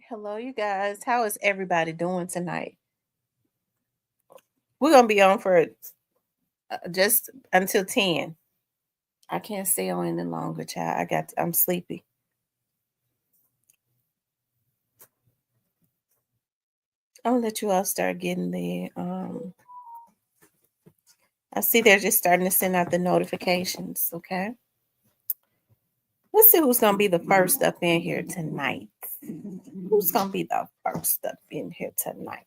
Hello, you guys. How is everybody doing tonight? We're gonna be on for just until 10. I can't stay on any longer, child. I'm sleepy. I'll let you all start getting the I see they're just starting to send out the notifications, okay? Let's see who's gonna be the first up in here tonight. Who's gonna be the first up in here tonight?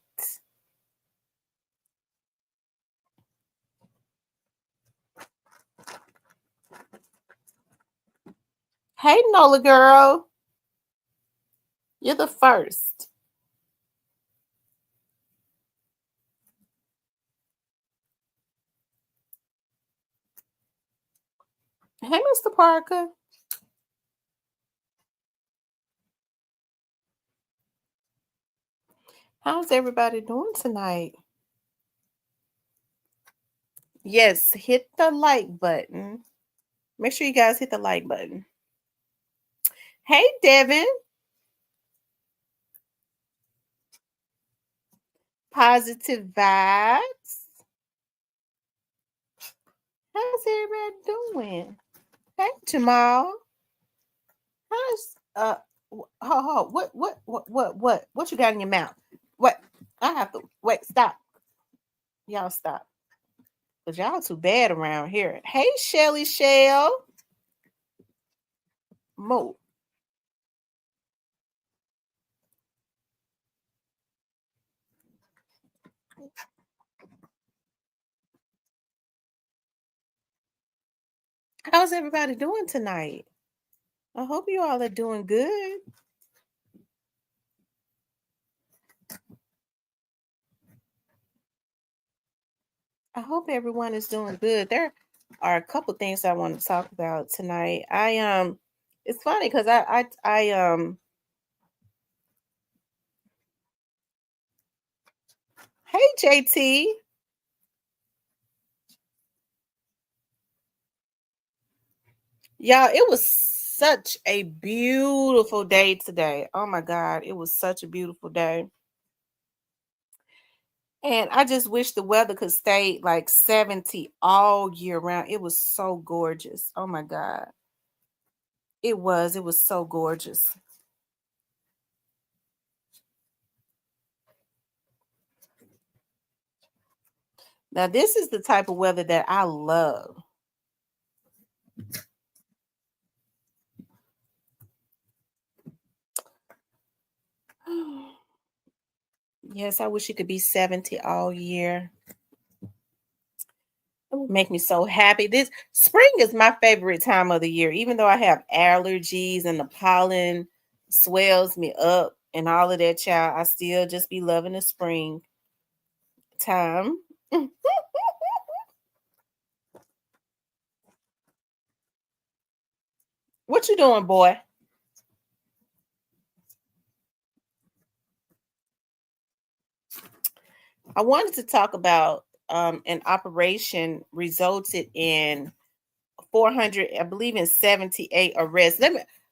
Hey Nola girl. You're the first. Hey, Mr. Parker. How's everybody doing tonight? Yes, hit the like button. Make sure you guys hit the like button. Hey, Devin. Positive vibes. How's everybody doing? Hey, Jamal. How's what you got in your mouth? What? I have to wait. Stop. Y'all stop. Cause y'all too bad around here. Hey, Shelly Shell. Mo. How's everybody doing tonight? I hope you all are doing good. I hope everyone is doing good. There are a couple things I want to talk about tonight. It's funny because hey JT. Y'all, it was such a beautiful day today. Oh my God, it was such a beautiful day. And I just wish the weather could stay like 70 all year round. It was so gorgeous. Oh my God. It was so gorgeous. Now, this is the type of weather that I love. Yes, I wish it could be 70 all year. It would make me so happy. This spring is my favorite time of the year, even though I have allergies and the pollen swells me up and all of that, child. I still just be loving the spring time. What you doing, boy? I wanted to talk about an operation resulted in 400, I believe in 78 arrests.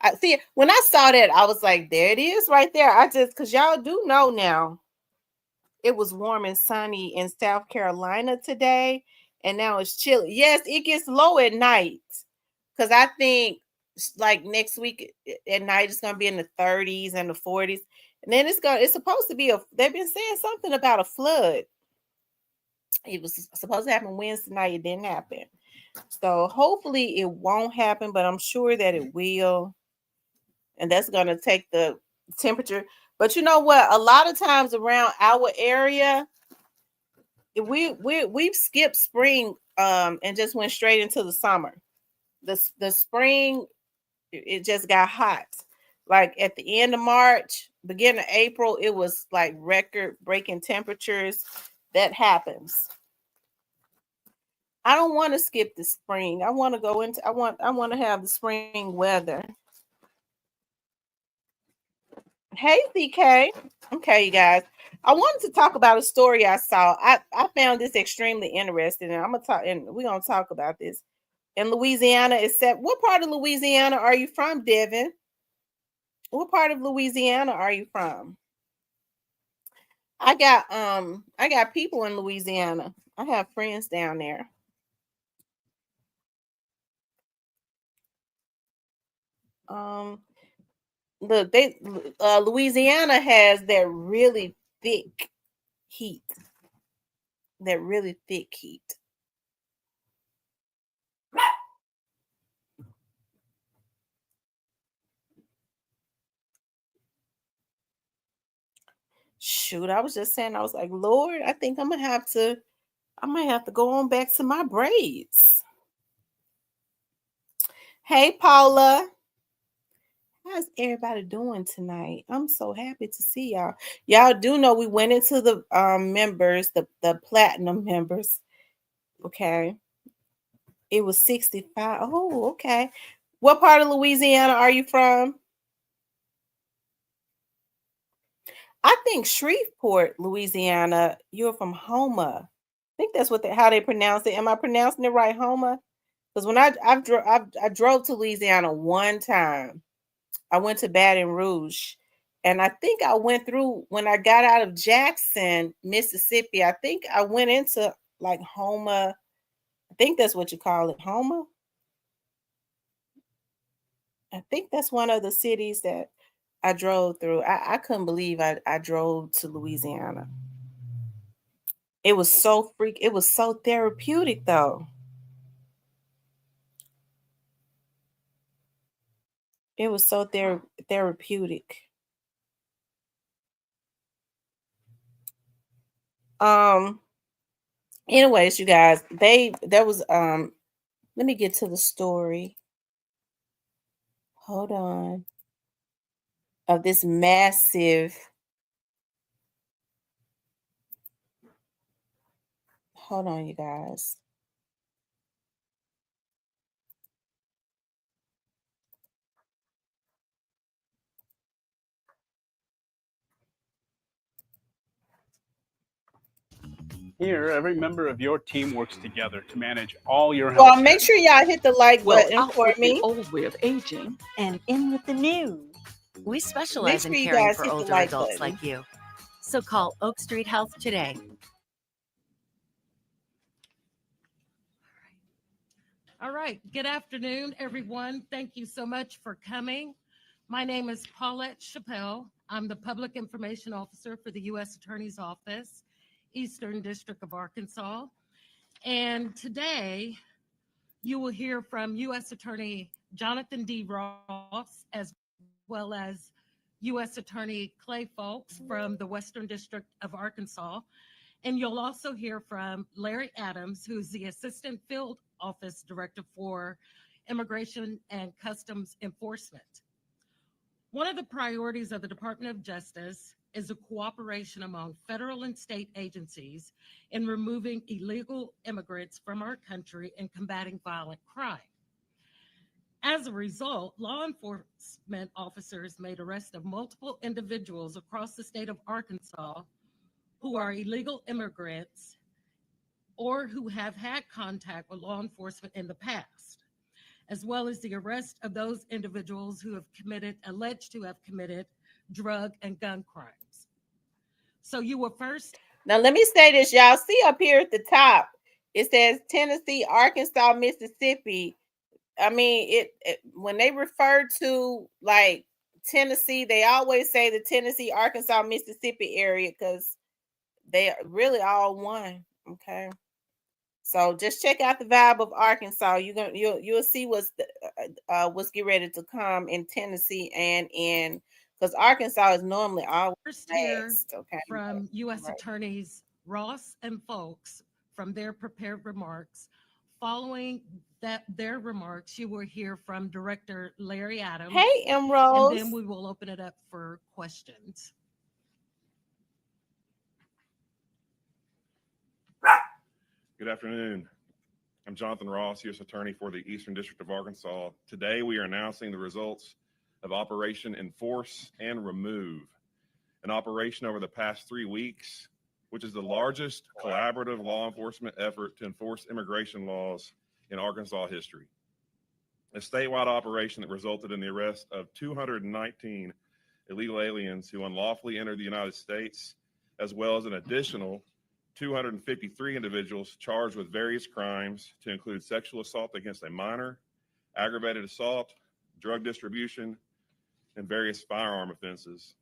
I see when I saw that, I was like, there it is right there. Because y'all do know now, it was warm and sunny in South Carolina today, and now it's chilly. Yes, it gets low at night because I think like next week at night it's gonna be in the 30s and the 40s, and then it's supposed to be they've been saying something about a flood. It was supposed to happen Wednesday night. It didn't happen. So hopefully it won't happen, but I'm sure that it will. And that's going to take the temperature. But you know what? A lot of times around our area, we've skipped spring and just went straight into the summer. The spring it just got hot. Like at the end of March, beginning of April, it was like record breaking temperatures. That happens. I don't want to skip the spring. I want to go into I want to have the spring weather. Hey CK. Okay, you guys. I wanted to talk about a story I saw. I found this extremely interesting, and I'm gonna talk and we're gonna talk about this. In Louisiana, except what part of Louisiana are you from, Devin? What part of Louisiana are you from? I got people in Louisiana. I have friends down there. Um they Louisiana has that really thick heat. That really thick heat. Shoot, I was just saying, I was like, Lord, I think I might have to go on back to my braids. Hey Paula. How's everybody doing tonight? I'm so happy to see y'all. Y'all do know we went into the members, the platinum members. Okay. It was 65. Oh, okay. What part of Louisiana are you from? I think Shreveport, Louisiana. You're from Houma. I think that's how they pronounce it. Am I pronouncing it right, Houma? Because when I drove to Louisiana one time, I went to Baton Rouge, and I think I went through when I got out of Jackson, Mississippi. I think I went into like Houma. I think that's what you call it, Houma. I think that's one of the cities that I drove through. I couldn't believe I drove to Louisiana. It was so it was so therapeutic though. It was so therapeutic. Um anyways, you guys, there was let me get to the story. Hold on. Of this massive, hold on, you guys. Here, every member of your team works together to manage all your health. Well, make sure y'all hit the like button out for with me. the old way of aging and in with the new. We Make specialize sure in you caring guys for hit the older like adults button. like you. So call Oak Street Health today. All right. Good afternoon, everyone. Thank you so much for coming. My name is Paulette Chappelle. I'm the Public Information Officer for the U.S. Attorney's Office, Eastern District of Arkansas. And today, you will hear from U.S. Attorney Jonathan D. Ross, as well as U.S. Attorney Clay Folks from the Western District of Arkansas. And you'll also hear from Larry Adams, who's the Assistant Field Office Director for Immigration and Customs Enforcement. One of the priorities of the Department of Justice is the cooperation among federal and state agencies in removing illegal immigrants from our country and combating violent crime. As a result, law enforcement officers made arrest of multiple individuals across the state of Arkansas who are illegal immigrants or who have had contact with law enforcement in the past, as well as the arrest of those individuals who have alleged to have committed drug and gun crimes. So you were first. Now let me say this, y'all. See up here at the top, it says Tennessee, Arkansas, Mississippi. I mean, it when they refer to like Tennessee, they always say the Tennessee, Arkansas, Mississippi area because they really all one. Okay. So just check out the vibe of Arkansas. You'll see what's get ready to come in Tennessee and in because Arkansas is normally always First hear last. Okay. from U.S. Right. Attorneys Ross and Folks from their prepared remarks. Following their remarks, you will hear from Director Larry Adams. Hey, and Emerald. then we will open it up for questions. Good afternoon. I'm Jonathan Ross, U.S. Attorney for the Eastern District of Arkansas. Today, we are announcing the results of Operation Enforce and Remove, an operation over the past 3 weeks, which is the largest collaborative law enforcement effort to enforce immigration laws in Arkansas history. A statewide operation that resulted in the arrest of 219 illegal aliens who unlawfully entered the United States, as well as an additional 253 individuals charged with various crimes to include sexual assault against a minor, aggravated assault, drug distribution, and various firearm offenses.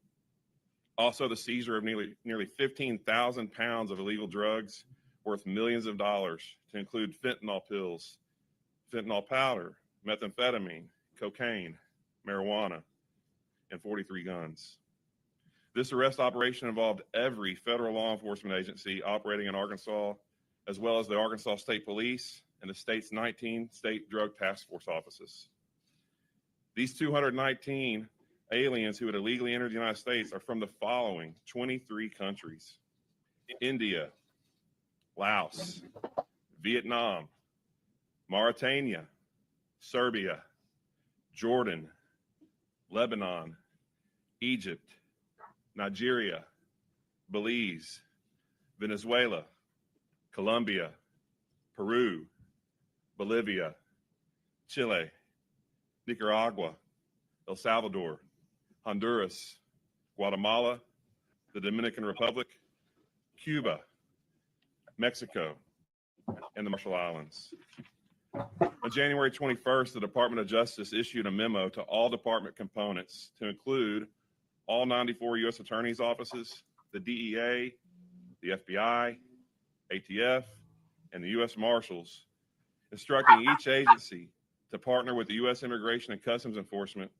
Also, the seizure of nearly 15,000 pounds of illegal drugs worth millions of dollars to include fentanyl pills, fentanyl powder, methamphetamine, cocaine, marijuana, and 43 guns. This arrest operation involved every federal law enforcement agency operating in Arkansas, as well as the Arkansas State Police and the state's 19 state drug task force offices. These 219 aliens who had illegally entered the United States are from the following 23 countries: India, Laos, Vietnam, Mauritania, Serbia, Jordan, Lebanon, Egypt, Nigeria, Belize, Venezuela, Colombia, Peru, Bolivia, Chile, Nicaragua, El Salvador, Honduras, Guatemala, the Dominican Republic, Cuba, Mexico, and the Marshall Islands. On January 21st, the Department of Justice issued a memo to all department components to include all 94 U.S. attorneys' offices, the DEA, the FBI, ATF, and the U.S. Marshals, instructing each agency to partner with the U.S. Immigration and Customs Enforcement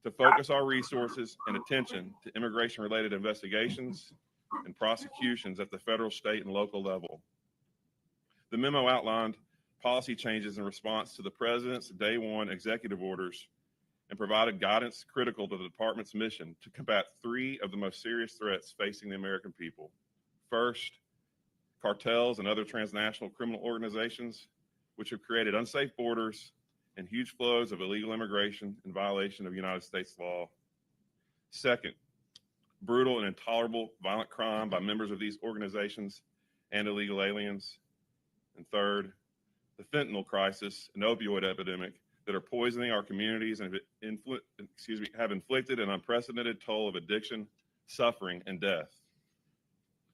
to focus our resources and attention to immigration-related investigations and prosecutions at the federal, state, and local level. The memo outlined policy changes in response to the President's Day 1 executive orders and provided guidance critical to the department's mission to combat three of the most serious threats facing the American people. First, cartels and other transnational criminal organizations, which have created unsafe borders and huge flows of illegal immigration in violation of United States law. Second, brutal and intolerable violent crime by members of these organizations and illegal aliens. And third, the fentanyl crisis and opioid epidemic that are poisoning our communities and have inflicted an unprecedented toll of addiction, suffering, and death.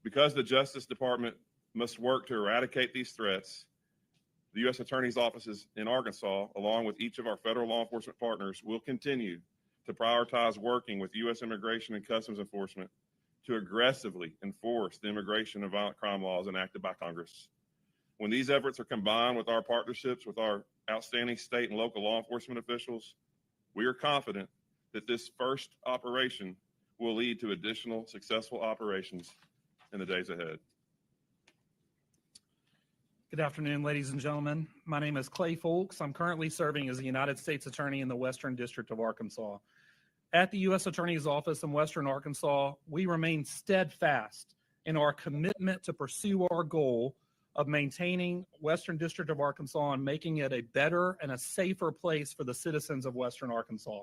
Because the Justice Department must work to eradicate these threats, the U.S. Attorney's offices in Arkansas, along with each of our federal law enforcement partners, will continue to prioritize working with U.S. Immigration and Customs Enforcement to aggressively enforce the immigration and violent crime laws enacted by Congress. When these efforts are combined with our partnerships with our outstanding state and local law enforcement officials, we are confident that this first operation will lead to additional successful operations in the days ahead. Good afternoon, ladies and gentlemen. My name is Clay Folks. I'm currently serving as a United States Attorney in the Western District of Arkansas. At the U.S. Attorney's Office in Western Arkansas, we remain steadfast in our commitment to pursue our goal of maintaining Western District of Arkansas and making it a better and a safer place for the citizens of Western Arkansas.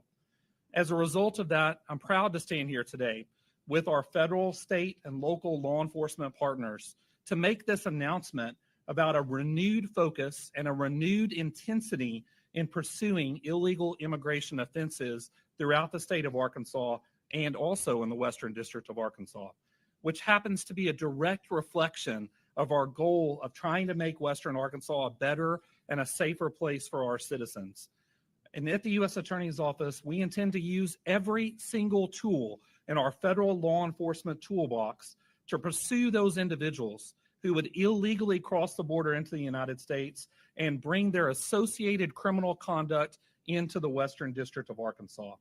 As a result of that, I'm proud to stand here today with our federal, state, and local law enforcement partners to make this announcement about a renewed focus and a renewed intensity in pursuing illegal immigration offenses throughout the state of Arkansas and also in the Western District of Arkansas, which happens to be a direct reflection of our goal of trying to make Western Arkansas a better and a safer place for our citizens. And at the U.S. Attorney's Office, we intend to use every single tool in our federal law enforcement toolbox to pursue those individuals who would illegally cross the border into the United States and bring their associated criminal conduct into the Western District of Arkansas.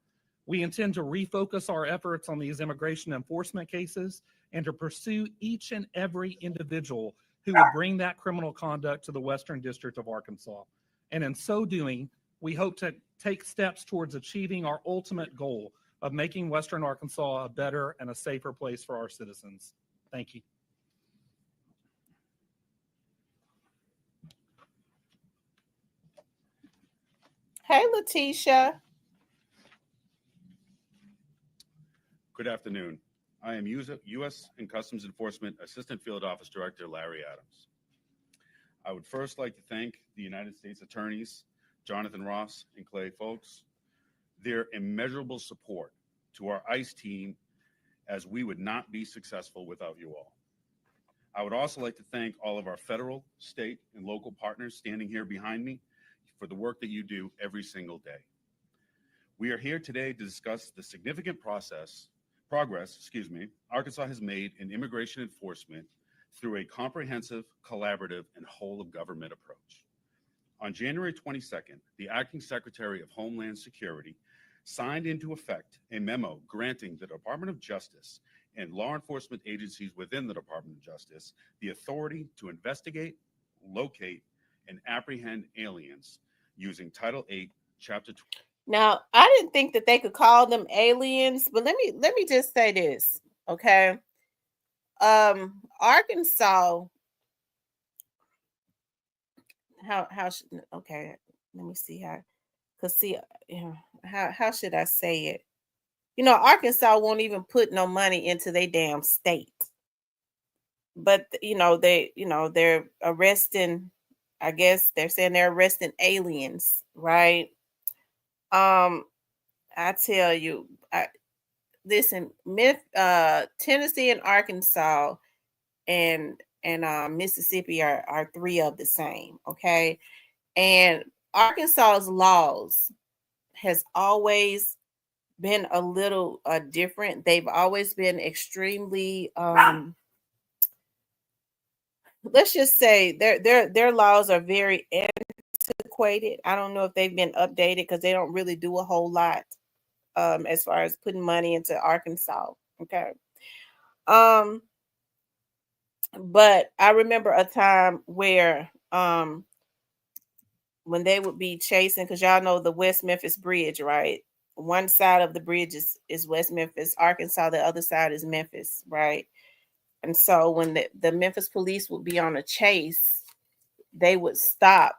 We intend to refocus our efforts on these immigration enforcement cases and to pursue each and every individual who would bring that criminal conduct to the Western District of Arkansas. And in so doing, we hope to take steps towards achieving our ultimate goal of making Western Arkansas a better and a safer place for our citizens. Thank you. Hey, Letitia. Good afternoon. I am U.S. and Customs Enforcement Assistant Field Office Director Larry Adams. I would first like to thank the United States Attorneys, Jonathan Ross and Clay Folks. Their immeasurable support to our ICE team, as we would not be successful without you all. I would also like to thank all of our federal, state, and local partners standing here behind me for the work that you do every single day. We are here today to discuss the significant progress Arkansas has made in immigration enforcement through a comprehensive, collaborative, and whole of government approach. On January 22nd, the Acting Secretary of Homeland Security signed into effect a memo granting the Department of Justice and law enforcement agencies within the Department of Justice the authority to investigate, locate, and apprehend aliens using Title 8, Chapter 12. Now, I didn't think that they could call them aliens, but let me just say this, okay? Arkansas, how should, okay, let me see how should I say it? Arkansas won't even put no money into their damn state. But they're arresting, I guess they're saying they're arresting aliens, right? I tell you, listen, Tennessee and Arkansas and Mississippi are three of the same, okay? And Arkansas's laws has always been a little different. They've always been extremely let's just say their laws are very antiquated. I don't know if they've been updated because they don't really do a whole lot as far as putting money into Arkansas. Okay. But I remember a time where when they would be chasing, because y'all know the West Memphis Bridge, right? One side of the bridge is West Memphis, Arkansas, the other side is Memphis, right? And so when the Memphis police would be on a chase, they would stop,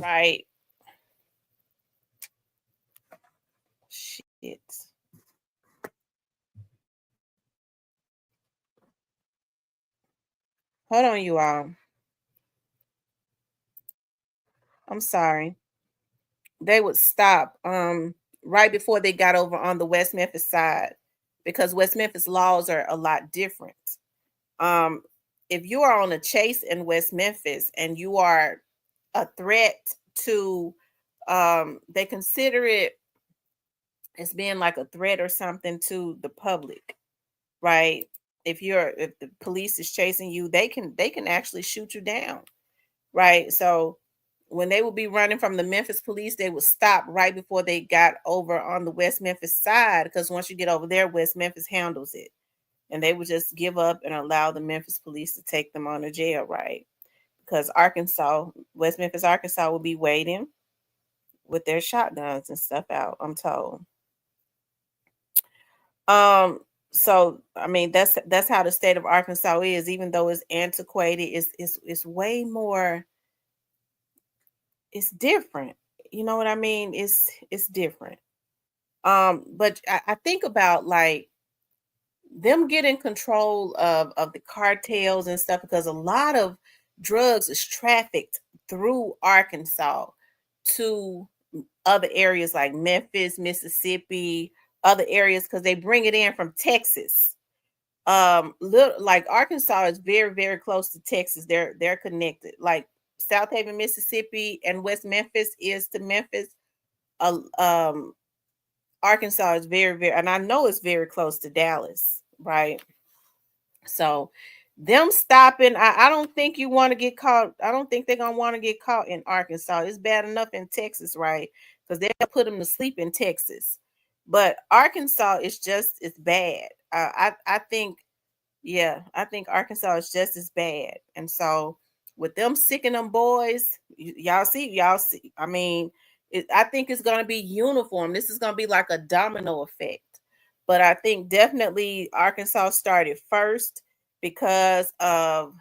right? Shit. Hold on, you all. I'm sorry. They would stop right before they got over on the West Memphis side, because West Memphis laws are a lot different. If you are on a chase in West Memphis and you are a threat to, they consider it as being like a threat or something to the public, right? If the police is chasing you, they can actually shoot you down, right? So when they would be running from the Memphis police, they would stop right before they got over on the West Memphis side, because once you get over there, West Memphis handles it. And they would just give up and allow the Memphis police to take them on to jail, right? Because West Memphis, Arkansas will be waiting with their shotguns and stuff out, I'm told. So I mean, that's how the state of Arkansas is. Even though it's antiquated, it's way more, it's different. You know what I mean? It's different. But I think about like them getting control of the cartels and stuff, because a lot of drugs is trafficked through Arkansas to other areas like Memphis, Mississippi, other areas, because they bring it in from Texas. Like Arkansas is very, very close to Texas. They're connected. Like South Haven, Mississippi, and West Memphis is to Memphis. Arkansas is very, very, and I know it's very close to Dallas, right? So them stopping, I don't think you want to get caught. I don't think they're gonna want to get caught in Arkansas. It's bad enough in Texas, right? Because they'll put them to sleep in Texas. But Arkansas is just as bad. I think, yeah, I think Arkansas is just as bad. And so with them sicking them boys, y'all see. I mean, I think it's going to be uniform. This is going to be like a domino effect. But I think definitely Arkansas started first because of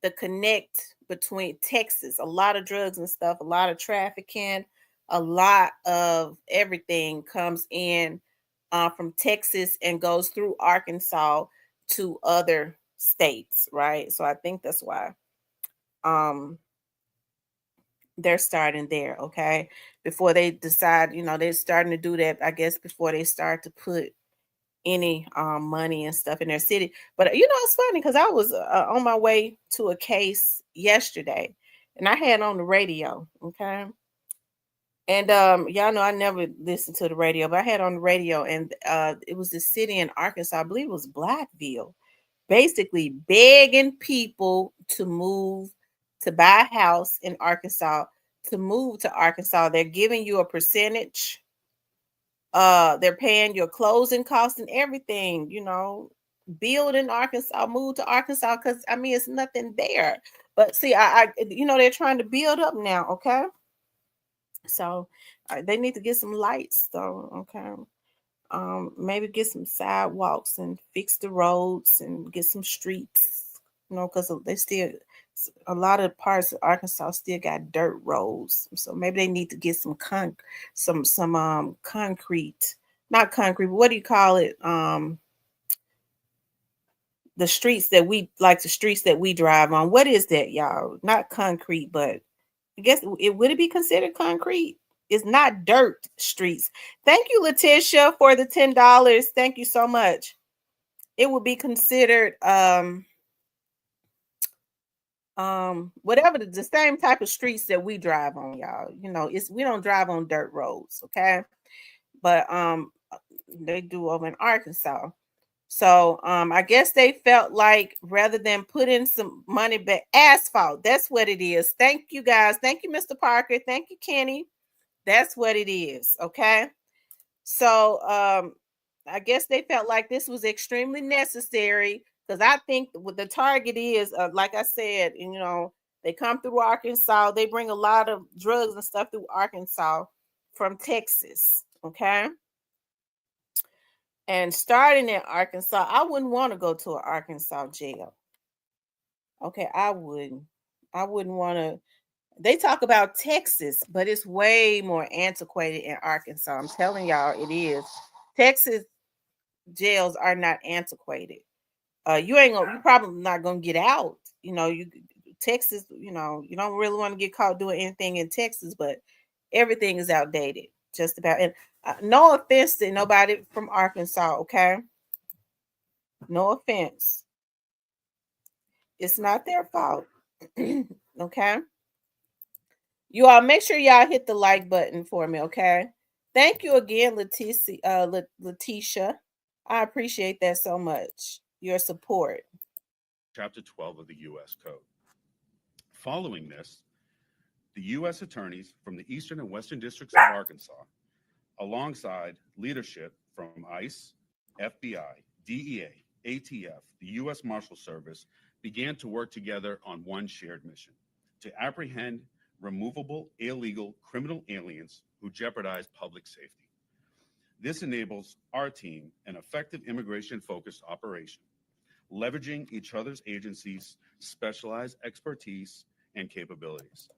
the connect between Texas. A lot of drugs and stuff, a lot of trafficking, a lot of everything comes in from Texas and goes through Arkansas to other states, right? So I think that's why they're starting there, okay? Before they decide, they're starting to do that, I guess, before they start to put any money and stuff in their city. But it's funny because I was on my way to a case yesterday, and I had on the radio, okay? And y'all know I never listened to the radio, but I had on the radio, and it was the city in Arkansas, I believe it was Blackville, basically begging people to move, to buy a house in Arkansas, to move to Arkansas. They're giving you a percentage. They're paying your closing costs and everything, build in Arkansas, move to Arkansas, because it's nothing there. But see, they're trying to build up now, okay? So they need to get some lights though, okay? Maybe get some sidewalks and fix the roads and get some streets, because they still, a lot of parts of Arkansas still got dirt roads. So maybe they need to get some concrete, not concrete, but what do you call it? The streets that we drive on. What is that, y'all? Not concrete, but I guess would it be considered concrete? It's not dirt streets. Thank you, Letitia, for the $10. Thank you so much. It would be considered whatever the same type of streets that we drive on, y'all. We don't drive on dirt roads, okay? But they do over in Arkansas. So I guess they felt like rather than put in some money back, asphalt, that's what it is. Thank you guys. Thank you, Mr. Parker. Thank you, Kenny. That's what it is. Okay. So I guess they felt like this was extremely necessary, because I think what the target is, like I said, they come through Arkansas. They bring a lot of drugs and stuff through Arkansas from Texas. Okay. And starting in Arkansas, I wouldn't want to go to an Arkansas jail. Okay, I wouldn't. I wouldn't want to. They talk about Texas, but it's way more antiquated in Arkansas. I'm telling y'all, it is. Texas jails are not antiquated. You probably not gonna get out. Texas, you don't really want to get caught doing anything in Texas, but everything is outdated, just about. And no offense to nobody from Arkansas, okay? No offense. It's not their fault. Okay. You all make sure y'all hit the like button for me, okay? Thank you again, Letitia. I appreciate that so much. Your support. Chapter 12 of the U.S. Code. Following this, the U.S. attorneys from the Eastern and Western Districts of Arkansas, alongside leadership from ICE, FBI, DEA, ATF, the U.S. Marshal Service, began to work together on one shared mission: to apprehend removable illegal criminal aliens who jeopardize public safety. This enables our team an effective immigration-focused operation, leveraging each other's agencies' specialized expertise and capabilities.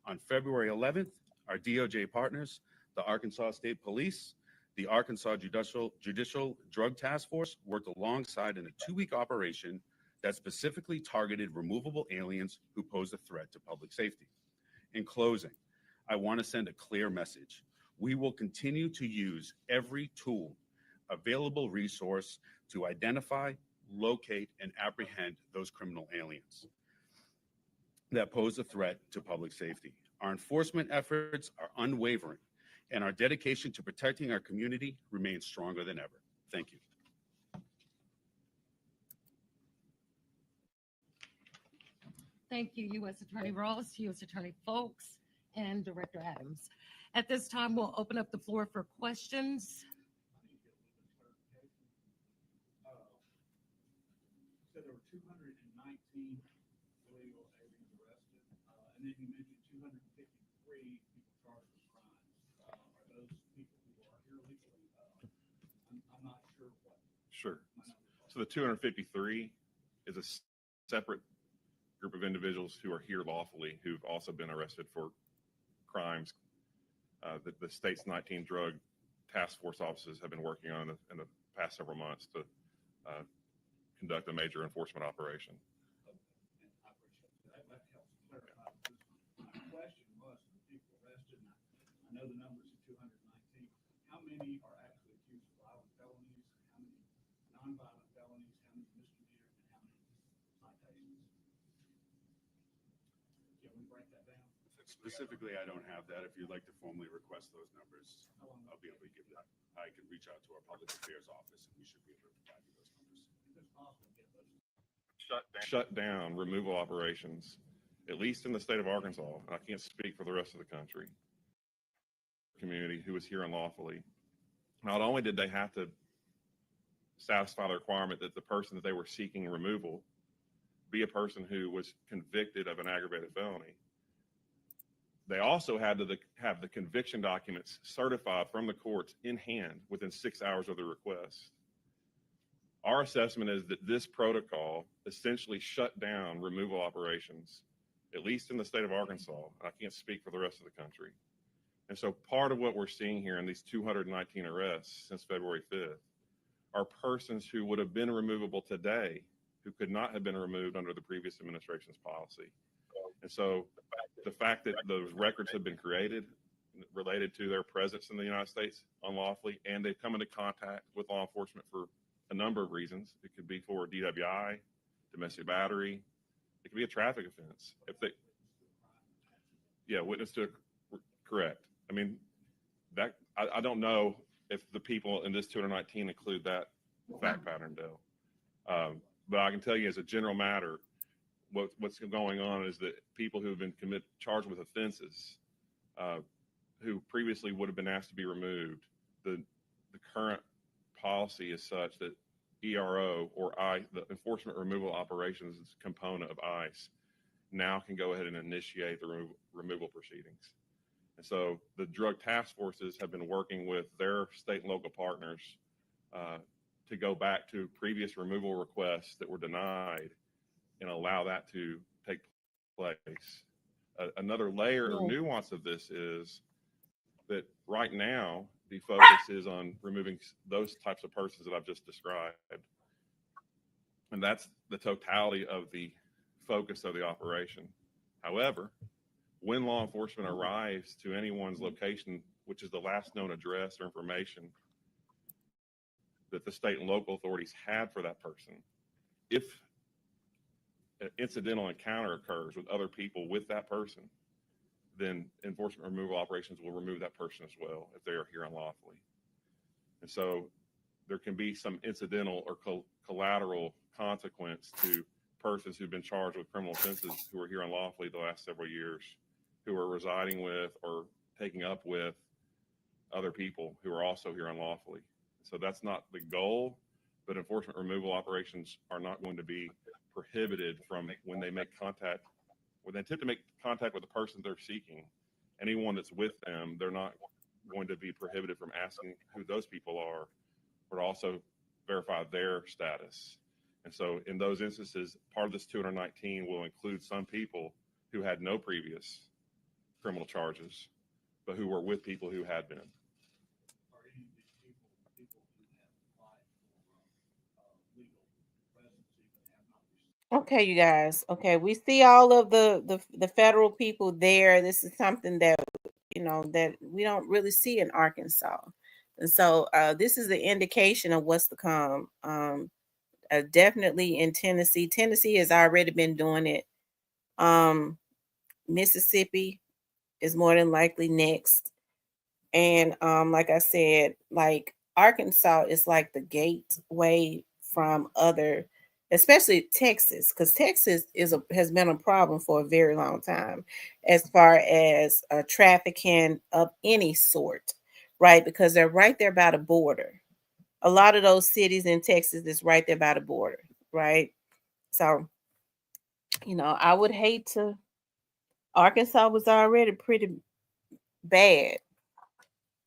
On February 11th, our DOJ partners, the Arkansas State Police, the Arkansas Judicial Drug Task Force, worked alongside in a 2-week operation that specifically targeted removable aliens who pose a threat to public safety. In closing, I want to send a clear message. We will continue to use every tool, available resource to identify, locate, and apprehend those criminal aliens that pose a threat to public safety. Our enforcement efforts are unwavering, and our dedication to protecting our community remains stronger than ever. Thank you. Thank you, U.S. Attorney Ross, U.S. Attorney Folks, and Director Adams. At this time, we'll open up the floor for questions. So there were 219 illegal aliens arrested, and then you mentioned 253 people charged with crimes. Are those people who are here legally? I'm not sure what. Sure. So the 253 is a separate group of individuals who are here lawfully, who've also been arrested for crimes that the state's 19 drug task force offices have been working on in the past several months to conduct a major enforcement operation. I appreciate that. That helps clarify. My question was, know the numbers of 219. How many are actually accused of violent felonies? How many non-violent felonies? How many misdemeanors? And how many citations? Can we break that down? Specifically, I don't have that. If you'd like to formally request those numbers, I'll be able to give that. I can reach out to our public affairs office and we should be able to provide you those numbers. If it's possible, get those. Shut down removal operations, at least in the state of Arkansas. I can't speak for the rest of the country. Community who was here unlawfully. Not only did they have to satisfy the requirement that the person that they were seeking removal be a person who was convicted of an aggravated felony, they also had to have the conviction documents certified from the courts in hand within 6 hours of the request. Our assessment is that this protocol essentially shut down removal operations, at least in the state of Arkansas. I can't speak for the rest of the country. And so part of what we're seeing here in these 219 arrests since February 5th are persons who would have been removable today who could not have been removed under the previous administration's policy. And so the fact that those records have been created related to their presence in the United States unlawfully, and they've come into contact with law enforcement for a number of reasons. It could be for DWI, domestic battery. It could be a traffic offense. If they, witness to, correct. I mean, that I don't know if the people in this 219 include that fact pattern, Dale. But I can tell you as a general matter, what's going on is that people who have been charged with offenses, who previously would have been asked to be removed, the current policy is such that ERO or the enforcement removal operations component of ICE now can go ahead and initiate the removal proceedings. And so the drug task forces have been working with their state and local partners to go back to previous removal requests that were denied and allow that to take place. Another layer or nuance of this is that right now, the focus is on removing those types of persons that I've just described. And that's the totality of the focus of the operation. However, when law enforcement arrives to anyone's location, which is the last known address or information that the state and local authorities had for that person, if an incidental encounter occurs with other people with that person, then enforcement removal operations will remove that person as well if they are here unlawfully. And so there can be some incidental or collateral consequence to persons who've been charged with criminal offenses who are here unlawfully the last several years, who are residing with or taking up with other people who are also here unlawfully. So that's not the goal, but enforcement removal operations are not going to be prohibited from when they make contact, when they attempt to make contact with the person they're seeking, anyone that's with them, they're not going to be prohibited from asking who those people are, but also verify their status. And so in those instances, part of this 219 will include some people who had no previous criminal charges, but who were with people who had been. Are any of these people who have applied for legal residency but have not received? Okay, you guys. Okay, we see all of the federal people there. This is something that that we don't really see in Arkansas, and so this is the indication of what's to come. Definitely in Tennessee. Tennessee has already been doing it. Mississippi is more than likely next, and like I said, like Arkansas is like the gateway from other, especially Texas, because Texas has been a problem for a very long time as far as trafficking of any sort, right? Because they're right there by the border. A lot of those cities in Texas is right there by the border, right? So, I would hate to. Arkansas was already pretty bad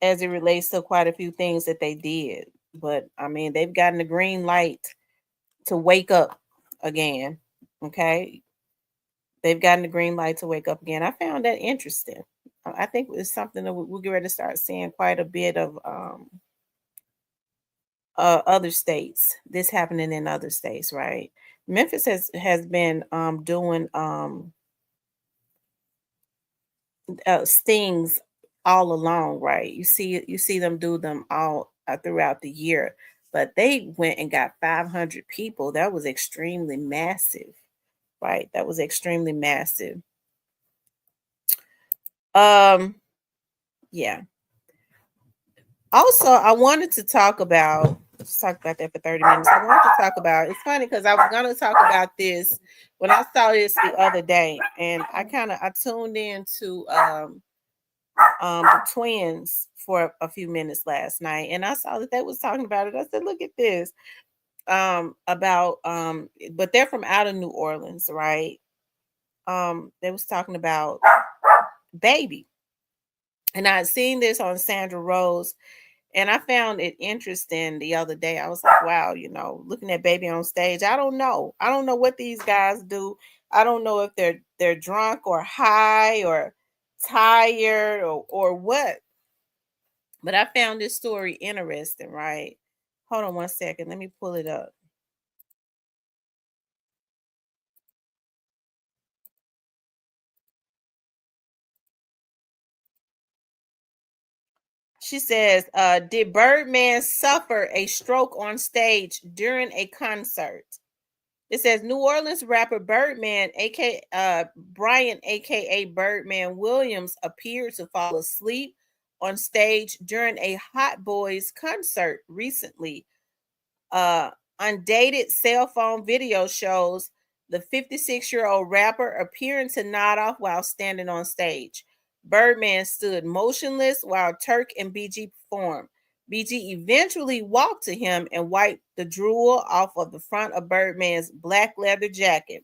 as it relates to quite a few things that they did. But I mean, they've gotten the green light to wake up again. Okay. They've gotten the green light to wake up again. I found that interesting. I think it's something that we'll get ready to start seeing quite a bit of other states. This happening in other states, right? Memphis has been doing stings all along, right? You see them do them all throughout the year, but they went and got 500 people. That was extremely massive, right? That was extremely massive. Yeah. Also, I wanted to talk about, let's talk about that for 30 minutes. I wanted to talk about, it's funny because I was going to talk about this when I saw this the other day, and I tuned into the twins for a few minutes last night, and I saw that they was talking about it. I said, look at this. About but they're from out of New Orleans, right? They was talking about baby. And I had seen this on Sandra Rose, and I found it interesting the other day. I was like, wow, looking at baby on stage. I don't know. I don't know what these guys do. I don't know if they're drunk or high or tired or what. But I found this story interesting, right? Hold on one second. Let me pull it up. She says, did Birdman suffer a stroke on stage during a concert? It says New Orleans rapper Birdman, Brian, aka Birdman Williams, appeared to fall asleep on stage during a Hot Boys concert recently. Undated cell phone video shows the 56-year-old rapper appearing to nod off while standing on stage. Birdman stood motionless while Turk and BG performed. BG eventually walked to him and wiped the drool off of the front of Birdman's black leather jacket.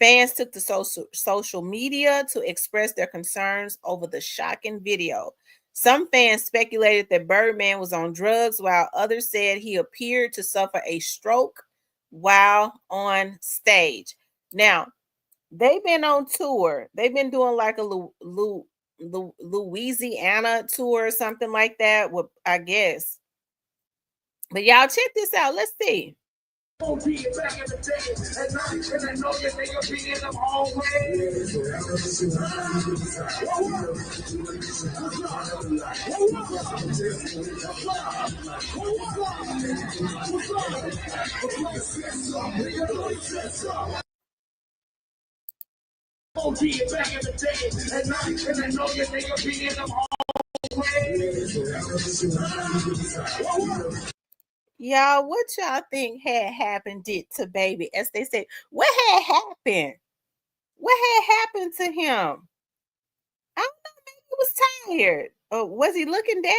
Fans took to social media to express their concerns over the shocking video. Some fans speculated that Birdman was on drugs, while others said he appeared to suffer a stroke while on stage. Now, they've been on tour. They've been doing like a Louisiana tour or something like that, I guess. But y'all check this out. Let's see. Back in the day, at night, and I know that they'll be in them always. Back in the day, at night, and I know that they'll be in them always. Y'all, what y'all think had happened to baby? As they say, what had happened? What had happened to him? I don't know. Maybe he was tired. Or was he looking down?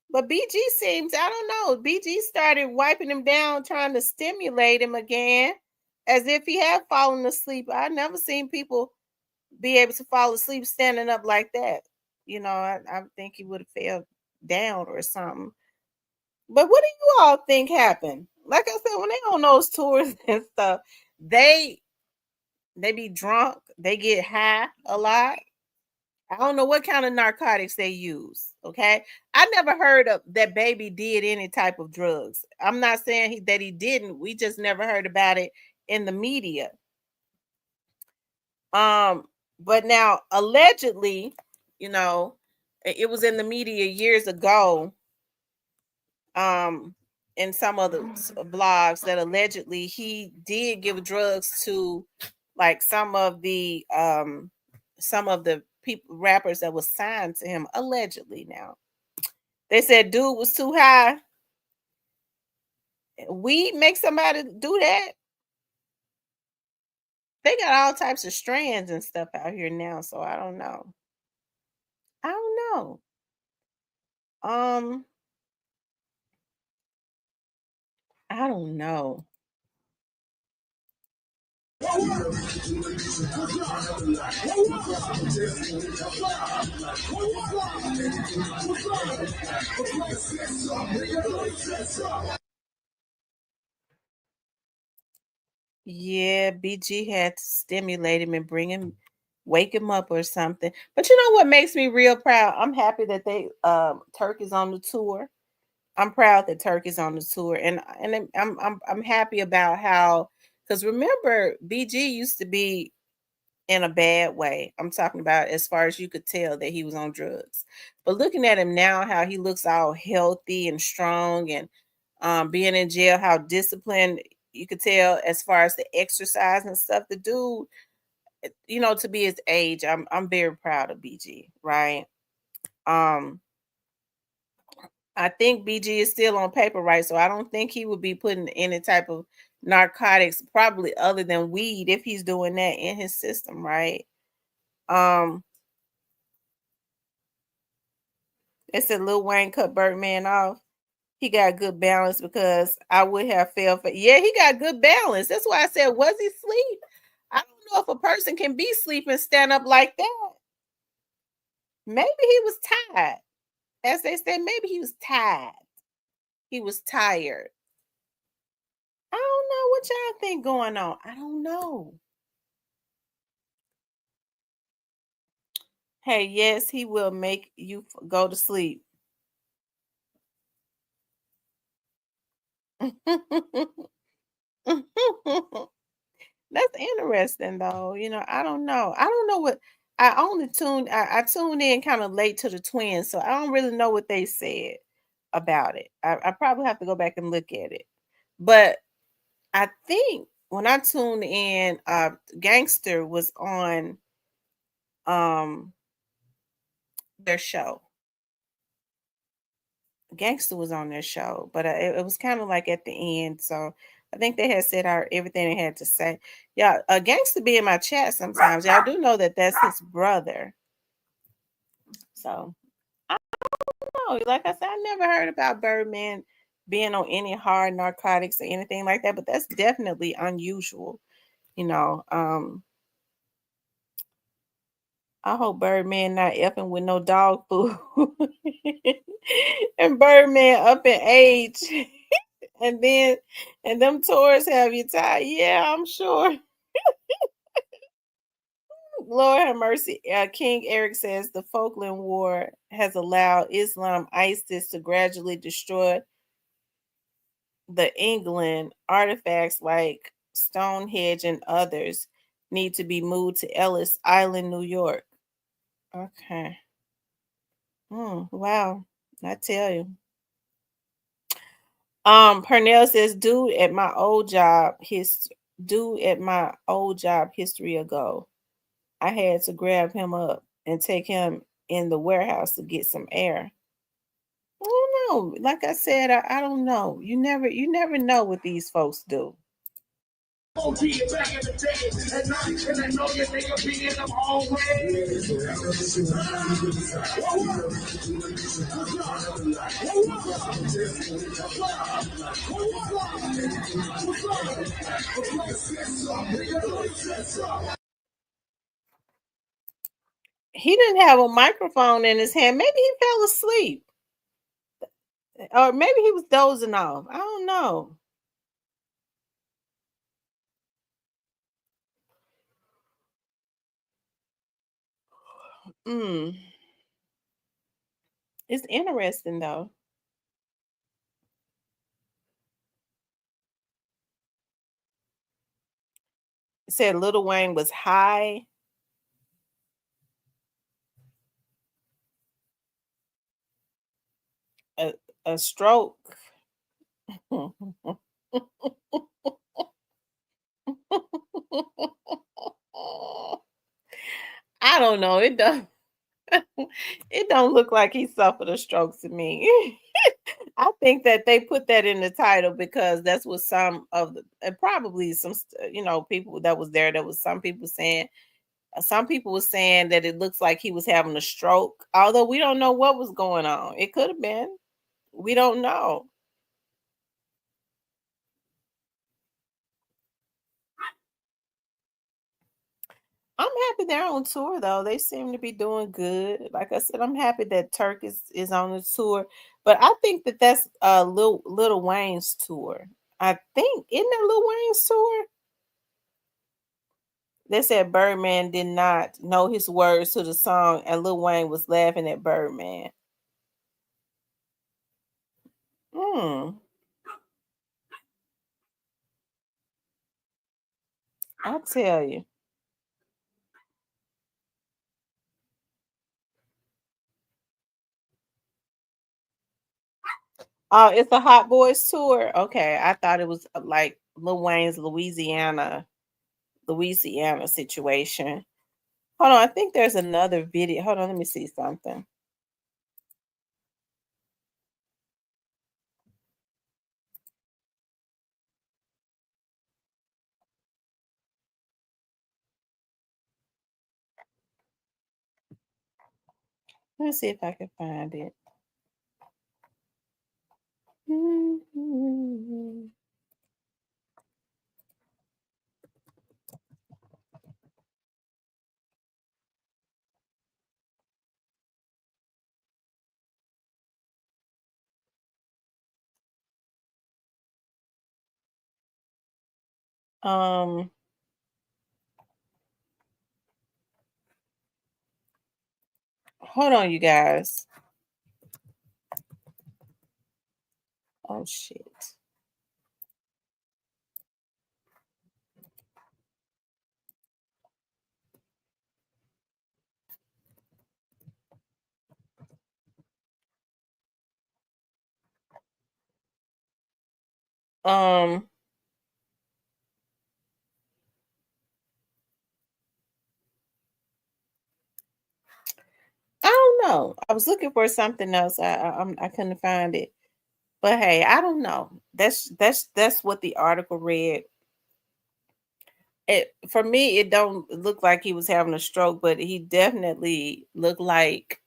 But BG seems, I don't know. BG started wiping him down, trying to stimulate him again, as if he had fallen asleep. I've never seen people be able to fall asleep standing up like that. I think he would have fell down or something. But what do you all think happened? Like I said, when they on those tours and stuff, they be drunk, they get high a lot. I don't know what kind of narcotics they use. Okay, I never heard of that baby did any type of drugs. I'm not saying that he didn't. We just never heard about it in the media. But now allegedly, it was in the media years ago. In some other blogs that allegedly he did give drugs to like some of the people rappers that was signed to him allegedly. Now they said dude was too high. Weed make somebody do that. They got all types of strands and stuff out here now, so I don't know. I don't know. Yeah, BG had to stimulate him and wake him up or something. But you know what makes me real proud? I'm happy that Turk is on the tour. I'm proud that Turk is on the tour, and I'm happy about how, because remember BG used to be in a bad way. I'm talking about as far as you could tell that he was on drugs. But looking at him now, how he looks all healthy and strong, and being in jail, how disciplined you could tell as far as the exercise and stuff. The dude, to be his age, I'm very proud of BG, right? Um, I think BG is still on paper, right? So I don't think he would be putting any type of narcotics, probably other than weed, if he's doing that in his system, right? They said Lil Wayne cut Birdman off. He got good balance because I would have fell for. Yeah, he got good balance. That's why I said, was he asleep? I don't know if a person can be asleep and stand up like that. Maybe he was tired. As they said, maybe he was tired. He was tired. I don't know what y'all think going on. I don't know. Hey, yes, he will make you go to sleep. That's interesting though. I don't know. I don't know what I tuned in kind of late to the twins, so I don't really know what they said about it. I probably have to go back and look at it. But I think when I tuned in, Gangster was on their show. Gangster was on their show, but it was kind of like at the end. So I think they had said everything they had to say. Yeah, Gangster be in my chat sometimes. Y'all do know that that's his brother. So I don't know. Like I said, I never heard about Birdman being on any hard narcotics or anything like that, but that's definitely unusual. I hope Birdman not effing with no dog food. And Birdman up in age. And them tours have you tired. Yeah, I'm sure. Lord have mercy. King Eric says the Falkland War has allowed Islam ISIS to gradually destroy the England artifacts like Stonehenge and others need to be moved to Ellis Island, New York. Okay. Wow. I tell you. Pernell says, dude at my old job history ago. I had to grab him up and take him in the warehouse to get some air. I don't know. Like I said, I don't know. You never know what these folks do. He didn't have a microphone in his hand. Maybe he fell asleep. Or maybe he was dozing off. I don't know. It's interesting though. It said Lil Wayne was high. A stroke. I don't know. It don't look like he suffered a stroke to me. I think that they put that in the title because that's what some of the and probably some people that was there. There was some people saying that it looks like he was having a stroke. Although we don't know what was going on. It could have been. We don't know. I'm happy they're on tour though. They seem to be doing good. Like I said, I'm happy that Turk is on the tour. But I think that that's Lil Wayne's tour. I think isn't that Lil Wayne's tour? They said Birdman did not know his words to the song, and Lil Wayne was laughing at Birdman. I tell you. Oh, it's a Hot Boys tour. Okay, I thought it was like Lil Wayne's Louisiana situation. Hold on, I think there's another video. Hold on, let me see something. Let me see if I can find it. Um, hold on, you guys. Oh shit. Um, I don't know. I was looking for something else. I couldn't find it. But hey, I don't know. That's what the article read. It for me, it don't look like he was having a stroke, but he definitely looked like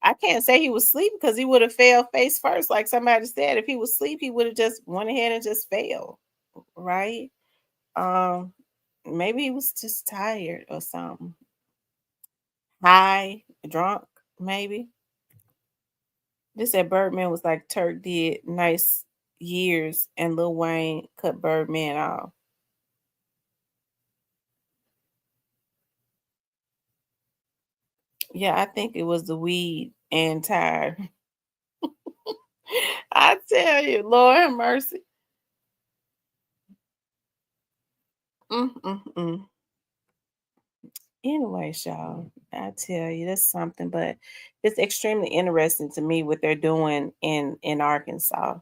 I can't say he was asleep because he would have fell face first, like somebody said. If he was asleep, he would have just went ahead and just fell, right? Um, maybe he was just tired or something, high, drunk, maybe. This said Birdman was like Turk did nice years, and Lil Wayne cut Birdman off. Yeah, I think it was the weed and tired. I tell you, Lord have mercy. Mm-mm-mm. Anyway, y'all, I tell you, that's something. But it's extremely interesting to me what they're doing in Arkansas.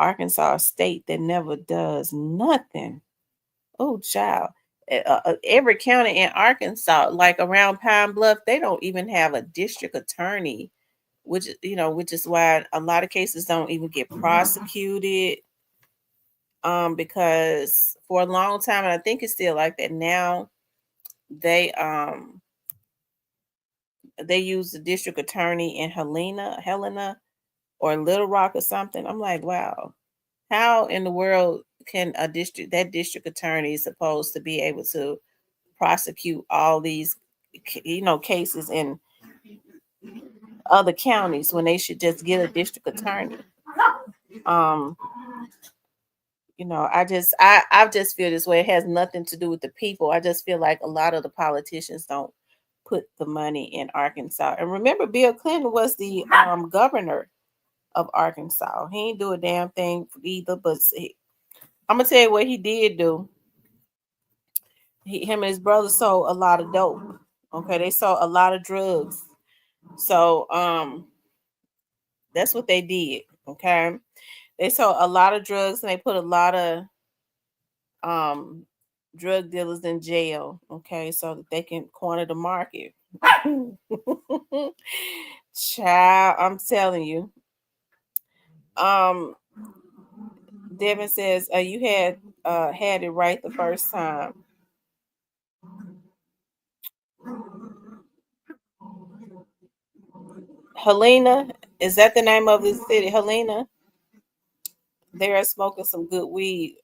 Arkansas, a state that never does nothing. Oh, child. Every county in Arkansas, like around Pine Bluff, they don't even have a district attorney, which is why a lot of cases don't even get prosecuted. Because for a long time, and I think it's still like that now, they they use the district attorney in Helena or Little Rock or something. I'm like, wow, how in the world can that district attorney is supposed to be able to prosecute all these cases in other counties when they should just get a district attorney? Um, I just feel this way. It has nothing to do with the people. I just feel like a lot of the politicians don't put the money in Arkansas. And remember, Bill Clinton was the governor of Arkansas. He ain't do a damn thing either. But I'm gonna tell you what he did do. Him and his brother sold a lot of dope. Okay, they sold a lot of drugs. So that's what they did. Okay, they sold a lot of drugs and they put a lot of um drug dealers in jail. Okay, so that they can corner the market. Child, I'm telling you. Um, Devin says you had it right the first time. Helena, is that the name of the city? Helena. They are smoking some good weed.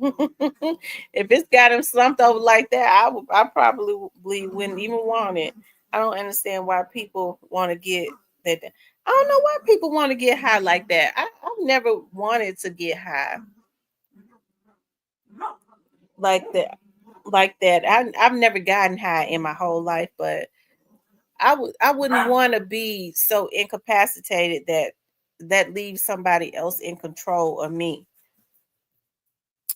If it's got them slumped over like that, I probably wouldn't even want it. I don't understand why people want to get that. I don't know why people want to get high like that. I've never wanted to get high like that. Like that. I've never gotten high in my whole life, but I wouldn't want to be so incapacitated that leaves somebody else in control of me.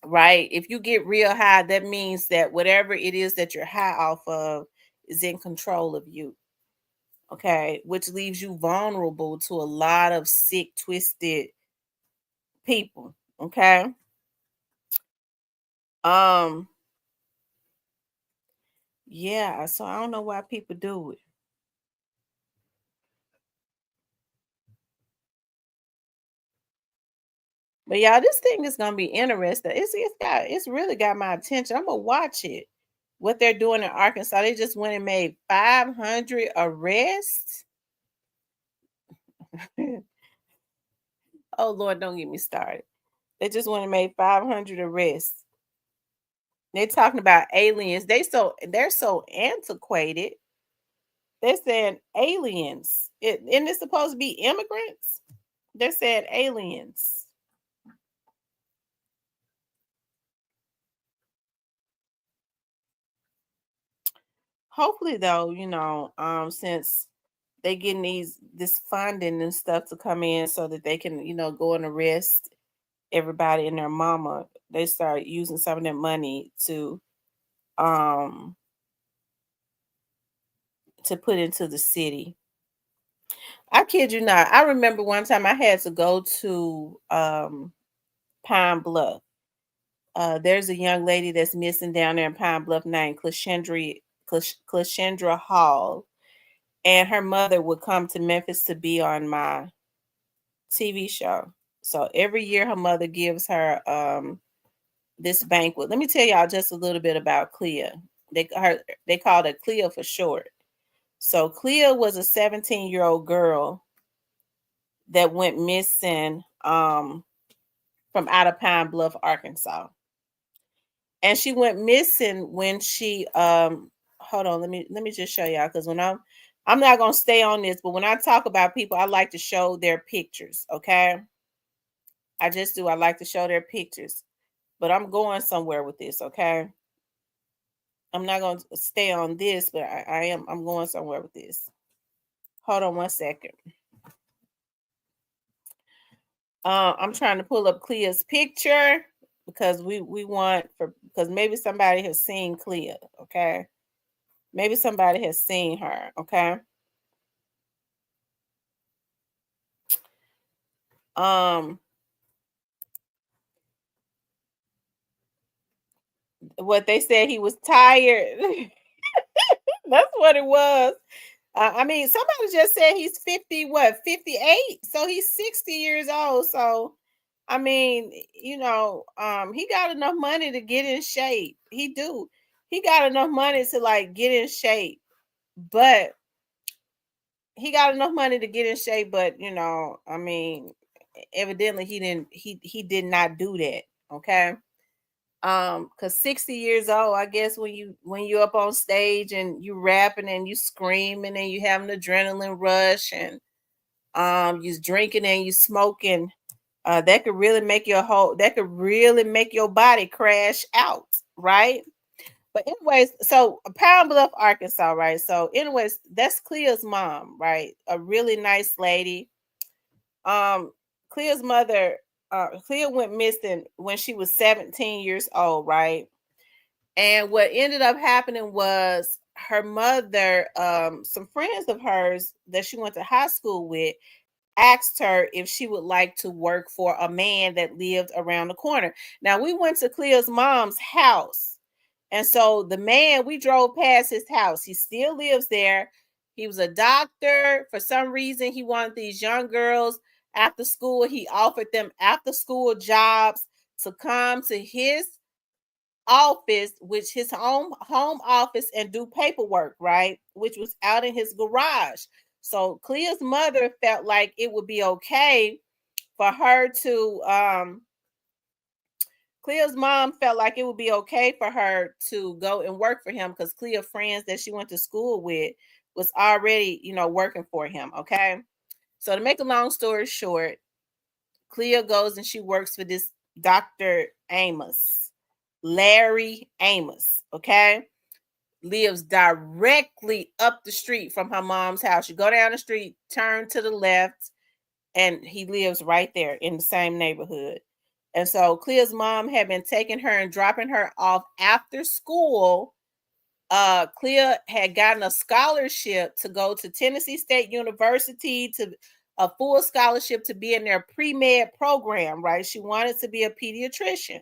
Right? If you get real high, that means that whatever it is that you're high off of is in control of you. Okay, which leaves you vulnerable to a lot of sick, twisted people. Okay. Um, yeah, so I don't know why people do it. But y'all, this thing is gonna be interesting. It's really got my attention. I'm gonna watch it. What they're doing in Arkansas, they just went and made 500 arrests. Oh Lord, don't get me started. They just went and made 500 arrests. They're talking about aliens. They're so antiquated. They're saying aliens. Isn't it supposed to be immigrants? They're saying aliens. Hopefully, though, since they getting this funding and stuff to come in so that they can, go and arrest everybody and their mama, they start using some of that money um to put into the city. I kid you not. I remember one time I had to go to Pine Bluff. There's a young lady that's missing down there in Pine Bluff named Cleashindra Hall, and her mother would come to Memphis to be on my TV show. So every year her mother gives her this banquet. Let me tell y'all just a little bit about Clea. They called her Clea for short. So Clea was a 17-year-old girl that went missing from out of Pine Bluff, Arkansas. And she went missing when she hold on, let me just show y'all, because when I'm not gonna stay on this, but when I talk about people, I like to show their pictures. Okay. I just do. I like to show their pictures. But I'm going somewhere with this, okay? I'm not going to stay on this, but I'm going somewhere with this. Hold on one second. I'm trying to pull up Clea's picture because we want because maybe somebody has seen Clea, okay? Maybe somebody has seen her, okay? What they said, he was tired. That's what it was. I mean, somebody just said he's 58? So he's 60 years old. So, I mean, he got enough money to get in shape. He do. He got enough money to like get in shape. But I mean, evidently he did not do that. Okay. Because 60 years old, I guess when you up on stage and you rapping and you screaming and you have an adrenaline rush and you drinking and you smoking, that could really make your body crash out, right? But anyways, so Pound Bluff, Arkansas, right? So anyways, that's Clea's mom, right? A really nice lady. Clea's mother, Clea went missing when she was 17 years old, right? And what ended up happening was her mother, some friends of hers that she went to high school with, asked her if she would like to work for a man that lived around the corner. Now, we went to Clea's mom's house. And so the man, we drove past his house. He still lives there. He was a doctor. For some reason, he wanted these young girls after school. He offered them after school jobs to come to his office, which his home office, and do paperwork, right? Which was out in his garage. So Clea's mother felt like it would be okay for her to Clea's mom felt like it would be okay for her to go and work for him because Clea friends that she went to school with was already, working for him. Okay. So to make a long story short, Clea goes and she works for this Dr. Amos, Larry Amos. Okay. Lives directly up the street from her mom's house. You go down the street, turn to the left, and he lives right there in the same neighborhood. And so Clea's mom had been taking her and dropping her off after school Clea had gotten a scholarship to go to Tennessee State University, to a full scholarship to be in their pre-med program, right? She wanted to be a pediatrician.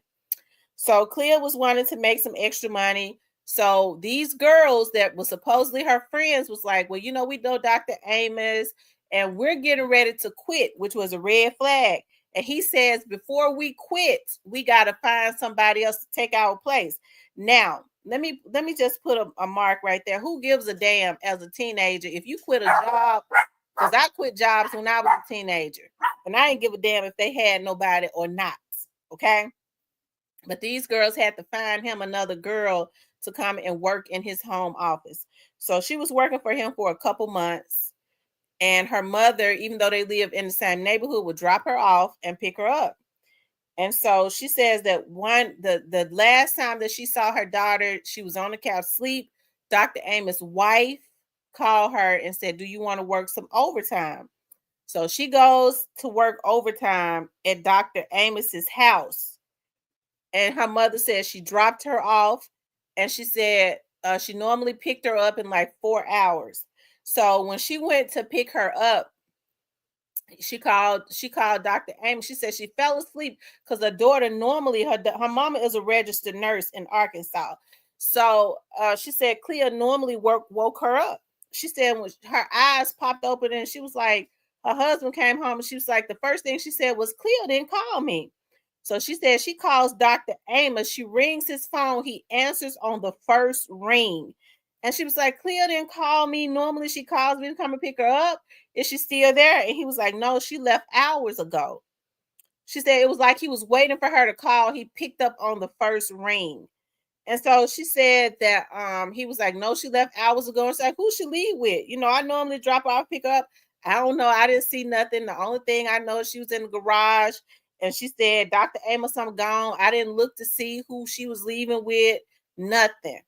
So Clea was wanting to make some extra money. So these girls that were supposedly her friends was like, well, you know, we know Dr. Amos and we're getting ready to quit, which was a red flag. And he says, before we quit, we got to find somebody else to take our place. Now, let me just put a mark right there. Who gives a damn as a teenager if you quit a job? Because I quit jobs when I was a teenager, and I didn't give a damn if they had nobody or not. Okay. But these girls had to find him another girl to come and work in his home office. So she was working for him for a couple months. And her mother, even though they live in the same neighborhood, would drop her off and pick her up. And so she says that the last time that she saw her daughter, she was on the couch asleep. Dr. Amos' wife called her and said, do you want to work some overtime? So she goes to work overtime at Dr. Amos's house. And her mother said she dropped her off, and she said she normally picked her up in like 4 hours. So when she went to pick her up, she called Dr. Amos. She said she fell asleep because her daughter normally, her mama is a registered nurse in Arkansas. So she said Clea normally woke her up. She said when her eyes popped open and she was like, her husband came home and she was like, the first thing she said was, Clea didn't call me. So she said she calls Dr. Amos. She rings his phone. He answers on the first ring. And she was like, Clea didn't call me. Normally she calls me to come and pick her up. Is she still there? And he was like, no, she left hours ago. She said it was like he was waiting for her to call. He picked up on the first ring. And so she said that he was like, no, she left hours ago. And she's like, who she leave with? You know, I normally drop off, pick up. I don't know. I didn't see nothing. The only thing I know, she was in the garage. And she said, Dr. Amos, I'm gone. I didn't look to see who she was leaving with. Nothing.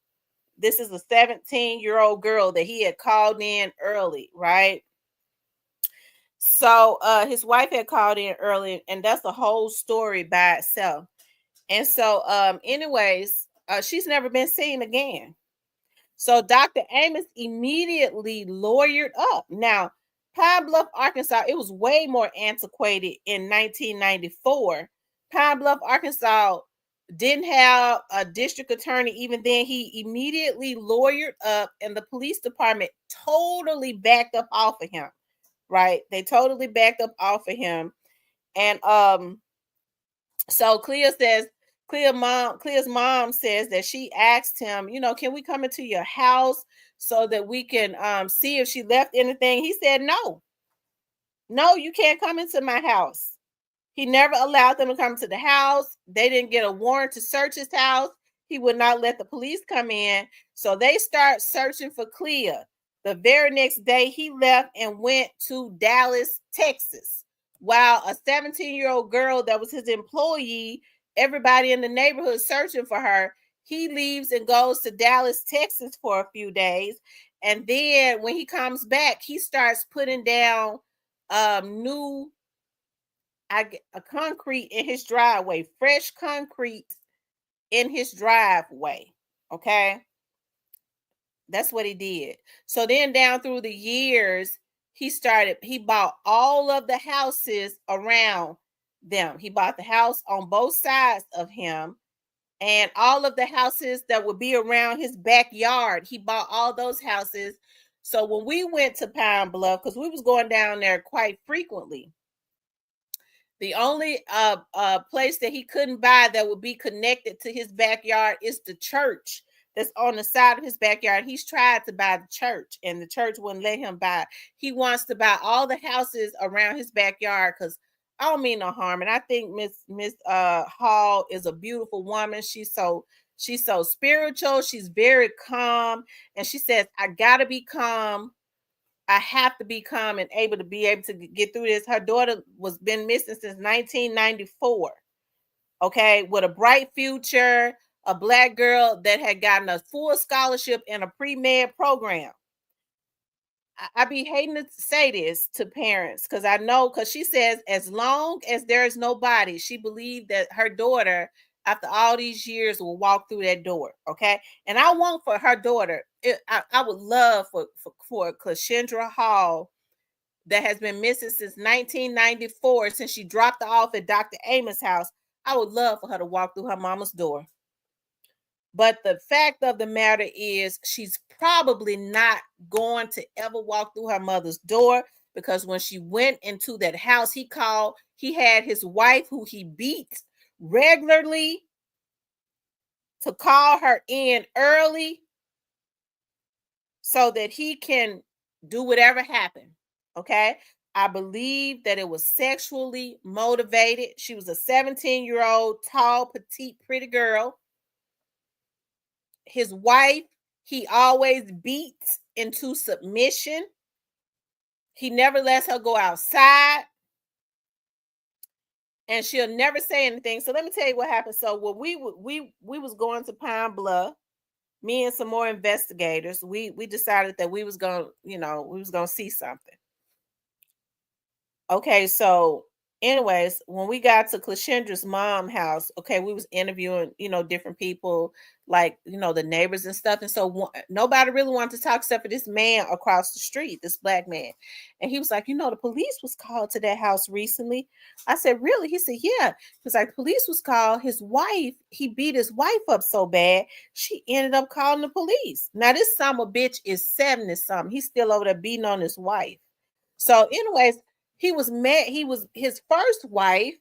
This is a 17-year-old girl that he had called in early, right? So his wife had called in early, and that's a whole story by itself. And so anyways, she's never been seen again. So Dr. Amos immediately lawyered up. Now, Pine Bluff, Arkansas, it was way more antiquated in 1994. Pine Bluff, Arkansas didn't have a district attorney. Even then, he immediately lawyered up, and the police department totally backed up off of him. Right? They totally backed up off of him. And so Clea's mom says that she asked him, you know, can we come into your house so that we can see if she left anything? He said, no, you can't come into my house. He never allowed them to come to the house. They didn't get a warrant to search his house. He would not let the police come in. So they start searching for Clea. The very next day, he left and went to Dallas, Texas. While a 17-year-old girl that was his employee, everybody in the neighborhood searching for her, he leaves and goes to Dallas, Texas for a few days. And then when he comes back, he starts putting down new concrete in his driveway, fresh concrete in his driveway. Okay. That's what he did. So then down through the years, he bought all of the houses around them. He bought the house on both sides of him, and all of the houses that would be around his backyard. He bought all those houses. So when we went to Pine Bluff, because we was going down there quite frequently, the only place that he couldn't buy that would be connected to his backyard is the church that's on the side of his backyard. He's tried to buy the church, and the church wouldn't let him buy. He wants to buy all the houses around his backyard because I don't mean no harm. And I think Miss Hall is a beautiful woman. She's so spiritual. She's very calm, and she says, "I gotta be calm. I have to be calm and able to get through this." Her daughter was been missing since 1994. Okay, with a bright future, a Black girl that had gotten a full scholarship in a pre-med program. I be hating to say this to parents because she says as long as there is nobody, she believed that her daughter, after all these years will walk through that door, okay? And I want for her daughter, I would love for Cleashindra Hall, that has been missing since 1994, since she dropped her off at Dr. Amos' house. I would love for her to walk through her mama's door. But the fact of the matter is, she's probably not going to ever walk through her mother's door, because when she went into that house, he had his wife, who he beat regularly, to call her in early so that he can do whatever happened. Okay. I believe that it was sexually motivated. She was a 17-year-old, tall, petite, pretty girl. His wife, he always beats into submission. He never lets her go outside. And she'll never say anything. So let me tell you what happened. So when we was going to Pine Bluff, me and some more investigators, we decided that we was gonna see something. Okay, so anyways, when we got to Cleashindra's mom house, okay, we was interviewing, different people, like, the neighbors and stuff. And so nobody really wanted to talk except for this man across the street, this black man. And he was like, the police was called to that house recently. I said, really? He said, yeah. He was like, police was called. His wife, he beat his wife up so bad, she ended up calling the police. Now, this son of a bitch is 70-something. He's still over there beating on his wife. So anyways, he was mad. His first wife,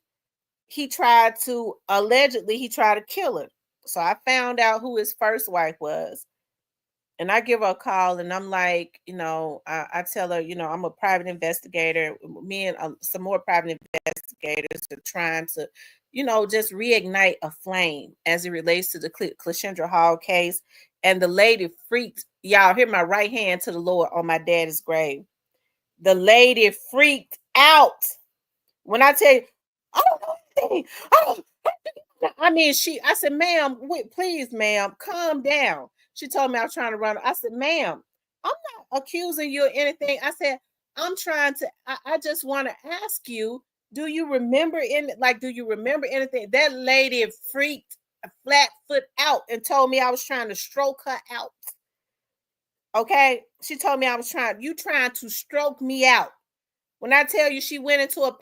he tried to kill her. So I found out who his first wife was. And I give her a call and I'm like, I tell her, I'm a private investigator. Me and some more private investigators are trying to, just reignite a flame as it relates to the Cleashindra Hall case. And the lady freaked, y'all hear my right hand to the Lord on my daddy's grave. The lady freaked out. When I tell you, I don't know anything. I said, ma'am, wait, please, ma'am, calm down. She told me I was trying to run. I said, ma'am, I'm not accusing you of anything. I said, I just want to ask you, do you remember anything? That lady freaked flat foot out and told me I was trying to stroke her out. Okay. She told me you trying to stroke me out. When I tell you she went into a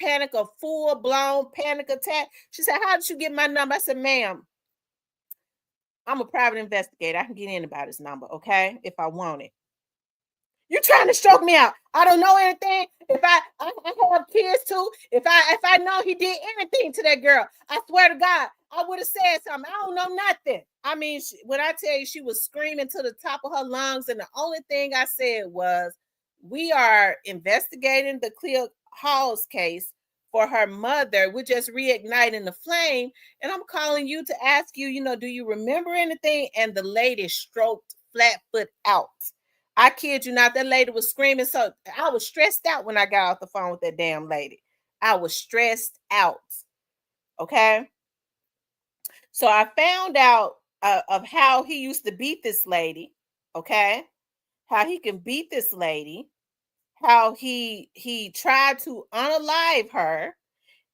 full-blown panic attack, she said, how did you get my number? I said, ma'am, I'm a private investigator. I can get anybody's number, okay, if I want it. You're trying to stroke me out. I don't know anything. If I have kids too. If I know he did anything to that girl, I swear to God, I would have said something. I don't know nothing. I mean, when I tell you she was screaming to the top of her lungs, and the only thing I said was, we are investigating the Cleo Hall's case for her mother. We're just reigniting the flame. And I'm calling you to ask you, do you remember anything? And the lady stroked flat foot out. I kid you not, that lady was screaming. So I was stressed out when I got off the phone with that damn lady. I was stressed out. Okay. So I found out of how he used to beat this lady. Okay. How he can beat this lady. How he tried to unalive her,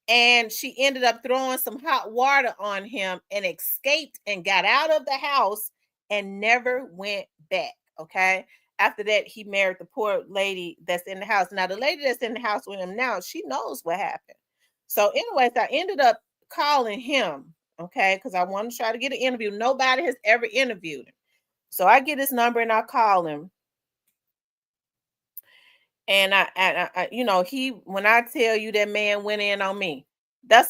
and she ended up throwing some hot water on him and escaped and got out of the house and never went back. Okay. After that, he married the poor lady that's in the house. Now, the lady that's in the house with him now, she knows what happened. So anyways, I ended up calling him, okay, because I wanted to try to get an interview. Nobody has ever interviewed him. So I get his number and I call him. And I when I tell you that man went in on me, that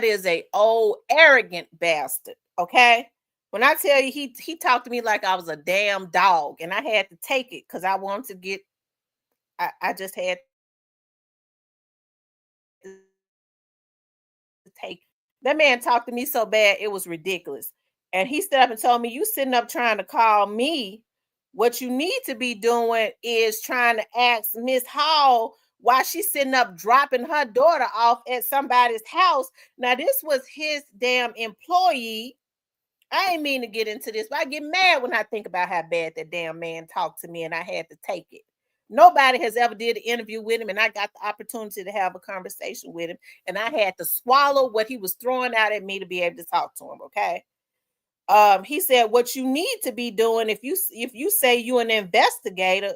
is a old arrogant bastard. Okay. When I tell you he talked to me like I was a damn dog, and I had to take it because I wanted to get, I just had to take. That man talked to me so bad, it was ridiculous. And he stood up and told me, you sitting up trying to call me. What you need to be doing is trying to ask Miss Hall why she's sitting up dropping her daughter off at somebody's house. Now, this was his damn employee. I ain't mean to get into this, but I get mad when I think about how bad that damn man talked to me, and I had to take it. Nobody has ever did an interview with him, and I got the opportunity to have a conversation with him, and I had to swallow what he was throwing out at me to be able to talk to him. Okay. He said, what you need to be doing, if you say you're an investigator,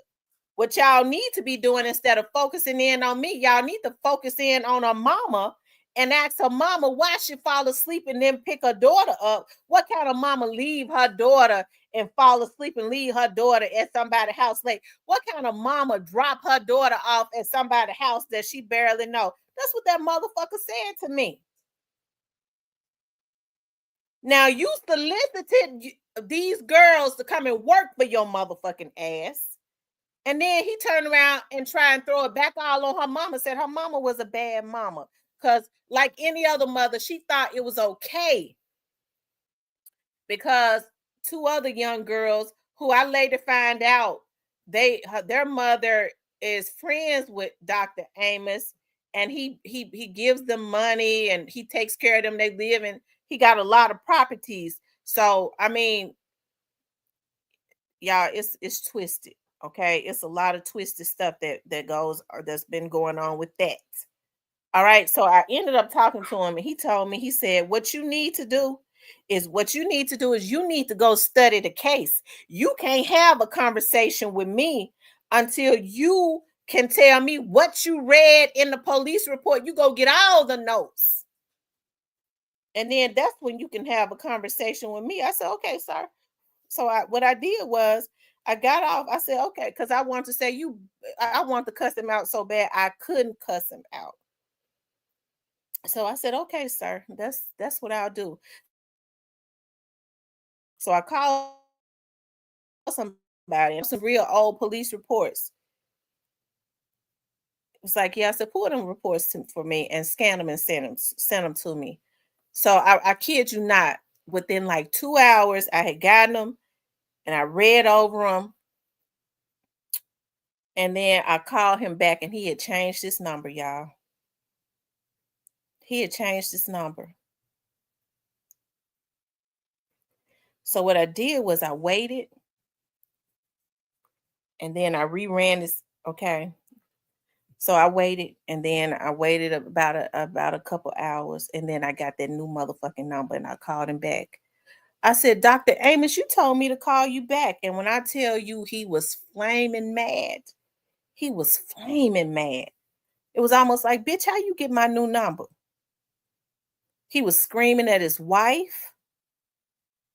what y'all need to be doing, instead of focusing in on me, y'all need to focus in on her mama and ask her mama why she fall asleep and then pick her daughter up. What kind of mama leave her daughter and fall asleep and leave her daughter at somebody's house late? What kind of mama drop her daughter off at somebody's house that she barely know? That's what that motherfucker said to me. Now, you solicited these girls to come and work for your motherfucking ass. And then he turned around and tried and throw it back all on her mama, said her mama was a bad mama. Because like any other mother, she thought it was okay. Because two other young girls who I later find out, their mother is friends with Dr. Amos, and he gives them money and he takes care of them. They live in, he got a lot of properties. So I mean, y'all, it's twisted. Okay, it's a lot of twisted stuff that goes, or that's been going on with that. All right, so I ended up talking to him, and he told me, he said, what you need to do is you need to go study the case. You can't have a conversation with me until you can tell me what you read in the police report. You go get all the notes, and then that's when you can have a conversation with me. I said, okay, sir. So what I did was I got off. I said, okay, because I wanted to say I want to cuss him out so bad I couldn't cuss him out. So I said, okay, sir, that's what I'll do. So I called somebody, some real old police reports. It's like, yeah, I said, pull them reports for me and scan them and send them to me. So I kid you not, within like 2 hours, I had gotten them and I read over them. And then I called him back, and he had changed his number, y'all. He had changed his number. So what I did was I waited, and then I reran this. Okay. So I waited, and then I waited about a couple hours, and then I got that new motherfucking number, and I called him back. I said, Dr. Amos, you told me to call you back. And when I tell you, he was flaming mad. He was flaming mad. It was almost like, bitch, how you get my new number? He was screaming at his wife.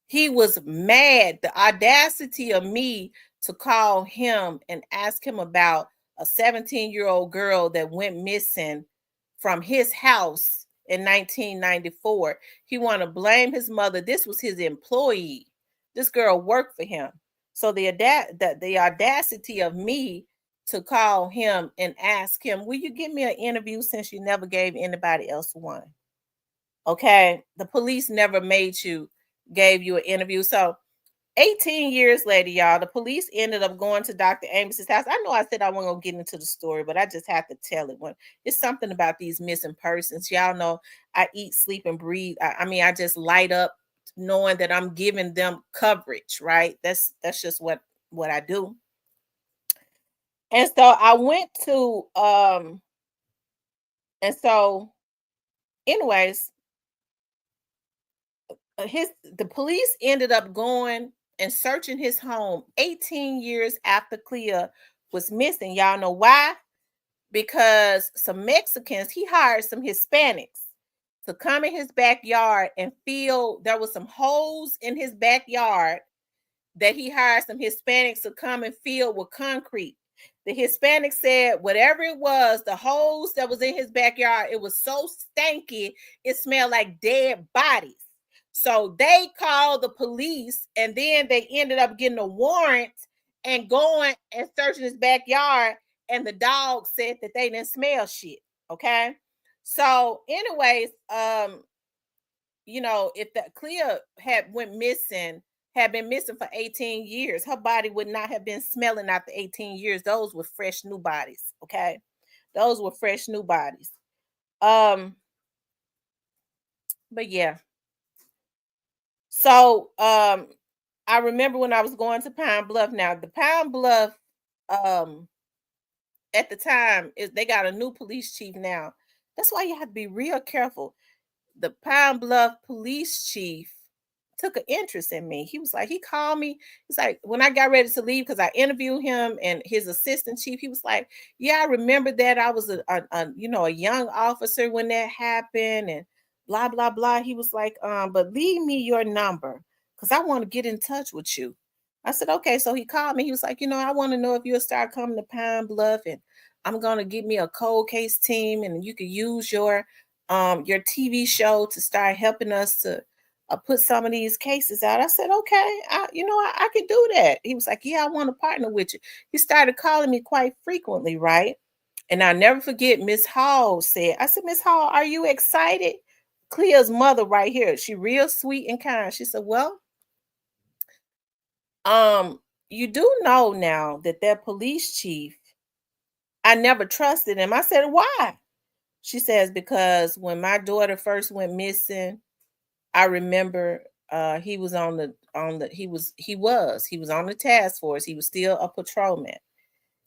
He was mad. The audacity of me to call him and ask him about a 17-year-old girl that went missing from his house in 1994. He want to blame his mother. This was his employee. This girl worked for him. So the audacity of me to call him and ask him, will you give me an interview since you never gave anybody else one? Okay, the police never gave you an interview. So 18 years later, y'all, the police ended up going to Dr. Amos's house. I know I said I wasn't going to get into the story, but I just have to tell it. When it's something about these missing persons. Y'all know I eat, sleep, and breathe. I just light up knowing that I'm giving them coverage, right? That's just what I do. And so I went to and so anyways, the police ended up going and searching his home 18 years after Clea was missing. Y'all know why? Because some Mexicans, he hired some Hispanics to come in his backyard and fill. There was some holes in his backyard that he hired some Hispanics to come and fill with concrete. The Hispanic said whatever it was, the holes that was in his backyard, it was so stanky, it smelled like dead bodies. So they called the police, and then they ended up getting a warrant and going and searching his backyard, and the dog said that they didn't smell shit. Okay. So anyways, if the Clea had been missing for 18 years, her body would not have been smelling after 18 years. Those were fresh new bodies. Okay. Those were fresh new bodies. But yeah. So I remember when I was going to Pine Bluff. Now the Pine Bluff at the time, they got a new police chief now. That's why you have to be real careful. The Pine Bluff police chief took an interest in me. He was like, he called me. He's like, when I got ready to leave, because I interviewed him and his assistant chief, he was like, yeah, I remember that. I was a young officer when that happened, and blah, blah, blah. He was like, but leave me your number because I want to get in touch with you. I said, okay. So he called me. He was like, I want to know if you'll start coming to Pine Bluff, and I'm going to get me a cold case team, and you can use your TV show to start helping us to put some of these cases out. I said, okay, I can do that. He was like, yeah, I want to partner with you. He started calling me quite frequently, right? And I'll never forget, Miss Hall said, I said, Miss Hall, are you excited? Clea's mother right here. She real sweet and kind. She said, well, you do know now that police chief, I never trusted him. I said, why? She says, because when my daughter first went missing, I remember he was on the he was on the task force. He was still a patrolman.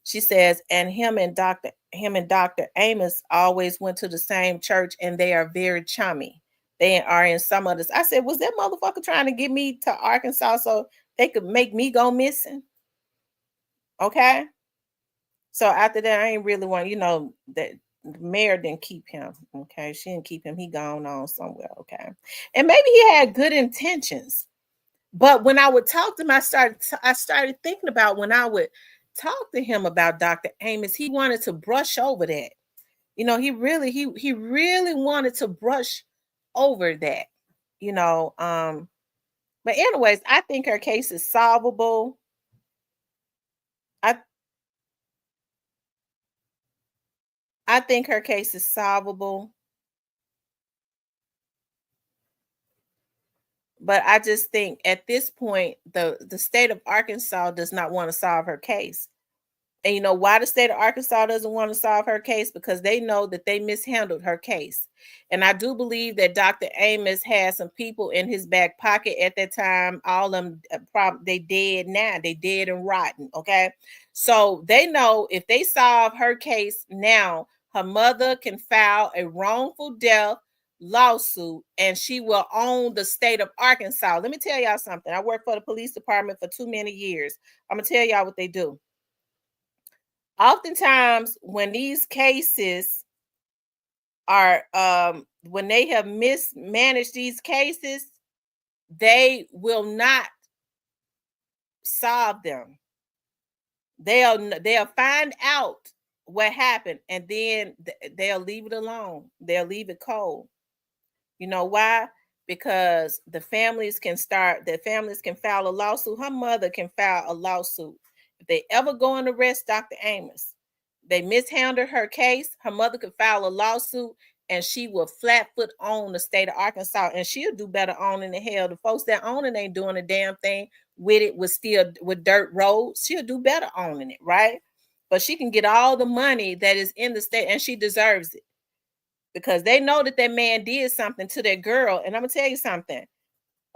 She says, and him and Dr. Amos always went to the same church, and they are very chummy. They are in some of this. I said, was that motherfucker trying to get me to Arkansas so they could make me go missing? Okay. So after that, I ain't really want, that the mayor didn't keep him. Okay. She didn't keep him. He gone on somewhere. Okay. And maybe he had good intentions. But when I would talk to him, I started thinking about when I would talk to him about Dr. Amos, he wanted to brush over that. He really wanted to brush over that. But anyways, I think her case is solvable. I think her case is solvable. But I just think at this point, the state of Arkansas does not want to solve her case. And you know why the state of Arkansas doesn't want to solve her case? Because they know that they mishandled her case. And I do believe that Dr. Amos had some people in his back pocket at that time. All of them, they dead now. They dead and rotten, okay? So they know if they solve her case now, her mother can file a wrongful death lawsuit and she will own the state of Arkansas. Let me tell y'all something. I worked for the police department for too many years. I'm going to tell y'all what they do. Oftentimes, when these cases are, when they have mismanaged these cases, they will not solve them. They'll find out what happened, and then they'll leave it alone. They'll leave it cold. You know why? Because the families can file a lawsuit. Her mother can file a lawsuit. If they ever go and arrest Dr. Amos, they mishandled her case, her mother could file a lawsuit and she will flat foot own the state of Arkansas, and she'll do better owning the hell. The folks that own it ain't doing a damn thing with it, with dirt roads. She'll do better owning it, right? But she can get all the money that is in the state, and she deserves it. Because they know that man did something to that girl. And I'm gonna tell you something.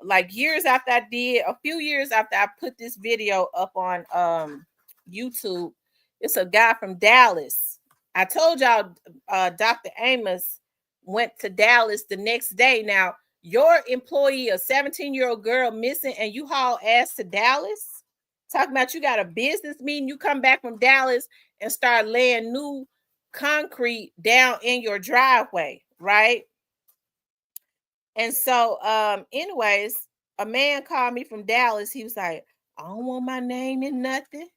Like a few years after I put this video up on YouTube, it's a guy from Dallas. I told y'all Dr. Amos went to Dallas the next day. Now, your employee, a 17-year-old girl missing, and you haul ass to Dallas? Talking about you got a business meeting, you come back from Dallas and start laying new concrete down in your driveway, right? And so anyways, a man called me from Dallas. He was like, I don't want my name in nothing,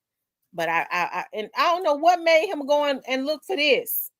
but I don't know what made him go and look for this.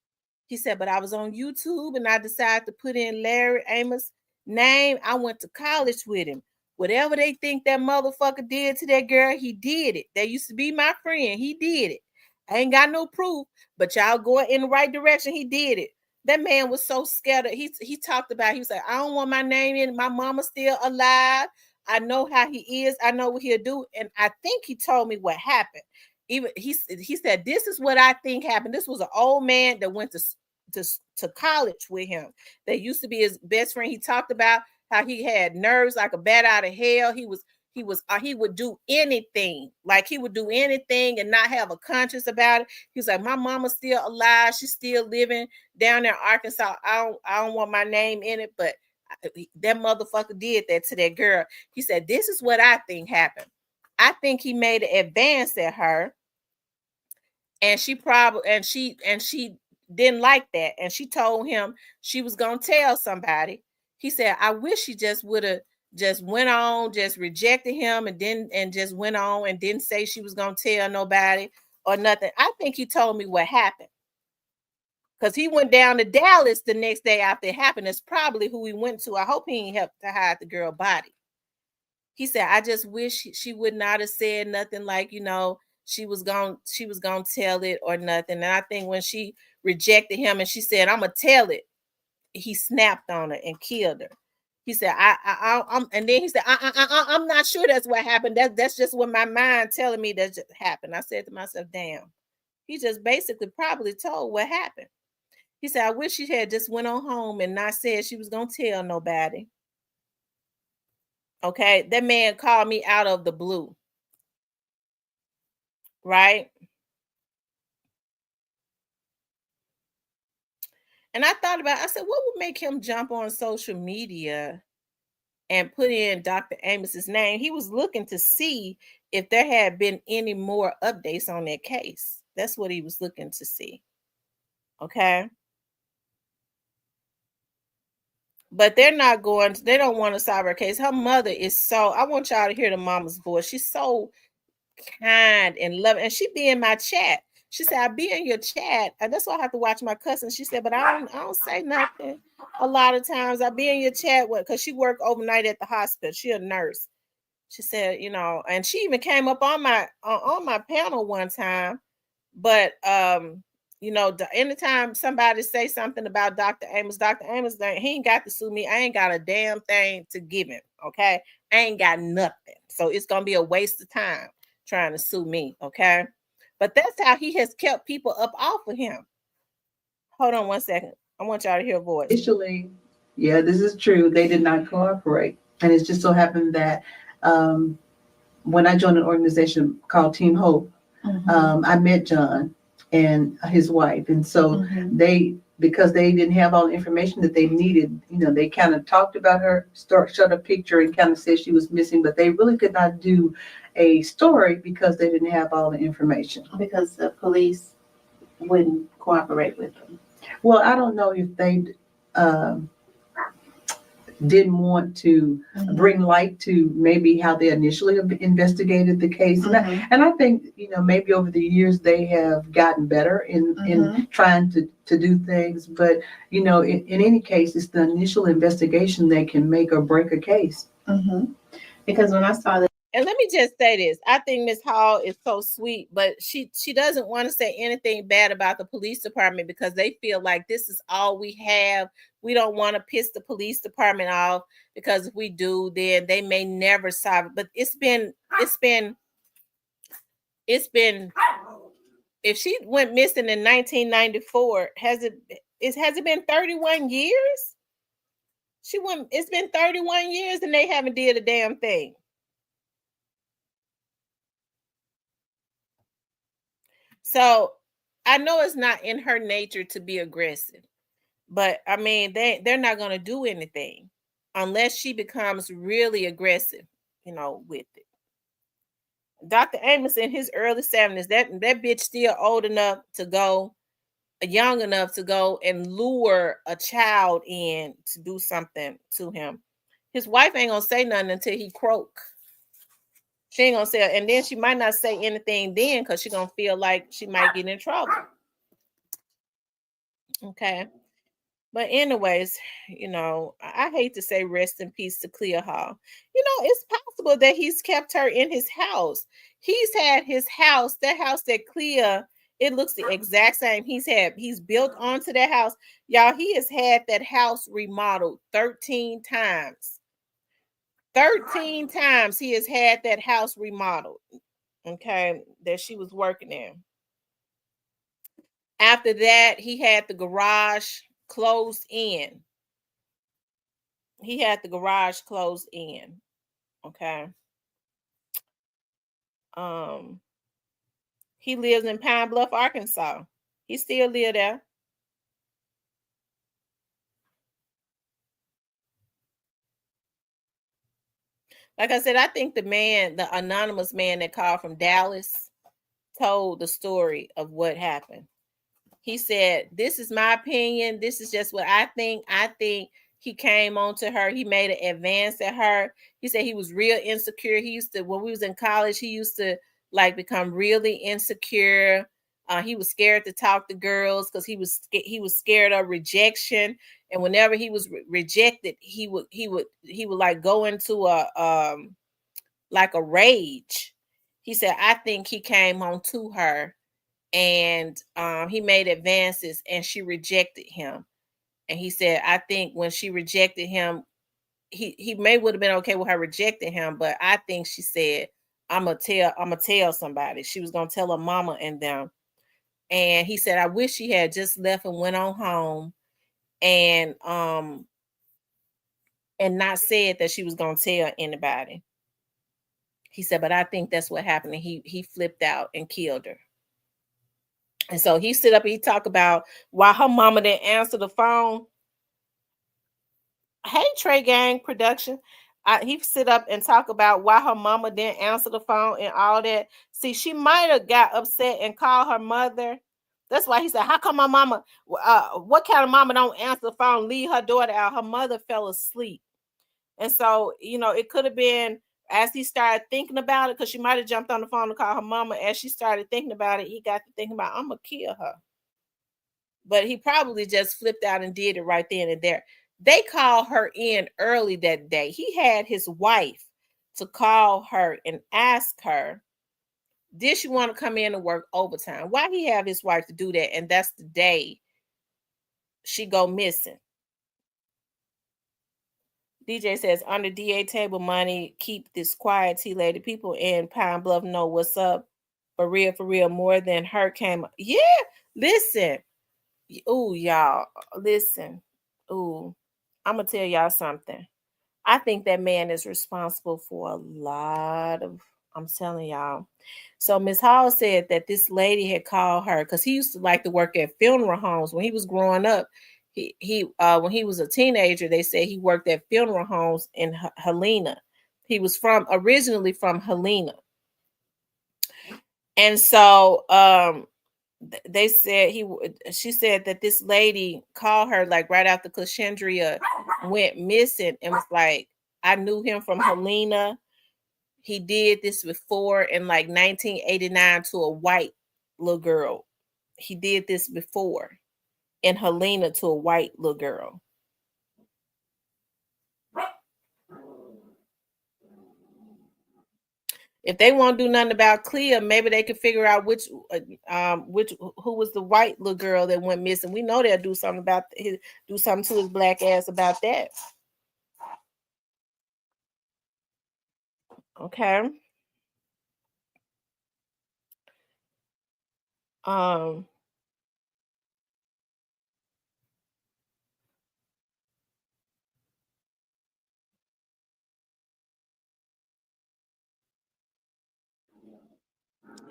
He said, but I was on YouTube and I decided to put in Larry Amos' name. I went to college with him. Whatever they think that motherfucker did to that girl, he did it. That used to be my friend. He did it. I ain't got no proof, but y'all going in the right direction. He did it. That man was so scared. He talked about, he was like, I don't want my name in. My mama's still alive. I know how he is. I know what he'll do. And I think he told me what happened. Even he said, this is what I think happened. This was an old man that went to college with him. That used to be his best friend. He talked about how he had nerves like a bat out of hell. He he would do anything. Like he would do anything and not have a conscience about it. He was like, my mama's still alive. She's still living down there in Arkansas. I don't want my name in it, but that motherfucker did that to that girl. He said, this is what I think happened. I think he made an advance at her, and she didn't like that, and she told him she was gonna tell somebody. He said, I wish she just would have just went on, just rejected him, and just went on and didn't say she was gonna tell nobody or nothing. I think he told me what happened, because he went down to Dallas the next day after it happened. It's probably who he went to. I hope he ain't helped to hide the girl body. He said, I just wish she would not have said nothing, like, she was gonna tell it or nothing. And I think when she rejected him and she said, I'm gonna tell it, he snapped on her and killed her. He said, I'm and then he said, I'm not sure that's what happened. That's just what my mind telling me that just happened. I said to myself, damn, he just basically probably told what happened. He said, I wish she had just went on home and not said she was gonna tell nobody. Okay, that man called me out of the blue. Right? And I thought about, I said, what would make him jump on social media and put in Dr. Amos's name? He was looking to see if there had been any more updates on that case. That's what he was looking to see. Okay. But they're not going, they don't want to solve her case. Her mother is so, I want y'all to hear the mama's voice. She's so kind and loving. And she be in my chat. She said, I be in your chat. And that's why I have to watch my cousin. She said, but I don't say nothing. A lot of times I be in your chat because she worked overnight at the hospital. She a nurse. She said, and she even came up on my panel one time. But anytime somebody say something about Dr. Amos, he ain't got to sue me. I ain't got a damn thing to give him. Okay. I ain't got nothing. So it's gonna be a waste of time trying to sue me. Okay. But that's how he has kept people up off of him. Hold on one second. I want y'all to hear a voice. Initially, yeah, this is true. They did not cooperate. And it's just so happened that when I joined an organization called Team Hope, I met John and his wife. And so because they didn't have all the information that they needed, they kind of talked about her, showed a picture and kind of said she was missing, but they really could not do a story because they didn't have all the information. Because the police wouldn't cooperate with them. Well, I don't know if they didn't want to bring light to maybe how they initially investigated the case. And I think, maybe over the years they have gotten better in trying to do things. But, in any case, it's the initial investigation that can make or break a case. Because when I saw that. And let me just say this. I think Ms. Hall is so sweet, but she doesn't want to say anything bad about the police department because they feel like this is all we have. We don't want to piss the police department off because if we do, then they may never solve it. But it's been, if she went missing in 1994, has it been 31 years? It's been 31 years and they haven't did a damn thing. So I know it's not in her nature to be aggressive, but I mean, they're not going to do anything unless she becomes really aggressive, with it. Dr. Amos in his early 70s, that bitch still old enough to go, young enough to go and lure a child in to do something to him. His wife ain't going to say nothing until he croak. She ain't gonna say it. And then she might not say anything then because she's gonna feel like she might get in trouble. Okay. But anyways, I hate to say rest in peace to Clear Hall. It's possible that he's kept her in his house. He's had his house, that house that Clear, it looks the exact same. He's built onto that house. Y'all, he has had that house remodeled 13 times. 13 times he has had that house remodeled, okay, that she was working in. After that, he had the garage closed in. Okay. He lives in Pine Bluff, Arkansas. He still live there. Like I said, I think the anonymous man that called from Dallas, told the story of what happened. He said, "This is my opinion. This is just what I think. I think he came on to her. He made an advance at her." He said he was real insecure. He used to, when we was in college, he used to like become really insecure. He was scared to talk to girls because he was scared of rejection. And whenever he was rejected, he would like go into a like a rage. He said, "I think he came home to her and he made advances and she rejected him." And he said, "I think when she rejected him, he may would have been okay with her rejecting him, but I think she said, I'm gonna tell somebody." She was gonna tell her mama and them. And he said, "I wish she had just left and went on home and not said that she was gonna tell anybody." He said, "But I think that's what happened." And he flipped out and killed her. And so he stood up and he talked about why her mama didn't answer the phone. Hey, Trey Gang Production. He sit up and talk about why her mama didn't answer the phone and all that. See, she might have got upset and called her mother. That's why he said, "How come my mama, what kind of mama don't answer the phone, leave her daughter out?" Her mother fell asleep. And so, it could have been as he started thinking about it, because she might have jumped on the phone to call her mama. As she started thinking about it, he got to thinking about, I'm going to kill her. But he probably just flipped out and did it right then and there. They called her in early that day. He had his wife to call her and ask her, did she want to come in and work overtime? Why he have his wife to do that? And that's the day she go missing. DJ says, under DA table money, keep this quiet, T-lady. People in Pine Bluff know what's up. For real, more than her came. Yeah, listen. Ooh, y'all, listen. Ooh, I'm going to tell y'all something. I think that man is responsible for a lot of, I'm telling y'all. So Miss Hall said that this lady had called her because he used to like to work at funeral homes when he was growing up. He when he was a teenager, they said he worked at funeral homes in Helena. He was originally from Helena. And so they said she said that this lady called her like right after Cleashindra went missing and was like, "I knew him from Helena. He did this before in like 1989 to a white little girl. He did this before in Helena to a white little girl." If they won't do nothing about Clea, maybe they could figure out which who was the white little girl that went missing. We know they'll do something do something to his black ass about that. Okay.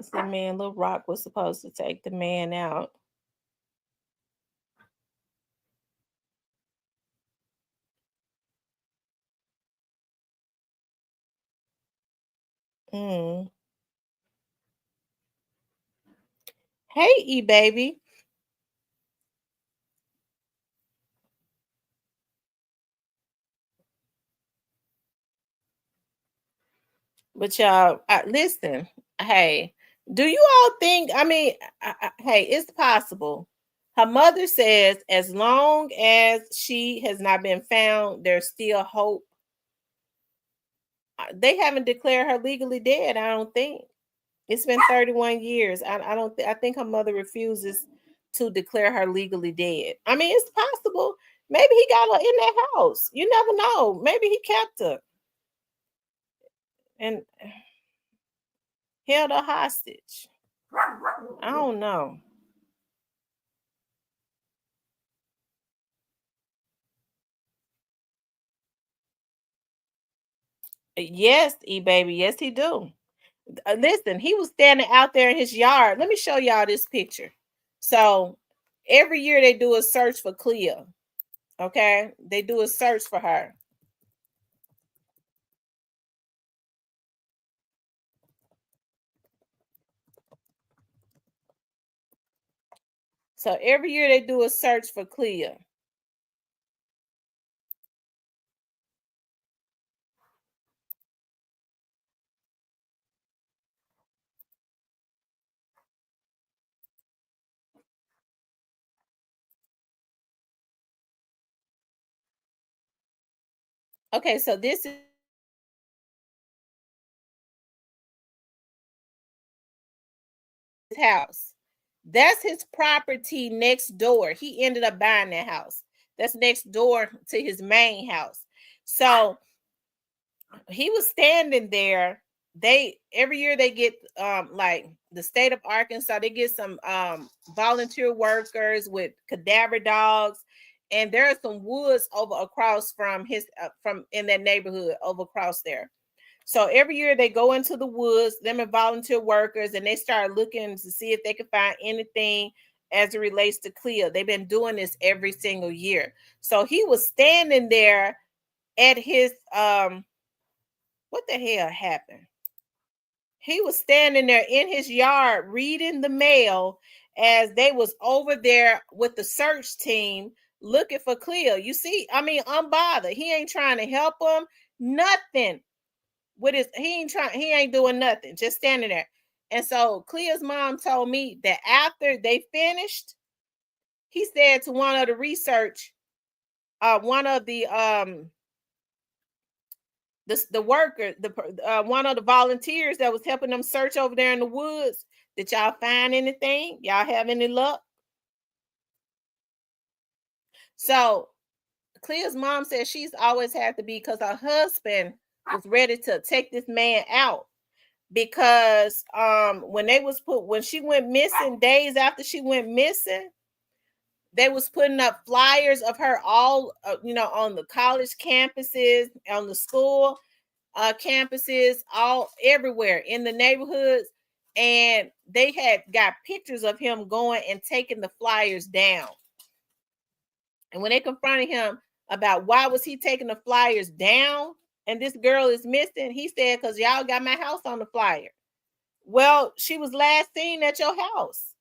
Said, man, Lil Rock was supposed to take the man out. Mm. Hey, E-Baby. But y'all, listen. Hey, do you all think? I mean, hey, it's possible. Her mother says as long as she has not been found, there's still hope. They haven't declared her legally dead. I don't think. It's been 31 years. I don't. I think her mother refuses to declare her legally dead. I mean, it's possible. Maybe he got her in that house. You never know. Maybe he kept her and held her hostage. I don't know. Yes, E-Baby. Yes, he do. Listen, he was standing out there in his yard. Let me show y'all this picture. So every year they do a search for Clea. Okay, they do a search for her. So every year they do a search for Clea. Okay, so this is house. That's his property next door. He ended up buying that house. That's next door to his main house. So he was standing there. They every year they get like the state of Arkansas, they get some volunteer workers with cadaver dogs, and there are some woods over across from his from in that neighborhood over across there. So every year they go into the woods, them and volunteer workers, and they start looking to see if they can find anything as it relates to Clea. They've been doing this every single year. So he was standing there at his what the hell happened? He was standing there in his yard reading the mail as they was over there with the search team looking for Clea. You see, I mean, unbothered. He ain't trying to help them. Nothing. With his, he ain't doing nothing. Just standing there. And so Clea's mom told me that after they finished, he said to one of the research, one of the worker, one of the volunteers that was helping them search over there in the woods, did y'all find anything? Y'all have any luck? So Clea's mom said she's always had to be, because her husband was ready to take this man out, because when she went missing, days after she went missing, they was putting up flyers of her all on the college campuses, on the school campuses, all everywhere in the neighborhoods, and they had got pictures of him going and taking the flyers down. And when they confronted him about why was he taking the flyers down and this girl is missing, he said, because y'all got my house on the flyer. Well, she was last seen at your house.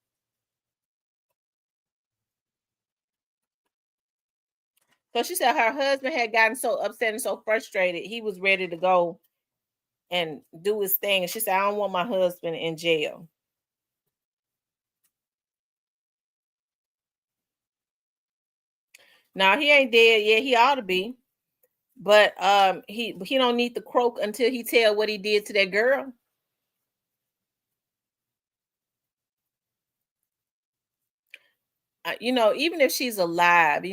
So she said her husband had gotten so upset and so frustrated, he was ready to go and do his thing. And she said, I don't want my husband in jail. Now, he ain't dead yet. He ought to be. But he don't need to croak until he tell what he did to that girl. Even if she's alive,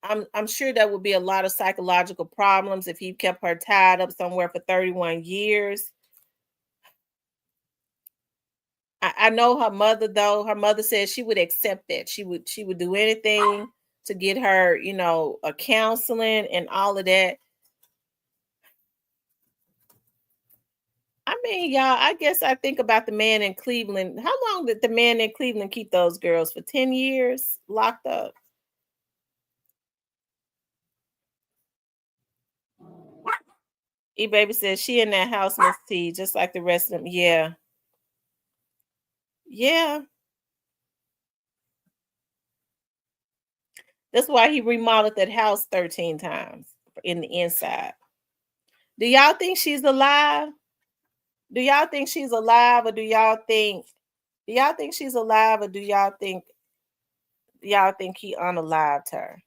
I'm sure there would be a lot of psychological problems if he kept her tied up somewhere for 31 years. I know her mother, though. Her mother said she would accept that. She would do anything to get her, a counseling and all of that. I mean, y'all, I guess I think about the man in Cleveland. How long did the man in Cleveland keep those girls? For 10 years locked up? E-Baby says she in that house, Miss T, just like the rest of them. Yeah. Yeah. That's why he remodeled that house 13 times in the inside. Do y'all think she's alive? Do y'all think she's alive, or do y'all think she's alive, or do y'all think he unalived her?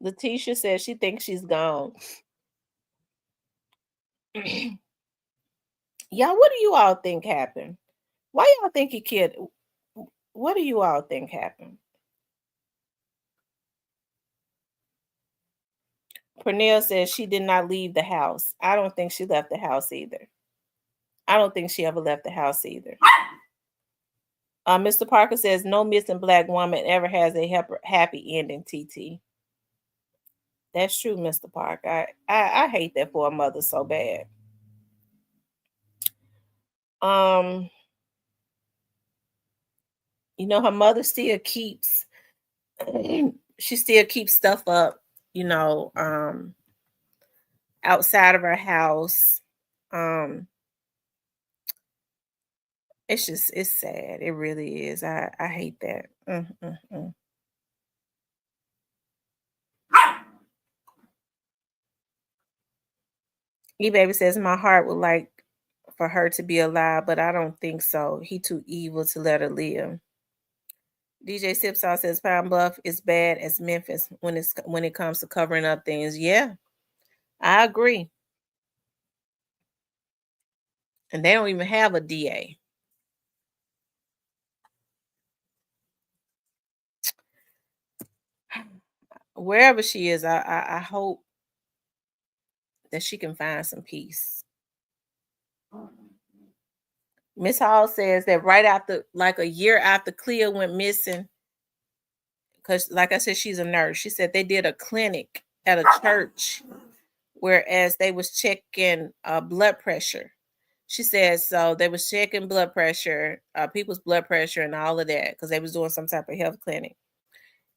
Letitia says she thinks she's gone. Y'all, what do you all think happened? Why y'all think he killed? What do you all think happened? Pernell says she did not leave the house. I don't think she left the house either. I don't think she ever left the house either. Mr. Parker says no missing black woman ever has a happy ending, TT. That's true, Mr. Parker. I hate that for a mother so bad. You know, her mother still keeps she still keeps stuff up, you know, outside of her house. It's sad. It really is. I hate that. E-Baby says my heart would like for her to be alive, but I don't think so. He too evil to let her live. DJ Sipsaw says Pine Bluff is bad as Memphis when it comes to covering up things. Yeah, I agree. And they don't even have a DA. Wherever she is, I hope that she can find some peace. Miss Hall says that right after, like a year after Clea went missing, because like I said, she's a nurse. She said they did a clinic at a church, whereas they was checking blood pressure. She said so they was checking blood pressure, people's blood pressure and all of that, because they was doing some type of health clinic.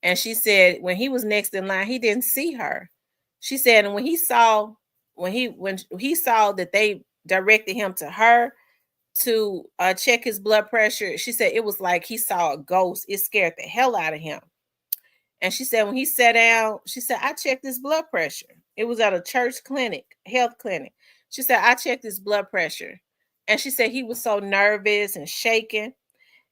And she said when he was next in line, he didn't see her. She said, and when he saw that they directed him to her to check his blood pressure, she said it was like he saw a ghost. It scared the hell out of him. And she said when he sat down, she said, I checked his blood pressure. It was at a church clinic, health clinic. She said, I checked his blood pressure. And she said he was so nervous and shaking.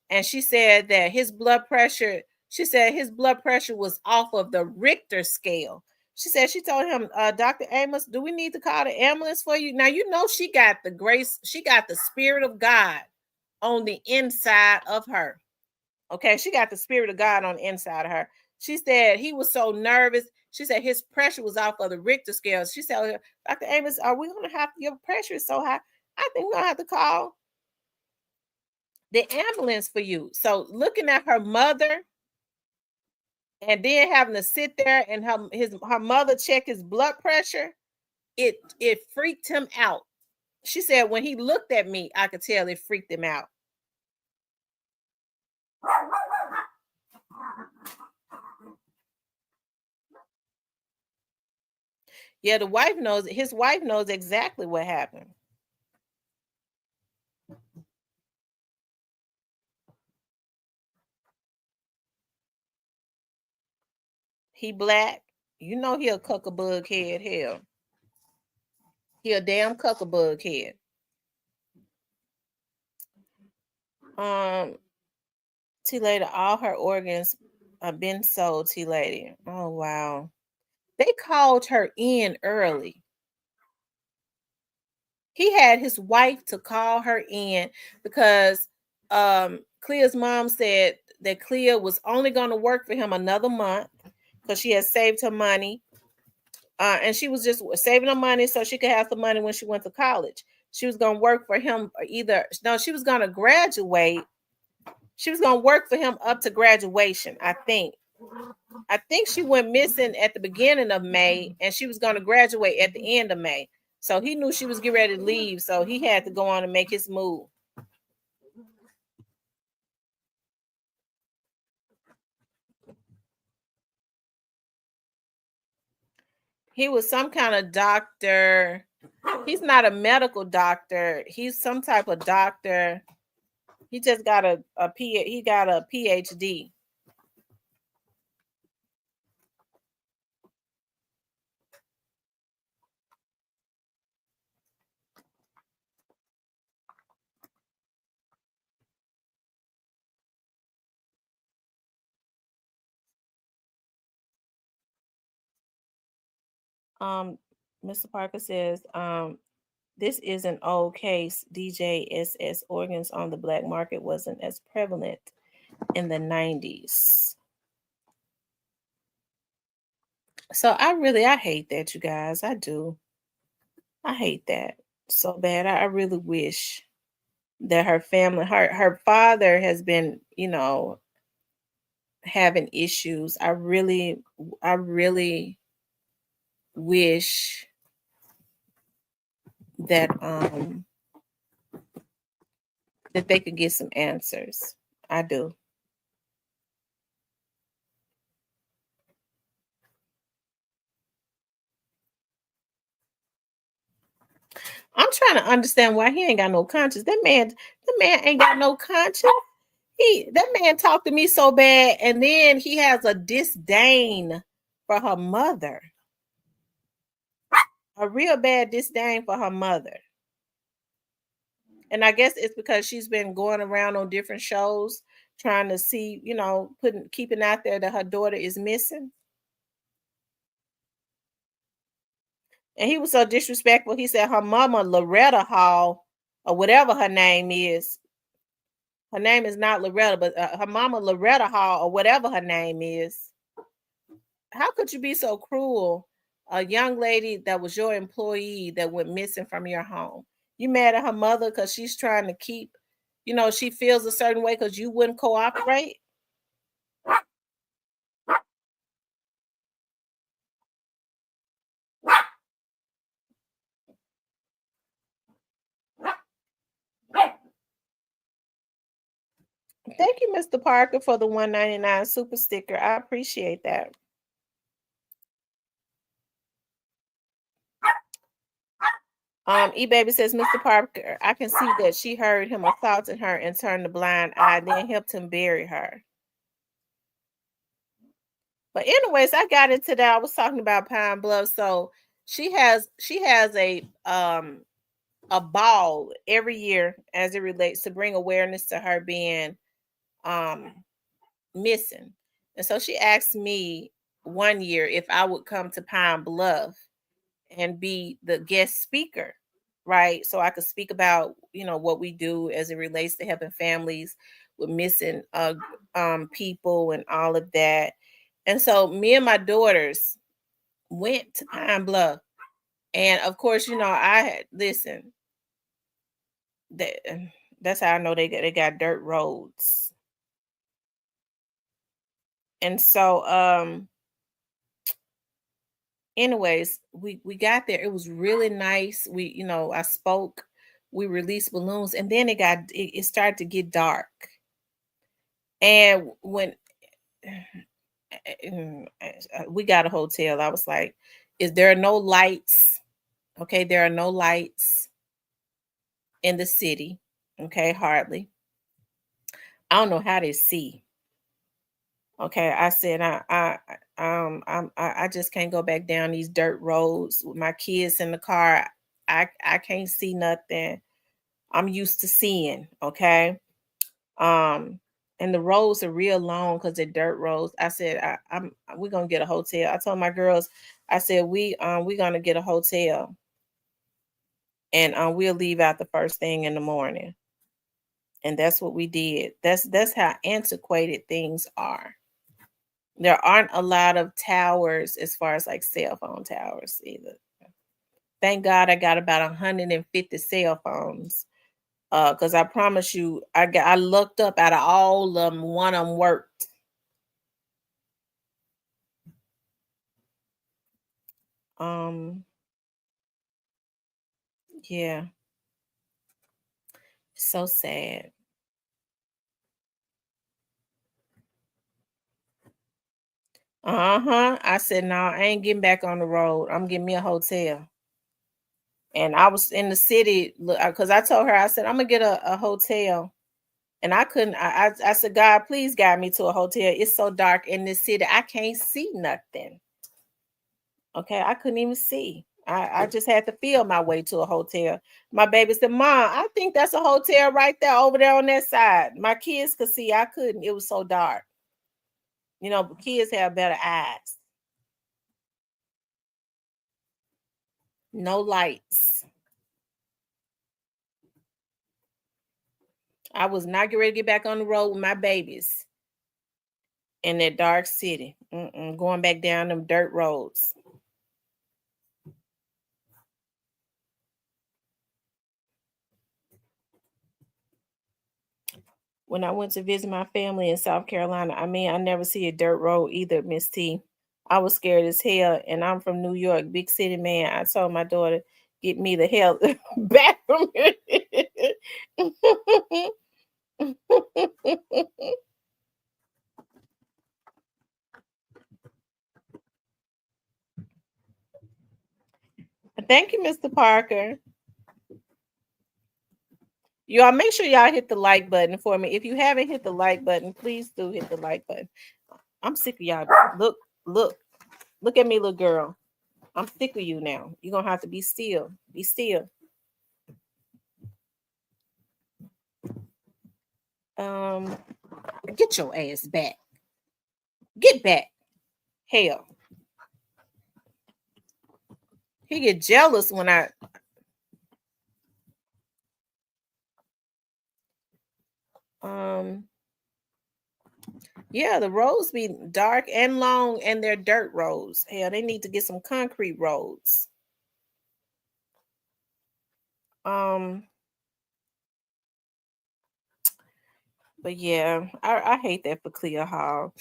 And she said that his blood pressure was off of the Richter scale. She said she told him, Dr. Amos, do we need to call the ambulance for you? Now, you know, she got the grace, she got the spirit of God on the inside of her. Okay, she got the spirit of God on the inside of her. She said he was so nervous. She said his pressure was off of the Richter scale. She said, Dr. Amos, are we going to have, your pressure is so high? I think we're going to have to call the ambulance for you. So looking at her mother and then having to sit there and her mother check his blood pressure, it freaked him out. She said when he looked at me, I could tell it freaked him out. Yeah, his wife knows exactly what happened. He black. You know he a cuckabug head. Hell. He a damn cuckabug head. T-Lady, all her organs have been sold, T-Lady. Oh, wow. They called her in early. He had his wife to call her in because Clea's mom said that Clea was only going to work for him another month because she had saved her money. And she was just saving her money so she could have the money when she went to college. She was going to work for him she was going to graduate. She was going to work for him up to graduation, I think. I think she went missing at the beginning of May and she was going to graduate at the end of May. So he knew she was getting ready to leave. So he had to go on and make his move. He was some kind of doctor. He's not a medical doctor. He's some type of doctor. He just got a PhD. Mr. Parker says, This is an old case. DJSS organs on the black market wasn't as prevalent in the 90s. So I hate that, you guys. I do. I hate that so bad. I really wish that her family, her father has been, having issues. I really wish that that they could get some answers. I do. I'm trying to understand why he ain't got no conscience. That man ain't got no conscience. That man talked to me so bad, and then he has a disdain for her mother. A real bad disdain for her mother. And I guess it's because she's been going around on different shows trying to see, keeping out there that her daughter is missing. And he was so disrespectful. He said her mama, Loretta Hall, or whatever her name is. Her name is not Loretta, but her mama, Loretta Hall, or whatever her name is. How could you be so cruel? A young lady that was your employee that went missing from your home. You mad at her mother because she's trying to keep, she feels a certain way because you wouldn't cooperate? Thank you, Mr. Parker, for the $1.99 super sticker. I appreciate that. E-Baby says, Mr. Parker, I can see that she heard him assaulting her and turned a blind eye, then helped him bury her. But anyways, I got into that. I was talking about Pine Bluff. So she has a ball every year as it relates to bring awareness to her being missing. And so she asked me one year if I would come to Pine Bluff and be the guest speaker, right? So I could speak about, what we do as it relates to helping families with missing people and all of that. And so me and my daughters went to Pine Bluff. And of course, I had listen. That's how I know they got dirt roads. And so anyways, we got there. It was really nice. I spoke, we released balloons, and then it started to get dark. And when we got a hotel, I was like, is there no lights? Okay, there are no lights in the city. Okay, hardly. I don't know how they see. Okay, I said I just can't go back down these dirt roads with my kids in the car. I can't see nothing. I'm used to seeing, okay? And the roads are real long because they're dirt roads. I said we're gonna get a hotel. I told my girls, I said we're gonna get a hotel, and we'll leave out the first thing in the morning. And that's what we did. That's how antiquated things are. There aren't a lot of towers as far as like cell phone towers either. Thank God I got about 150 cell phones. Because I promise you, I looked up out of all of them, one of them worked. Yeah. So sad. I said, no, I ain't getting back on the road. I'm getting me a hotel. And I was in the city because I told her, I said, I'm gonna get a hotel. And I couldn't, I said, God, please guide me to a hotel. It's so dark in this city. I can't see nothing. Okay, I couldn't even see. I just had to feel my way to a hotel. My baby said, Mom, I think that's a hotel right there over there on that side. My kids could see. I couldn't. It was so dark. Kids have better eyes. No lights. I was not getting ready to get back on the road with my babies in that dark city. Going back down them dirt roads. When I went to visit my family in South Carolina, I mean, I never see a dirt road either, Miss T. I was scared as hell, and I'm from New York, big city man. I told my daughter, get me the hell back from here. Thank you, Mr. Parker. Y'all make sure y'all hit the like button for me. If you haven't hit the like button, please do hit the like button. I'm sick of y'all. Look at me, little girl. I'm sick of you now. You're gonna have to be still. Be still. Get your ass back. Get back. Hell. He get jealous when I yeah, the roads be dark and long and they're dirt roads. Hell, they need to get some concrete roads. But yeah, I hate that for Clear Hall.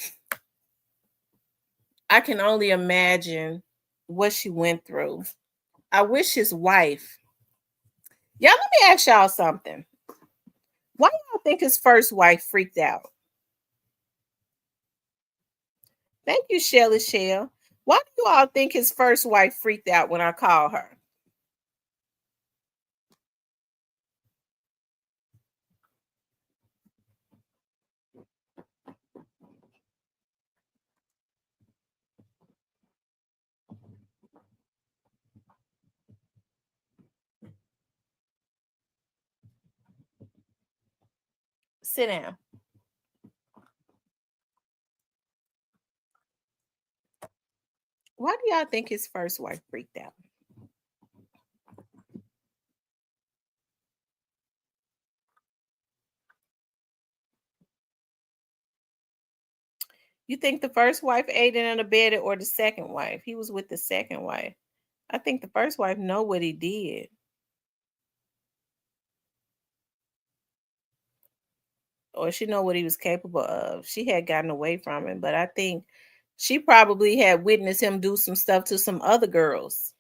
I can only imagine what she went through. I wish his wife. Yeah, let me ask y'all something. Why do y'all think his first wife freaked out? Thank you, Shelly Shell. Why do you all think his first wife freaked out when I called her? Sit down. Why do y'all think his first wife freaked out? You think the first wife aided and abetted or the second wife? He was with the second wife. I think the first wife know what he did. Or she know what he was capable of. She had gotten away from him, but I think she probably had witnessed him do some stuff to some other girls.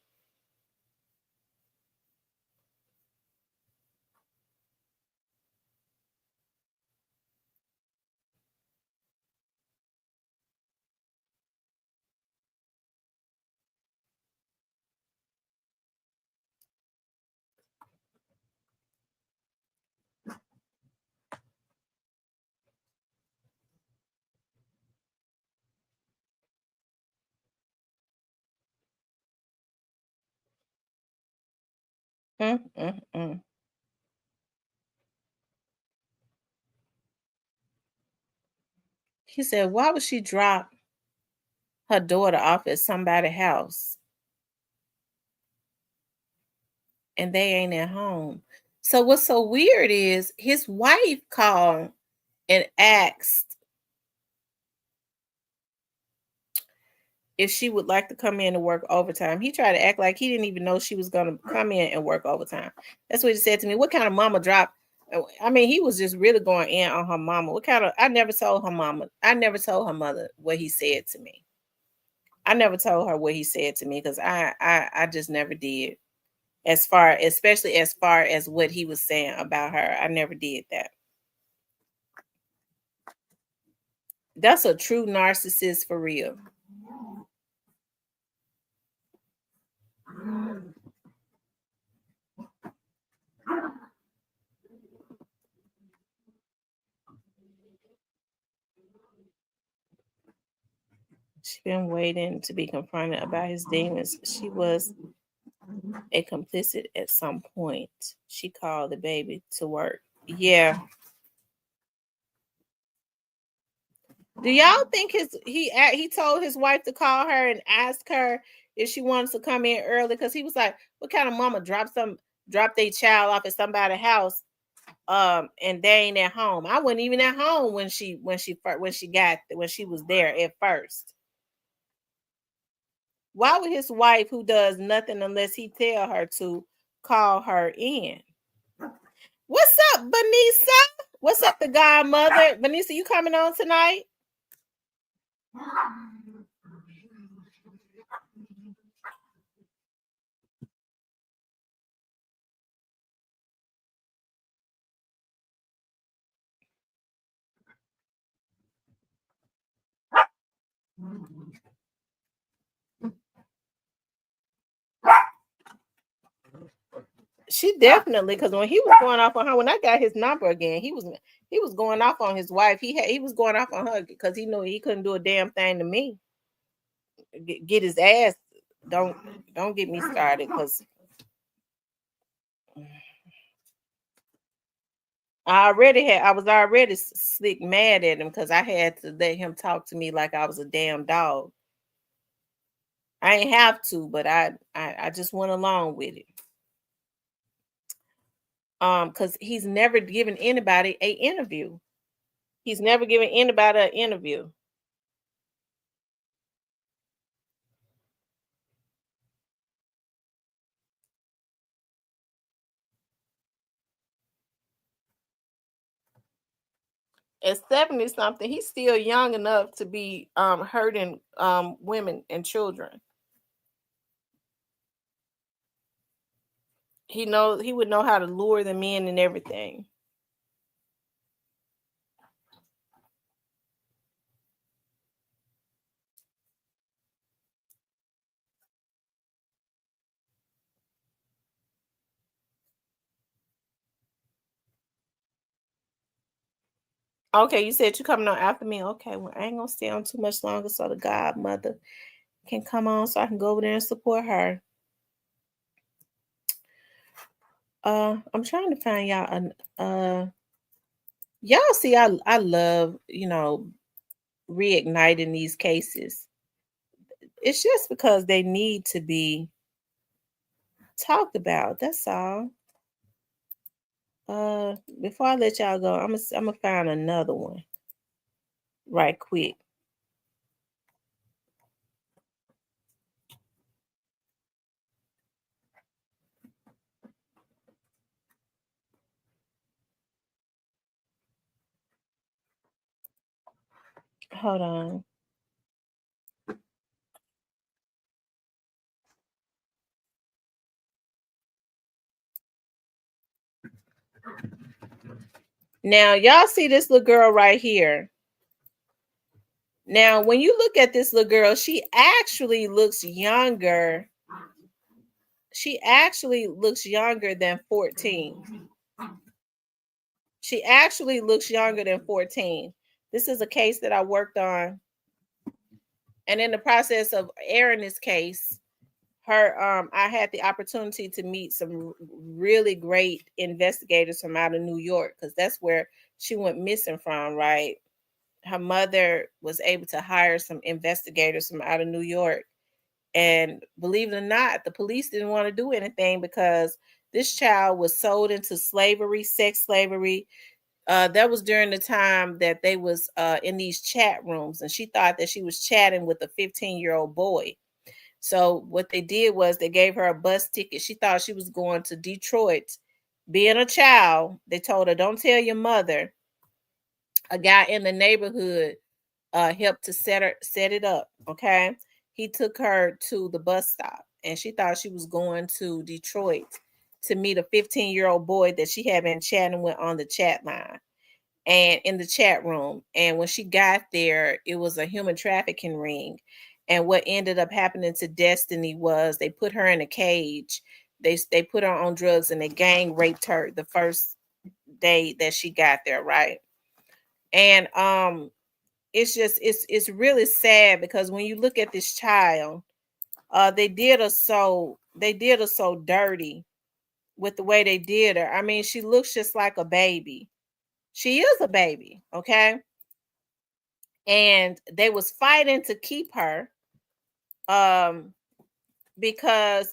He said, why would she drop her daughter off at somebody's house and they ain't at home? So what's so weird is his wife called and asked if she would like to come in and work overtime. He tried to act like he didn't even know she was going to come in and work overtime. That's what he said to me. What kind of mama drop? I mean, he was just really going in on her mama. What kind of? I never told her mama. I never told her mother what he said to me. I never told her what he said to me because I just never did. Especially as far as what he was saying about her, I never did that. That's a true narcissist for real. She's been waiting to be confronted about his demons. She was a complicit at some point. She called the baby to work. Yeah. Do y'all think he told his wife to call her and ask her if she wanted to come in early? Because he was like, what kind of mama drop their child off at somebody's house and they ain't at home. I wasn't even at home when she was there at first. Why would his wife, who does nothing unless he tell her to, call her in? What's up, Vanessa? What's up, the godmother? Vanessa, you coming on tonight? She definitely, because when he was going off on her, when I got his number again, he was going off on his wife. He was going off on her because he knew he couldn't do a damn thing to me. Get his ass. Don't get me started, because I was already slick mad at him because I had to let him talk to me like I was a damn dog. I ain't have to, but I just went along with it. Because he's never given anybody an interview. He's never given anybody an interview. At 70 something, he's still young enough to be hurting women and children. He would know how to lure them in and everything. Okay, you said you're coming on after me. Okay, well, I ain't gonna stay on too much longer so the godmother can come on so I can go over there and support her. I'm trying to find y'all y'all see I love, reigniting these cases. It's just because they need to be talked about. That's all. Before I let y'all go, I'm gonna find another one right quick. Hold on. Now, y'all see this little girl right here. Now, when you look at this little girl, she actually looks younger. She actually looks younger than 14. She actually looks younger than 14. This is a case that I worked on. And in the process of airing this case, I had the opportunity to meet some really great investigators from out of New York, because that's where she went missing from, right? Her mother was able to hire some investigators from out of New York. And believe it or not, the police didn't want to do anything because this child was sold into slavery, sex slavery. That was during the time that they was in these chat rooms, and she thought that she was chatting with a 15-year-old boy. So what they did was they gave her a bus ticket. She thought she was going to Detroit. Being a child, they told her, don't tell your mother. A guy in the neighborhood helped to set it up. Okay. He took her to the bus stop, and she thought she was going to Detroit to meet a 15-year-old boy that she had been chatting with on the chat line and in the chat room. And when she got there, it was a human trafficking ring. And what ended up happening to Destiny was they put her in a cage. They put her on drugs, and they gang raped her the first day that she got there, right? And it's really sad, because when you look at this child, they did her so dirty with the way they did her. I mean, she looks just like a baby. She is a baby, okay? And they was fighting to keep her because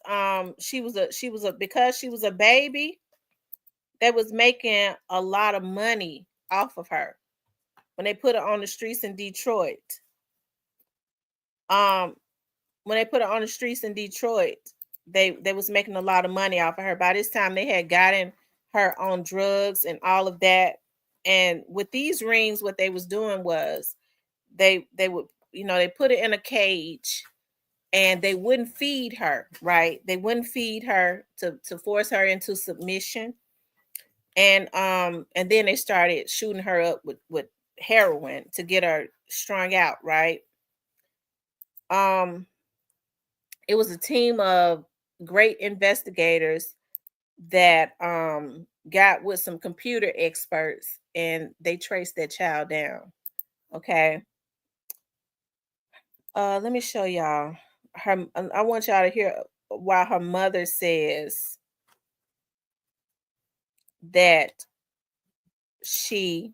she was a baby. they was making a lot of money off of her when they put her on the streets in Detroit. When they put her on the streets in Detroit, they was making a lot of money off of her. By this time, they had gotten her on drugs and all of that. And with these rings, what they was doing was they would, they put her in a cage and they wouldn't feed her, right? They wouldn't feed her to force her into submission. And then they started shooting her up with heroin to get her strung out, right? It was a team of great investigators that got with some computer experts and they traced that child down. Okay. Let me show y'all her. I want y'all to hear why her mother says that she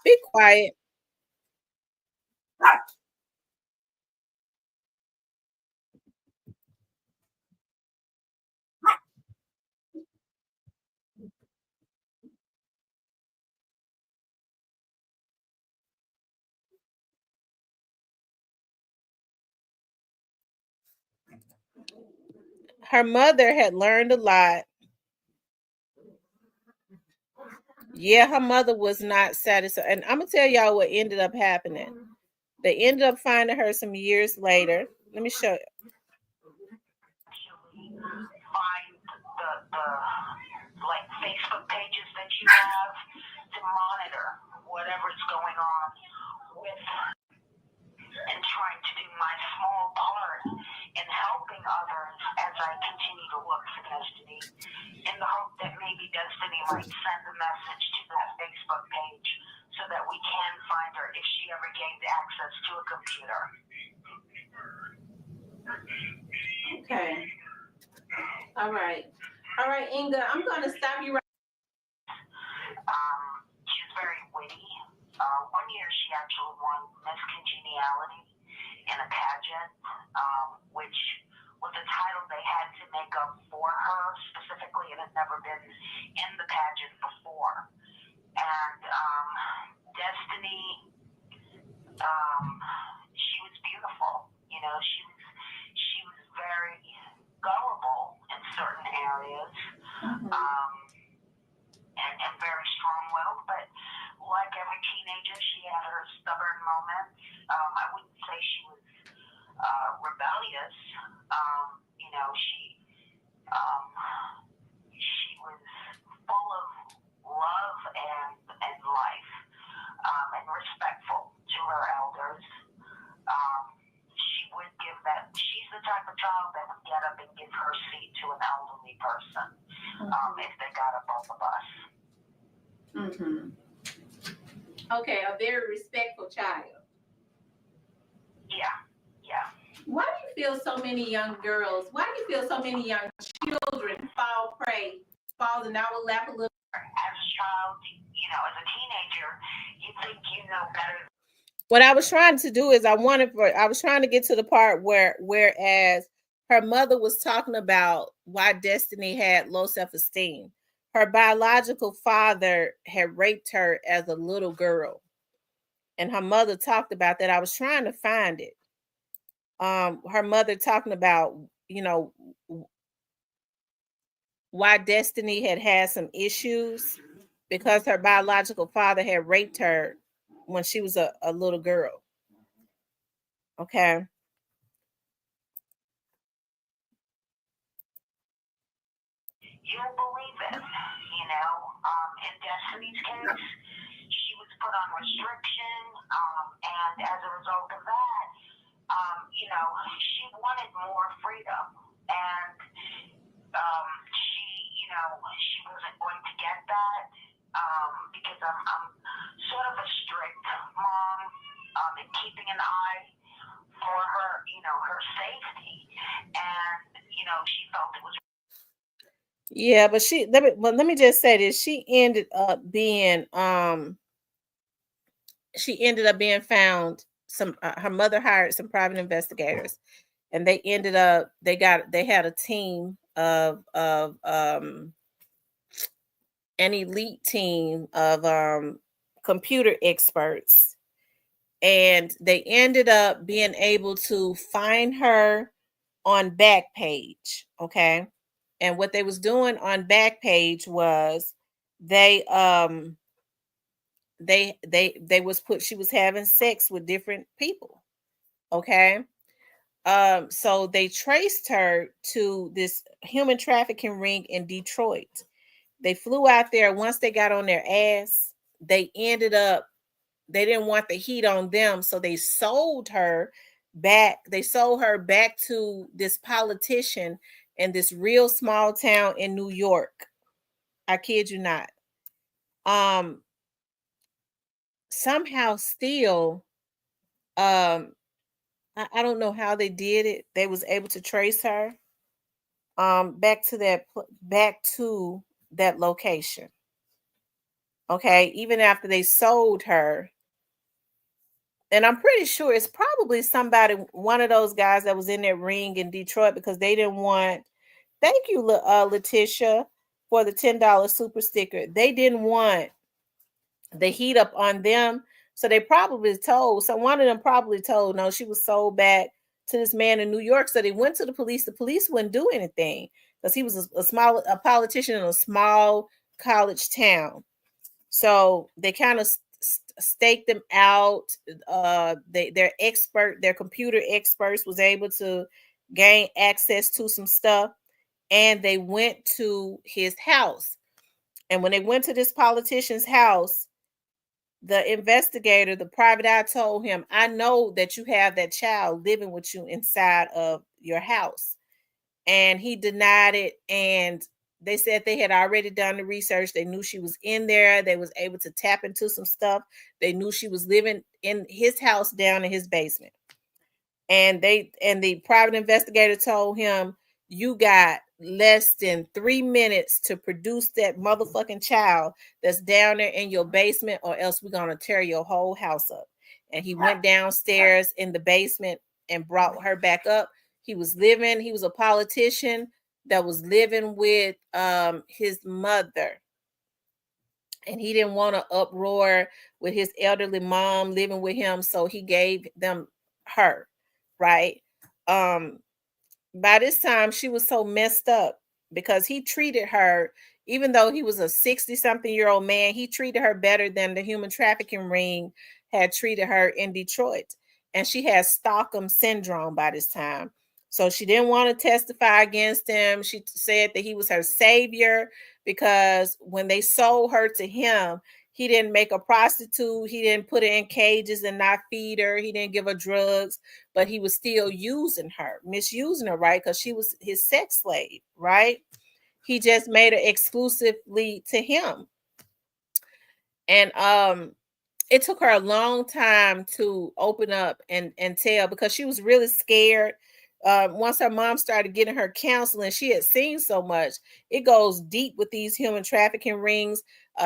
be quiet. Her mother had learned a lot. Yeah, her mother was not satisfied. And I'm gonna tell y'all what ended up happening. They ended up finding her some years later. Let me show you. Find the like Facebook pages that you have to monitor whatever's going on with and trying to do my small part in helping others as I continue to look for Destiny in the hope that maybe Destiny might send a message to that Facebook page so that we can find her if she ever gained access to a computer. Okay. All right. All right, Inga, I'm going to stop you right. She's very witty. One year she actually won Miss Congeniality in a pageant, which was a title they had to make up for her specifically. It had never been in the pageant before. And Destiny, she was beautiful. You know, she was very gullible in certain areas. And very strong-willed, but like every teenager, she had her stubborn moments. I wouldn't say she was rebellious. You know, she was full of love and life, and respectful to her elders. She would give that. She's the type of child that would get up and give her seat to an elderly person if they got up on the bus. Okay, a very respectful child. Yeah. Why do you feel so many young girls, why do you feel so many young children fall in our lap a little? As a child, you know, as a teenager, you think you know better. What I was trying to do is I was trying to get to the part whereas her mother was talking about why Destiny had low self-esteem. Her biological father had raped her as a little girl. And her mother talked about that. I was trying to find it. Her mother talking about, why Destiny had some issues because her biological father had raped her when she was a little girl. Okay. you'll believe it. You know, in Destiny's case, she was put on restriction, and as a result of that, you know, she wanted more freedom, and she, you know, she wasn't going to get that because I'm sort of a strict mom in keeping an eye for her, you know, her safety, and you know, she felt it was. Yeah, but let me just say this. She ended up being found. Her mother hired some private investigators, and they had a team of an elite team of computer experts, and they ended up being able to find her on Backpage. Okay. And what they was doing on Backpage was she was having sex with different people. Okay. So they traced her to this human trafficking ring in Detroit. They flew out there. Once they got on their ass, they didn't want the heat on them, so they sold her back. They sold her back to this politician in this real small town in New York. I kid you not. Somehow still, I don't know how they did it. They was able to trace her back to that location. Okay, even after they sold her. And I'm pretty sure it's probably one of those guys that was in that ring in Detroit, because they didn't want, thank you, Letitia, for the $10 super sticker. They didn't want the heat up on them. So they probably one of them probably told, no, she was sold back to this man in New York. So they went to the police. The police wouldn't do anything because he was a politician in a small college town. So they kind of staked them out. Their computer experts was able to gain access to some stuff, and they went to his house. And when they went to this politician's house, the investigator, the private eye, told him, I know that you have that child living with you inside of your house. And he denied it. And they said they had already done the research. They knew she was in there. They was able to tap into some stuff. They knew she was living in his house down in his basement. And the private investigator told him, you got less than 3 minutes to produce that motherfucking child that's down there in your basement, or else we're going to tear your whole house up. And he went downstairs in the basement and brought her back up. He was a politician that was living with his mother. And he didn't want to uproar with his elderly mom living with him. So he gave them her, right? By this time, she was so messed up because he treated her, even though he was a 60-something-year-old man, he treated her better than the human trafficking ring had treated her in Detroit. And she had Stockholm syndrome by this time. So she didn't want to testify against him. She said that he was her savior because when they sold her to him, he didn't make a prostitute. He didn't put her in cages and not feed her. He didn't give her drugs, but he was still misusing her, right? Because she was his sex slave, right? He just made her exclusively to him. And it took her a long time to open up and tell, because she was really scared. Once her mom started getting her counseling, she had seen so much. It goes deep with these human trafficking rings.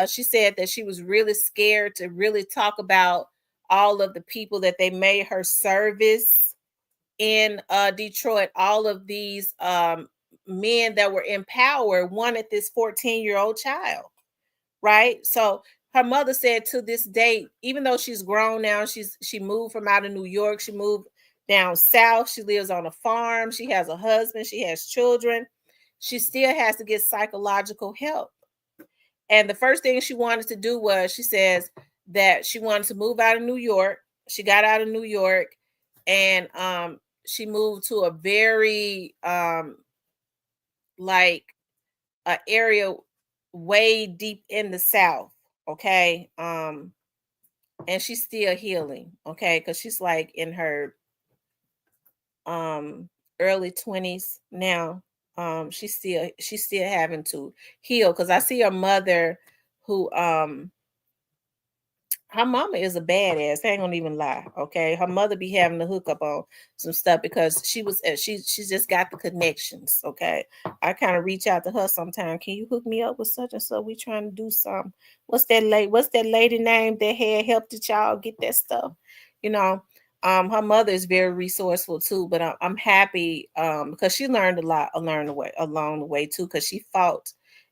She said that she was really scared to really talk about all of the people that they made her service in Detroit. All of these men that were in power wanted this 14-year-old child, right? So her mother said to this day, even though she's grown now, she moved from out of New York, she moved down south, she lives on a farm, she has a husband, she has children, she still has to get psychological help. And the first thing she wanted to do was, she says that she wanted to move out of New York. She got out of New York, and she moved to a very an area way deep in the South. Okay. And she's still healing. Okay, because she's like in her early 20s now. She's still having to heal, because I see her mother, who her mama is a badass. I ain't gonna even lie. Okay, her mother be having to hook up on some stuff because she's just got the connections. Okay, I kind of reach out to her sometimes. Can you hook me up with such and so? We trying to do something. What's that lady name that had helped the child get that stuff? You know, her mother is very resourceful too. But I'm happy because she learned a lot along the way too, because she fought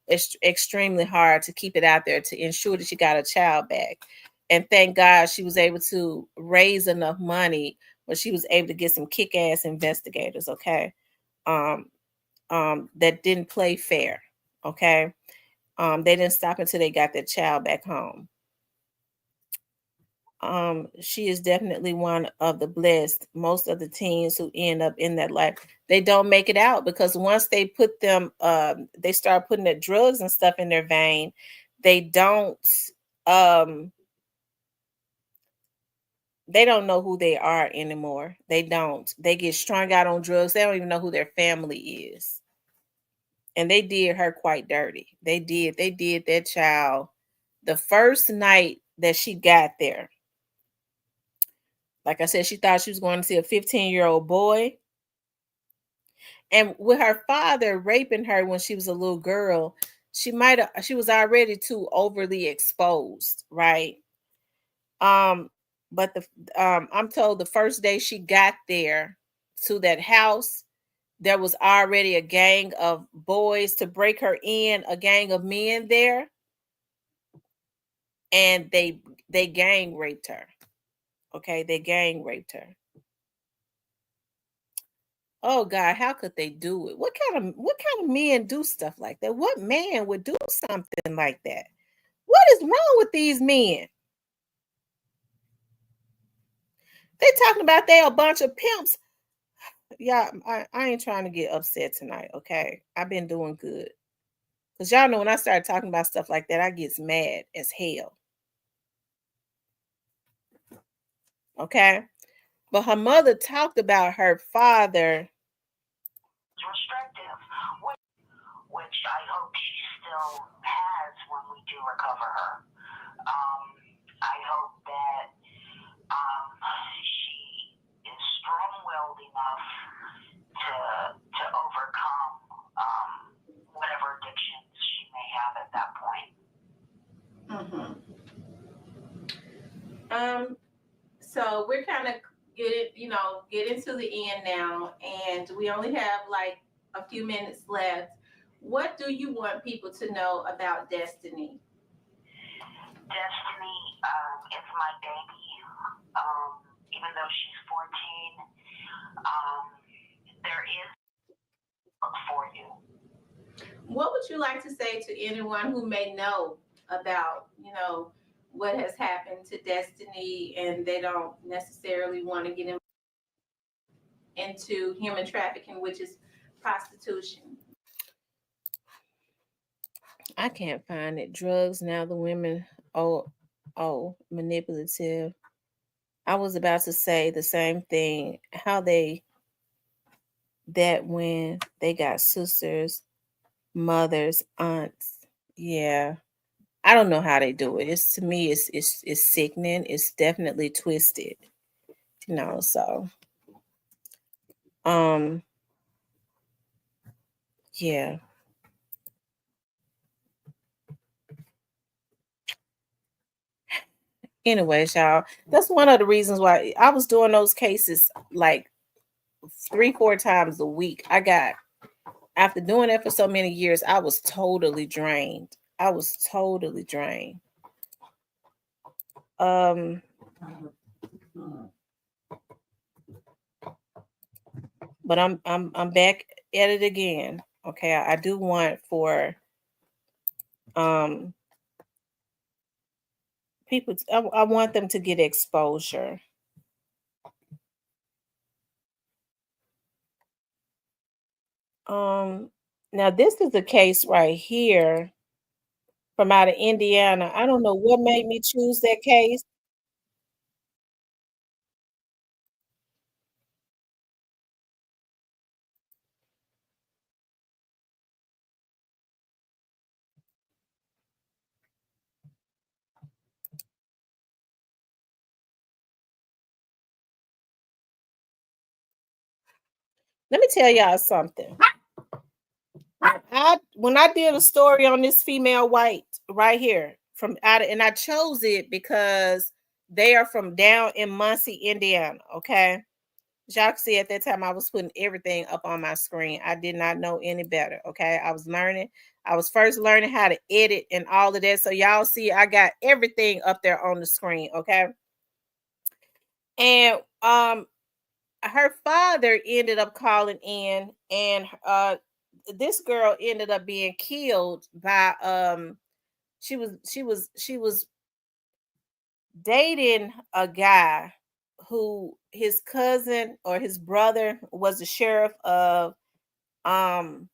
extremely hard to keep it out there to ensure that she got a child back. And thank God she was able to raise enough money where she was able to get some kick-ass investigators, okay, that didn't play fair, okay. They didn't stop until they got their child back home. She is definitely one of the blessed. Most of the teens who end up in that life, they don't make it out, because once they put them, they start putting the drugs and stuff in their vein, they don't know who they are anymore. They don't. They get strung out on drugs. They don't even know who their family is. And they did her quite dirty. They did that child the first night that she got there. Like I said, she thought she was going to see a 15-year-old boy. And with her father raping her when she was a little girl, she was already too overly exposed, right? But I'm told the first day she got there to that house, there was already a gang of boys to break her in, a gang of men there, and they gang raped her. Okay, they gang raped her. Oh God, how could they do it? What kind of men do stuff like that? What man would do something like that? What is wrong with these men? They talking about they a bunch of pimps. Yeah, I ain't trying to get upset tonight, okay? I've been doing good. Because y'all know when I start talking about stuff like that, I get mad as hell. Okay? But her mother talked about her father. Restrictive, which I hope she still has when we do recover her. I hope that she is strong-willed enough to overcome whatever addictions she may have at that point. So we're kind of getting to the end now, and we only have like a few minutes left. What do you want people to know about Destiny? Destiny is my baby. Even though she's 14, there is for you. What would you like to say to anyone who may know about, what has happened to Destiny, and they don't necessarily want to get into human trafficking, which is prostitution? I can't find it. Drugs, now the women, manipulative. I was about to say the same thing. How when they got sisters, mothers, aunts. Yeah. I don't know how they do it. To me, it's sickening. It's definitely twisted. So yeah. Anyways, y'all, that's one of the reasons why I was doing those cases like 3-4 times a week. After doing that for so many years, I was totally drained. But I'm back at it again. Okay, I do want for people. I want them to get exposure. Now this is a case right here from out of Indiana. I don't know what made me choose that case. Let me tell y'all something. When I did a story on this female white right here from out of, and I chose it because they are from down in Muncie, Indiana. Okay. As y'all can see, at that time I was putting everything up on my screen. I did not know any better. Okay. I was learning. I was first learning how to edit and all of that. So y'all see, I got everything up there on the screen. Okay. And her father ended up calling in, and this girl ended up being killed by she was dating a guy who his cousin or his brother was the sheriff of um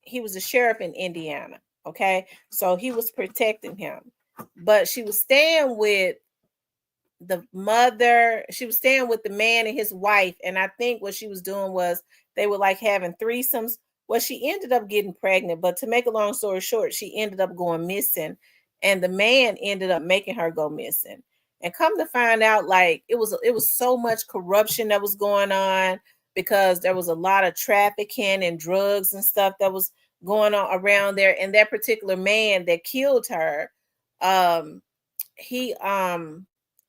he was a sheriff in Indiana. Okay, so he was protecting him, but she was staying with the mother. She was staying with the man and his wife, and I think what she was doing was they were like having threesomes. Well, she ended up getting pregnant, but to make a long story short, she ended up going missing, and the man ended up making her go missing. And come to find out, like it was so much corruption that was going on because there was a lot of trafficking and drugs and stuff that was going on around there. And that particular man that killed her, um, he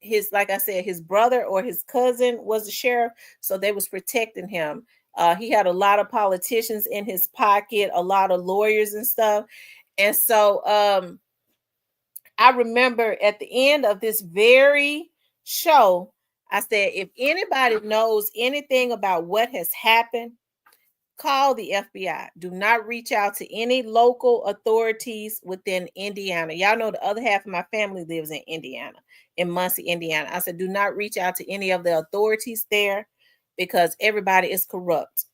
his, like I said, his brother or his cousin was the sheriff, so they was protecting him. He had a lot of politicians in his pocket, a lot of lawyers and stuff. And so I remember at the end of this very show, I said, if anybody knows anything about what has happened, call the FBI. Do not reach out to any local authorities within Indiana. Y'all know the other half of my family lives in Indiana, in Muncie, Indiana. I said, do not reach out to any of the authorities there because everybody is corrupt.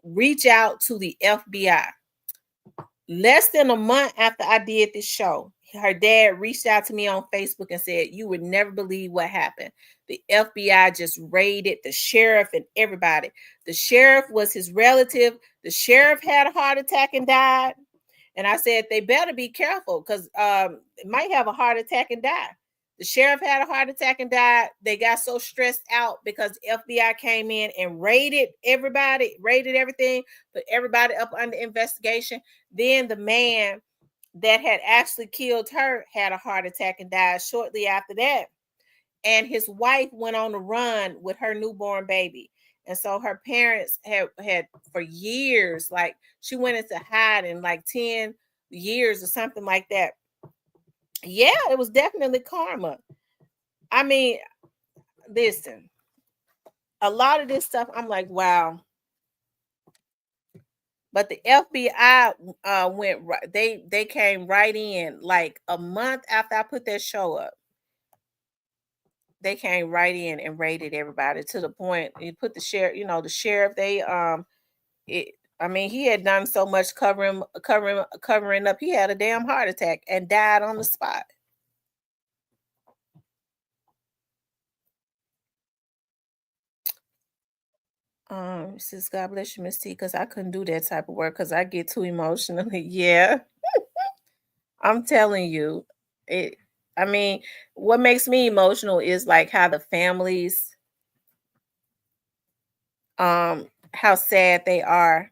Reach out to the FBI. Less than a month after I did this show, her dad reached out to me on Facebook and said, you would never believe what happened. The FBI just raided the sheriff and everybody. The sheriff was his relative. The sheriff had a heart attack and died. And I said, they better be careful because it might have a heart attack and die. The sheriff had a heart attack and died. They got so stressed out because FBI came in and raided everybody, raided everything, put everybody up under investigation. Then the man that had actually killed her had a heart attack and died shortly after that. And his wife went on the run with her newborn baby. And so her parents had for years, like she went into hiding like 10 years or something like that. Yeah, it was definitely karma. I mean, listen, a lot of this stuff, I'm like, wow. But the FBI went right. They came right in like a month after I put that show up. They came right in and raided everybody to the point you put the sheriff. You know, the sheriff. I mean, he had done so much covering up. He had a damn heart attack and died on the spot. Says God bless you, Miss T, because I couldn't do that type of work because I get too emotionally. Yeah, I'm telling you, it. I mean, what makes me emotional is like how the families, how sad they are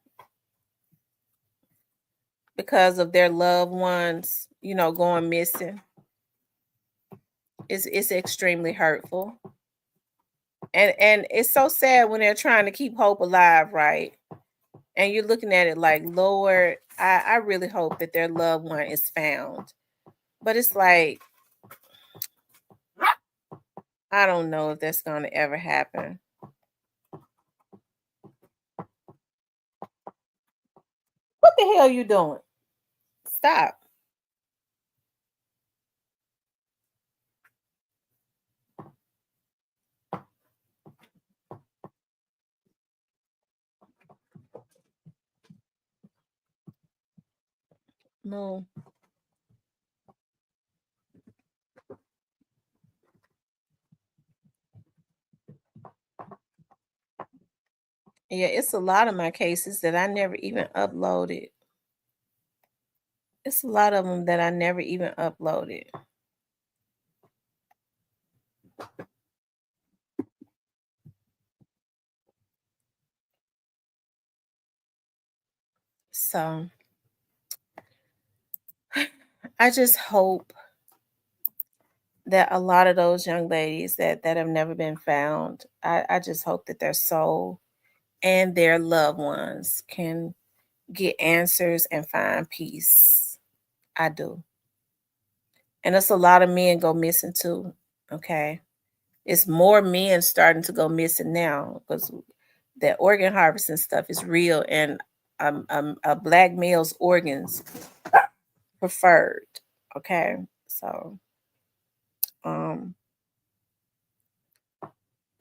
because of their loved ones, you know, going missing. It's extremely hurtful. And it's so sad when they're trying to keep hope alive, right? And you're looking at it like, Lord, I really hope that their loved one is found. But it's like, I don't know if that's going to ever happen. What the hell are you doing? Stop. No. Yeah, it's a lot of my cases that I never even uploaded. It's a lot of them that I never even uploaded. So I just hope that a lot of those young ladies that have never been found, I just hope that their soul and their loved ones can get answers and find peace. I do. And it's a lot of men go missing too. Okay. It's more men starting to go missing now because that organ harvesting stuff is real, and a black male's organs preferred. Okay. So um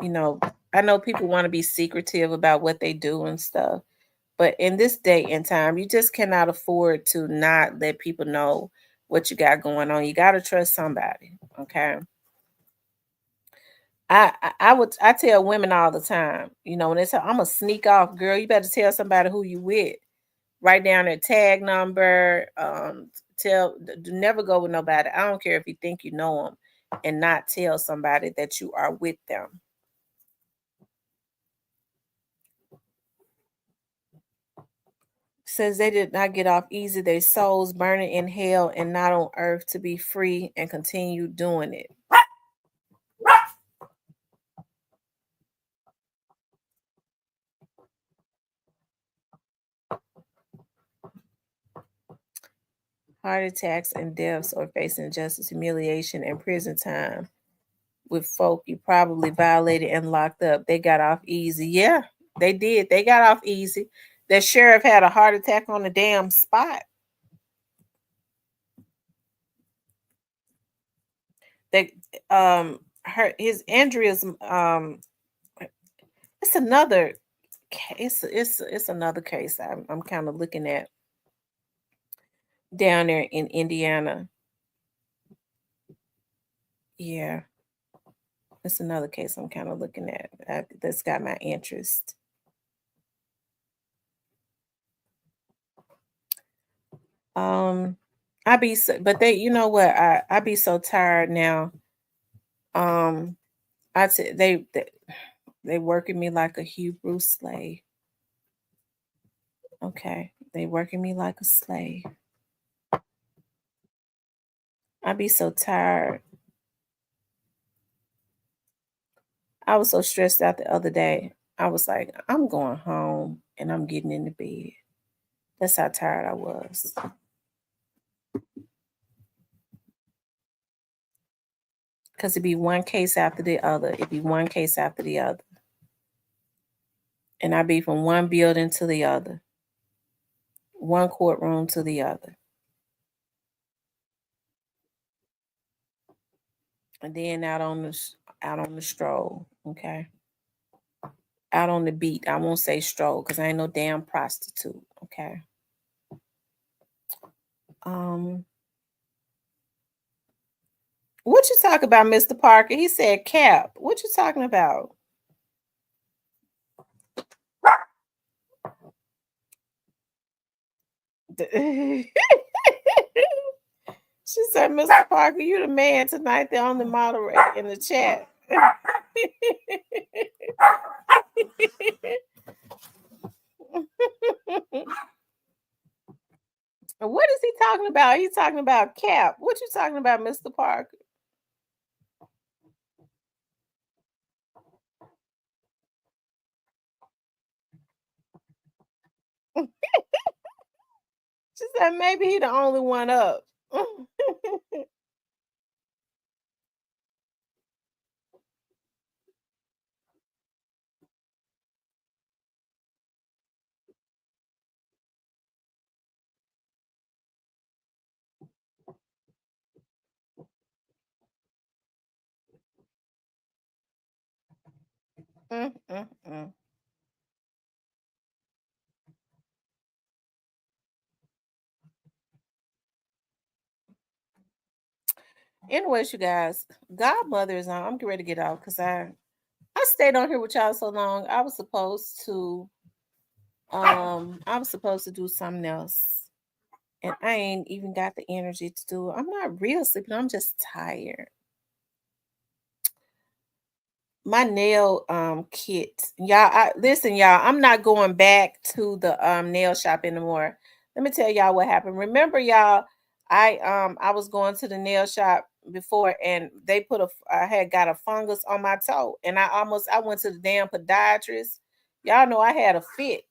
you know, I know people want to be secretive about what they do and stuff, but in this day and time, you just cannot afford to not let people know what you got going on. You got to trust somebody. Okay. I tell women all the time, you know, when they say I'm gonna sneak off, girl, you better tell somebody who you with. Write down their tag number. Never go with nobody. I don't care if you think you know them, and not tell somebody that you are with them. Says they did not get off easy. Their souls burning in hell and not on earth to be free and continue doing it. Heart attacks and deaths or facing injustice, humiliation, and prison time with folk you probably violated and locked up. They got off easy. Yeah, they did. They got off easy. The sheriff had a heart attack on the damn spot. They his Andrea's it's another case. It's another case I'm kind of looking at down there in Indiana. Yeah, it's another case I'm kind of looking at that's got my interest. Um, I be so, but they, you know what? I be so tired now. Um, they working me like a Hebrew slave. Okay, they working me like a slave. I be so tired. I was so stressed out the other day. I was like, I'm going home and I'm getting into bed. That's how tired I was. Because it'd be one case after the other. It'd be one case after the other. And I'd be from one building to the other, one courtroom to the other. And then out on the stroll, okay? Out on the beat. I won't say stroll because I ain't no damn prostitute, okay? What you talking about, Mr. Parker? He said cap. What you talking about? She said, Mr. Parker, you the man tonight, the only moderator in the chat. What is he talking about? He's talking about cap. What you talking about, Mr. Parker? She said maybe he the only one up. Mm, mm, mm. anyways, you guys, Godmother is on. I'm getting ready to get out because I stayed on here with y'all so long. I was supposed to do something else. And I ain't even got the energy to do it. I'm not real sleepy. I'm just tired. My nail kit. Y'all, listen, y'all, I'm not going back to the nail shop anymore. Let me tell y'all what happened. Remember, y'all, I was going to the nail shop before and I had got a fungus on my toe and I went to the damn podiatrist. Y'all know I had a fit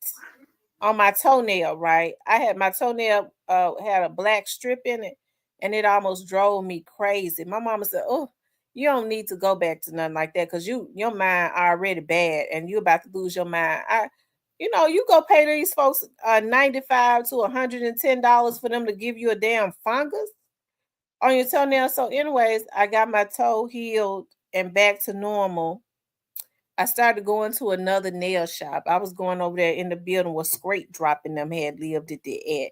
on my toenail, right? I had my toenail had a black strip in it and it almost drove me crazy. My mama said, "Oh, you don't need to go back to nothing like that because your mind already bad and you about to lose your mind." You go pay these folks $95 to $110 for them to give you a damn fungus on your toenail. So, anyways, I got my toe healed and back to normal. I started going to another nail shop. I was going over there in the building where Scrape Dropping them had lived at the at.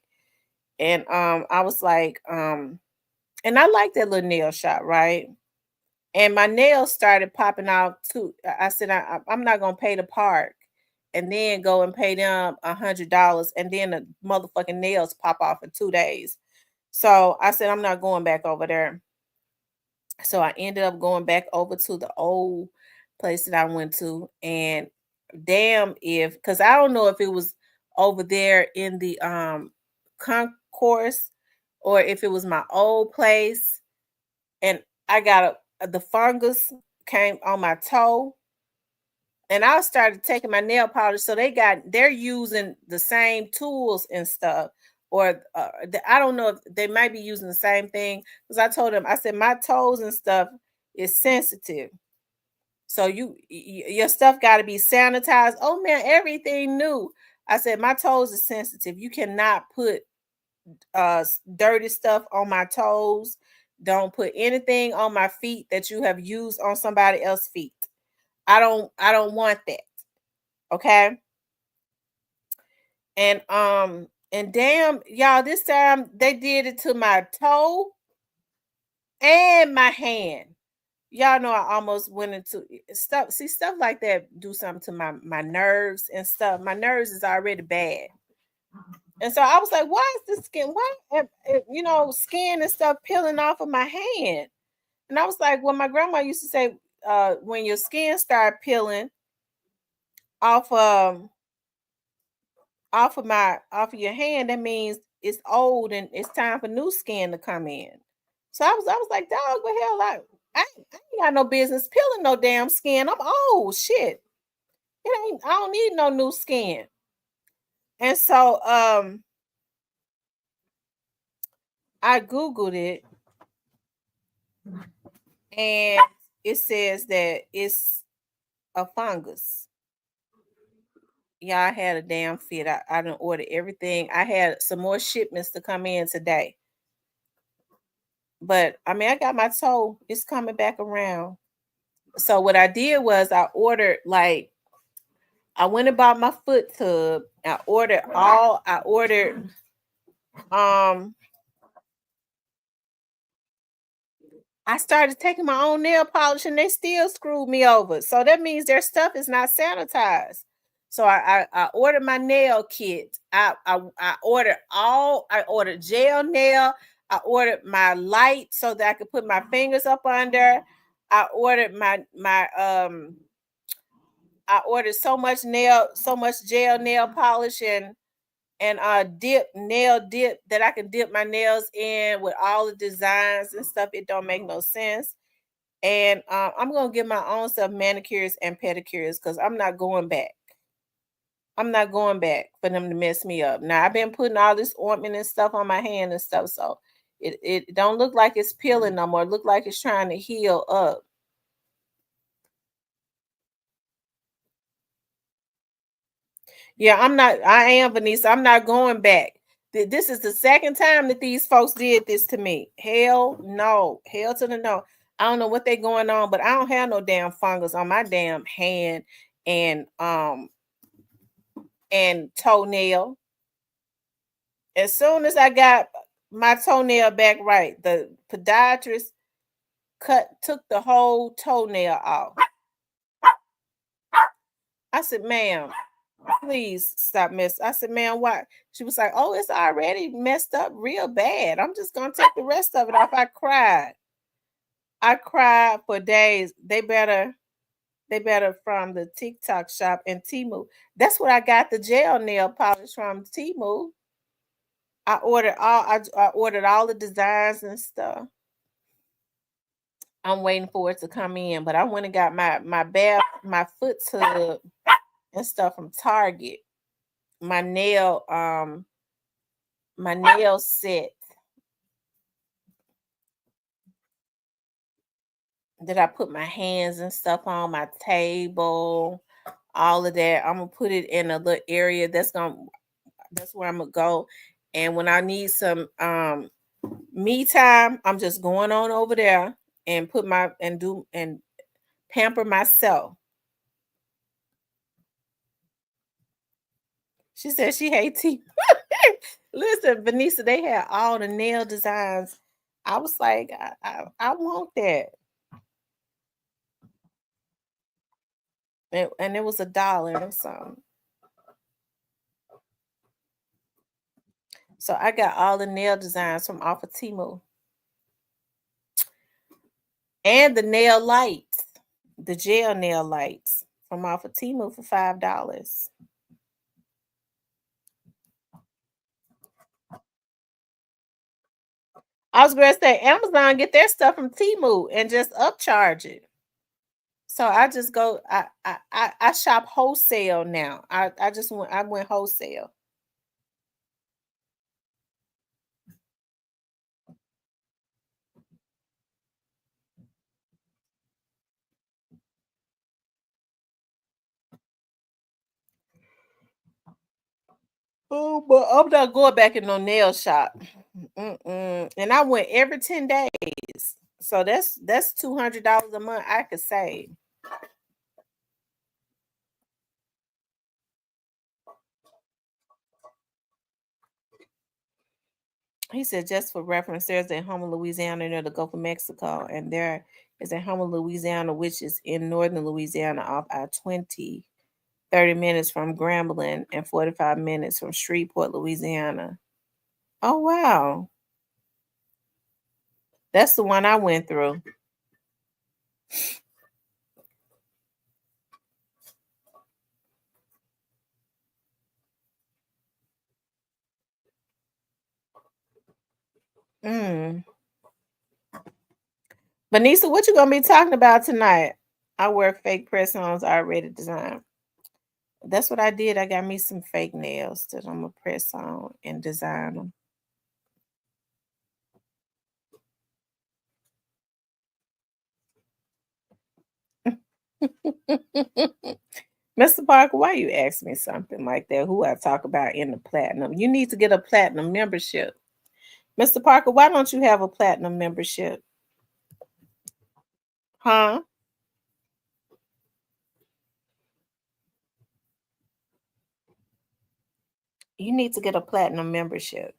And I was like, and I like that little nail shop, right? And my nails started popping out too. I said, I'm not gonna pay the park and then go and pay them $100 and then the motherfucking nails pop off in 2 days. So I said, I'm not going back over there. So I ended up going back over to the old place that I went to. And damn because I don't know if it was over there in the concourse or if it was my old place. And I got the fungus came on my toe. And I started taking my nail polish. So they're using the same tools and stuff. Or I don't know if they might be using the same thing. Because I told them, I said, my toes and stuff is sensitive. So your stuff got to be sanitized. Oh man, everything new. I said, my toes are sensitive. You cannot put dirty stuff on my toes. Don't put anything on my feet that you have used on somebody else's feet. I don't want that. Okay. And damn, y'all, this time they did it to my toe and my hand. Y'all know I almost went into stuff. See, stuff like that do something to my nerves and stuff. My nerves is already bad. And so I was like, why is the skin? Why, skin and stuff peeling off of my hand? And I was like, well, my grandma used to say, when your skin start peeling off of your hand, that means it's old and it's time for new skin to come in. So I was like, dog, what the hell? I ain't got no business peeling no damn skin. I'm old shit. I don't need no new skin. And so I Googled it and it says that it's a fungus. Yeah, I had a damn fit. I done ordered everything. I had some more shipments to come in today. But I mean, I got my toe. It's coming back around. So what I did was I went and bought my foot tub. I ordered I started taking my own nail polish and they still screwed me over. So that means their stuff is not sanitized. So I ordered my nail kit. I ordered gel nail. I ordered my light so that I could put my fingers up under. I ordered I ordered so much gel nail polish and nail dip that I can dip my nails in with all the designs and stuff. It don't make no sense. And I'm gonna give my own self manicures and pedicures because I'm not going back. I'm not going back for them to mess me up. Now I've been putting all this ointment and stuff on my hand and stuff, so it don't look like it's peeling no more. It look like it's trying to heal up. Yeah, I am Vanessa. I'm not going back. This is the second time that these folks did this to me. Hell no. Hell to the no. I don't know what they going on, but I don't have no damn fungus on my damn hand and toenail. As soon as I got my toenail back right, the podiatrist took the whole toenail off. I said, ma'am, please stop messing. I said, ma'am, why? She was like, oh, it's already messed up real bad. I'm just gonna take the rest of it off. I cried for days. They better from the TikTok shop and Temu. That's where I got the gel nail polish from, Temu. I ordered all the designs and stuff. I'm waiting for it to come in, but I went and got my foot tub and stuff from Target. My nail set that I put my hands and stuff on, my table, all of that. I'm gonna put it in a little area that's where I'm gonna go. And when I need some me time, I'm just going on over there and pamper myself. She said she hates tea. Listen, Vanessa, they had all the nail designs. I was like, I want that. And it was $1 or something. So I got all the nail designs from off of Temu. And the nail lights, the gel nail lights from off of Temu for $5. I was going to say Amazon get their stuff from Temu and just upcharge it. So I just go. I shop wholesale now. I went wholesale. Oh, but I'm not going back in no nail shop. And I went every 10 days. So that's $200 a month I could save. He said, just for reference, there's a Houma, Louisiana near the Gulf of Mexico, and there is a Houma, Louisiana, which is in northern Louisiana off I-20, 30 minutes from Grambling and 45 minutes from Shreveport, Louisiana. Oh, wow. That's the one I went through. Vanessa, what you gonna be talking about tonight? I wear fake press-ons already designed. That's what I did. I got me some fake nails that I'm gonna press on and design them. Mr. Parker, why you ask me something like that? Who I talk about in the platinum? You need to get a platinum membership. Mr. Parker, why don't you have a platinum membership? Huh? You need to get a platinum membership.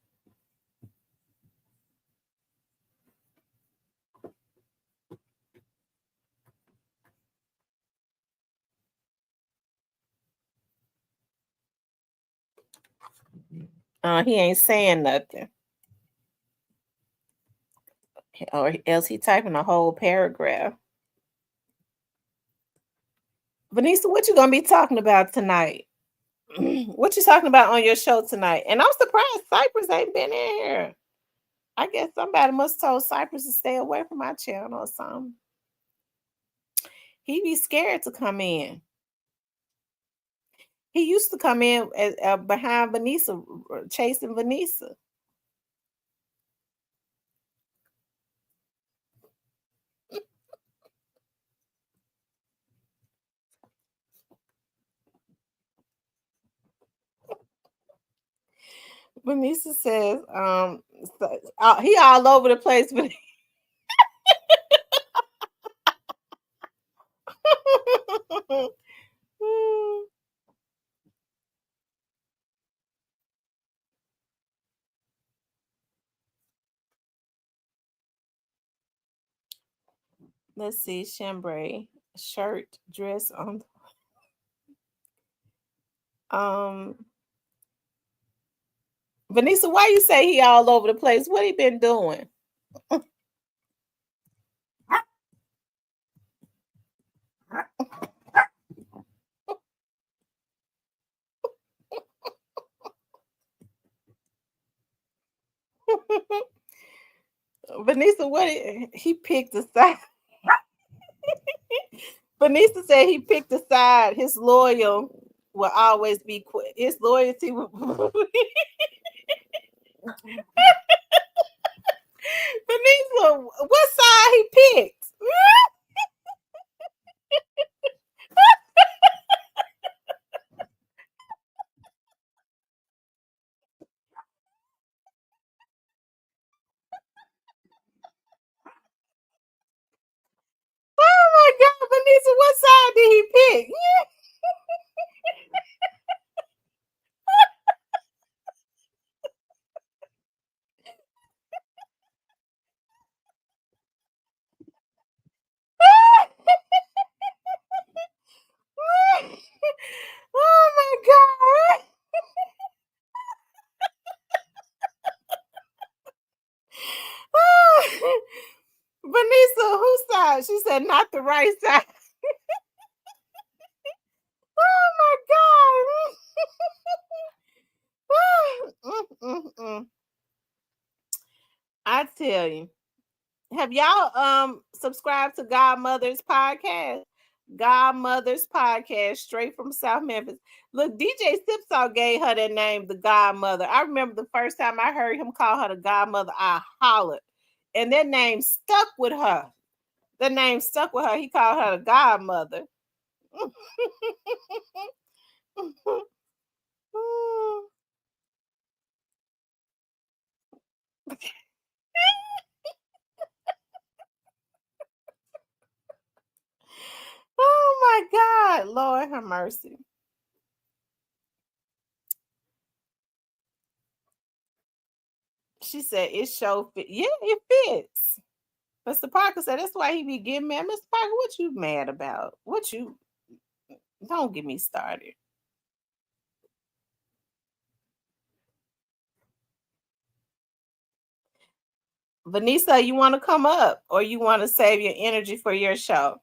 He ain't saying nothing. Or else he typing a whole paragraph. Vanessa, what you gonna be talking about tonight? What you talking about on your show tonight? And I'm surprised Cypress ain't been in here. I guess somebody must told Cypress to stay away from my channel or something. He be scared to come in. He used to come in behind Vanessa, chasing Vanessa. Vanessa says, he all over the place, but Let's see, chambray shirt, dress on. Vanessa, why you say he all over the place? What he been doing? Vanessa, he picked a side. Vanessa said he picked a side. His loyal will always be his loyalty will. Vanessa, what side he picked? Oh my God, Vanessa, what side did he pick? Oh my God. Vanessa, whose side? She said, not the right side. Oh my God. I tell you. Have y'all subscribed to Godmother's podcast? Godmother's podcast, straight from South Memphis. Look, DJ Sipsaw gave her that name, the Godmother. I remember the first time I heard him call her the Godmother, I hollered. And that name stuck with her. The name stuck with her. He called her the Godmother. Oh my God. Lord have mercy. She said it show fit. Yeah, it fits. Mr. Parker said that's why he be getting mad. Mr. Parker, what you mad about? What you don't get me started. Vanessa, you want to come up or you want to save your energy for your show?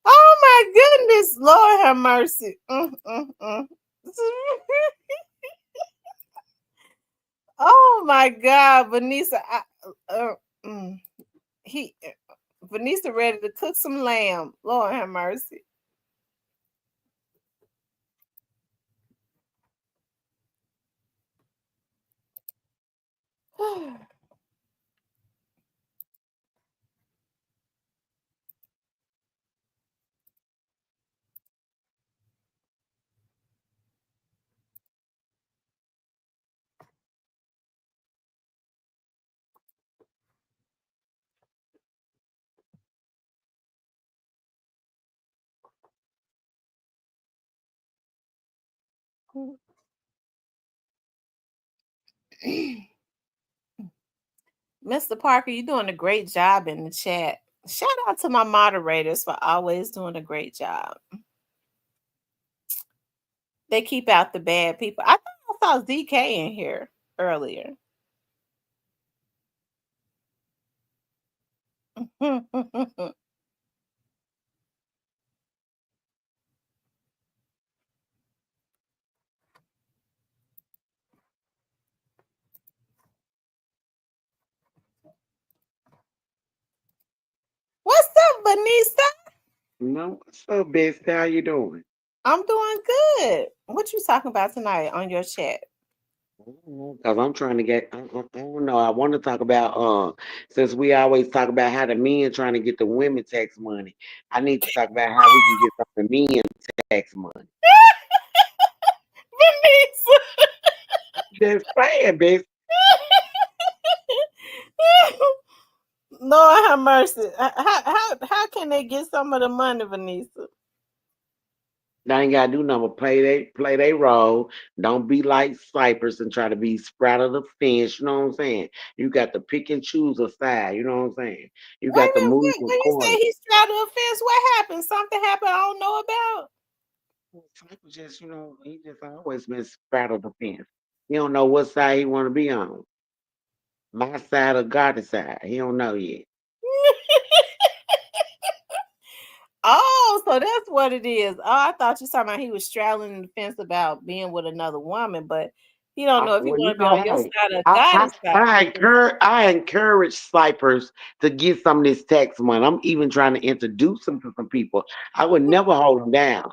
Oh my goodness, Lord have mercy. Oh my God, Vanessa. Vanessa ready to cook some lamb. Lord have mercy. Mr. Parker, you're doing a great job in the chat. Shout out to my moderators for always doing a great job. They keep out the bad people. I thought I saw ZK in here earlier. What's up, Vanessa? No, what's up, Bessie? How you doing? I'm doing good. What you talking about tonight on your chat? Because I'm trying to get, I don't know. I want to talk about, since we always talk about how the men trying to get the women tax money, I need to talk about how we can get some of the men tax money. Just saying, bitch. Lord have mercy. How can they get some of the money, Vanessa? They ain't gotta do nothing but play they role. Don't be like Cypress and try to be sprout of the fence. You know what I'm saying? You got to pick and choose a side. You know what I'm saying? You Wait got a to minute. move When you say accordingly. he straddled a fence, what happened? Something happened I don't know about. Cypress just, he just always been sprout of the fence. He don't know what side he want to be on. My side or God's side. He don't know yet. Oh, so that's what it is. Oh, I thought you were talking about he was straddling the fence about being with another woman, but he don't know if he Well, want you to be know, on your hey, side or I, I, Goddess side. I encourage Cypress to get some of this tax money. I'm even trying to introduce him to some people. I would never hold him down.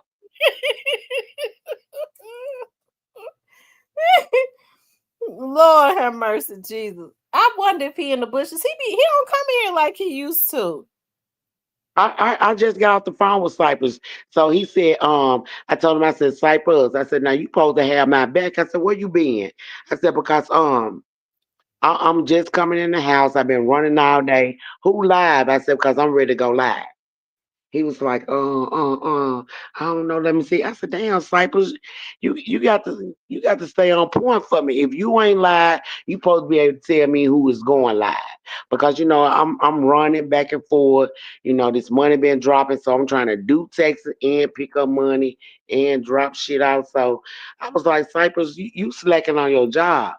Lord have mercy, Jesus. I wonder if he in the bushes. He don't come here like he used to. I just got off the phone with Cypress. So he said, I told him, I said, Cypress, I said, now you supposed to have my back. I said, where you been? I said, because I'm just coming in the house. I've been running all day. Who live? I said, because I'm ready to go live. He was like, I don't know. Let me see. I said, damn, Cypress, you got to stay on point for me. If you ain't live, you supposed to be able to tell me who is going live. Because I'm running back and forth. This money been dropping, so I'm trying to do Texas and pick up money and drop shit out. So I was like, Cypress, you slacking on your job.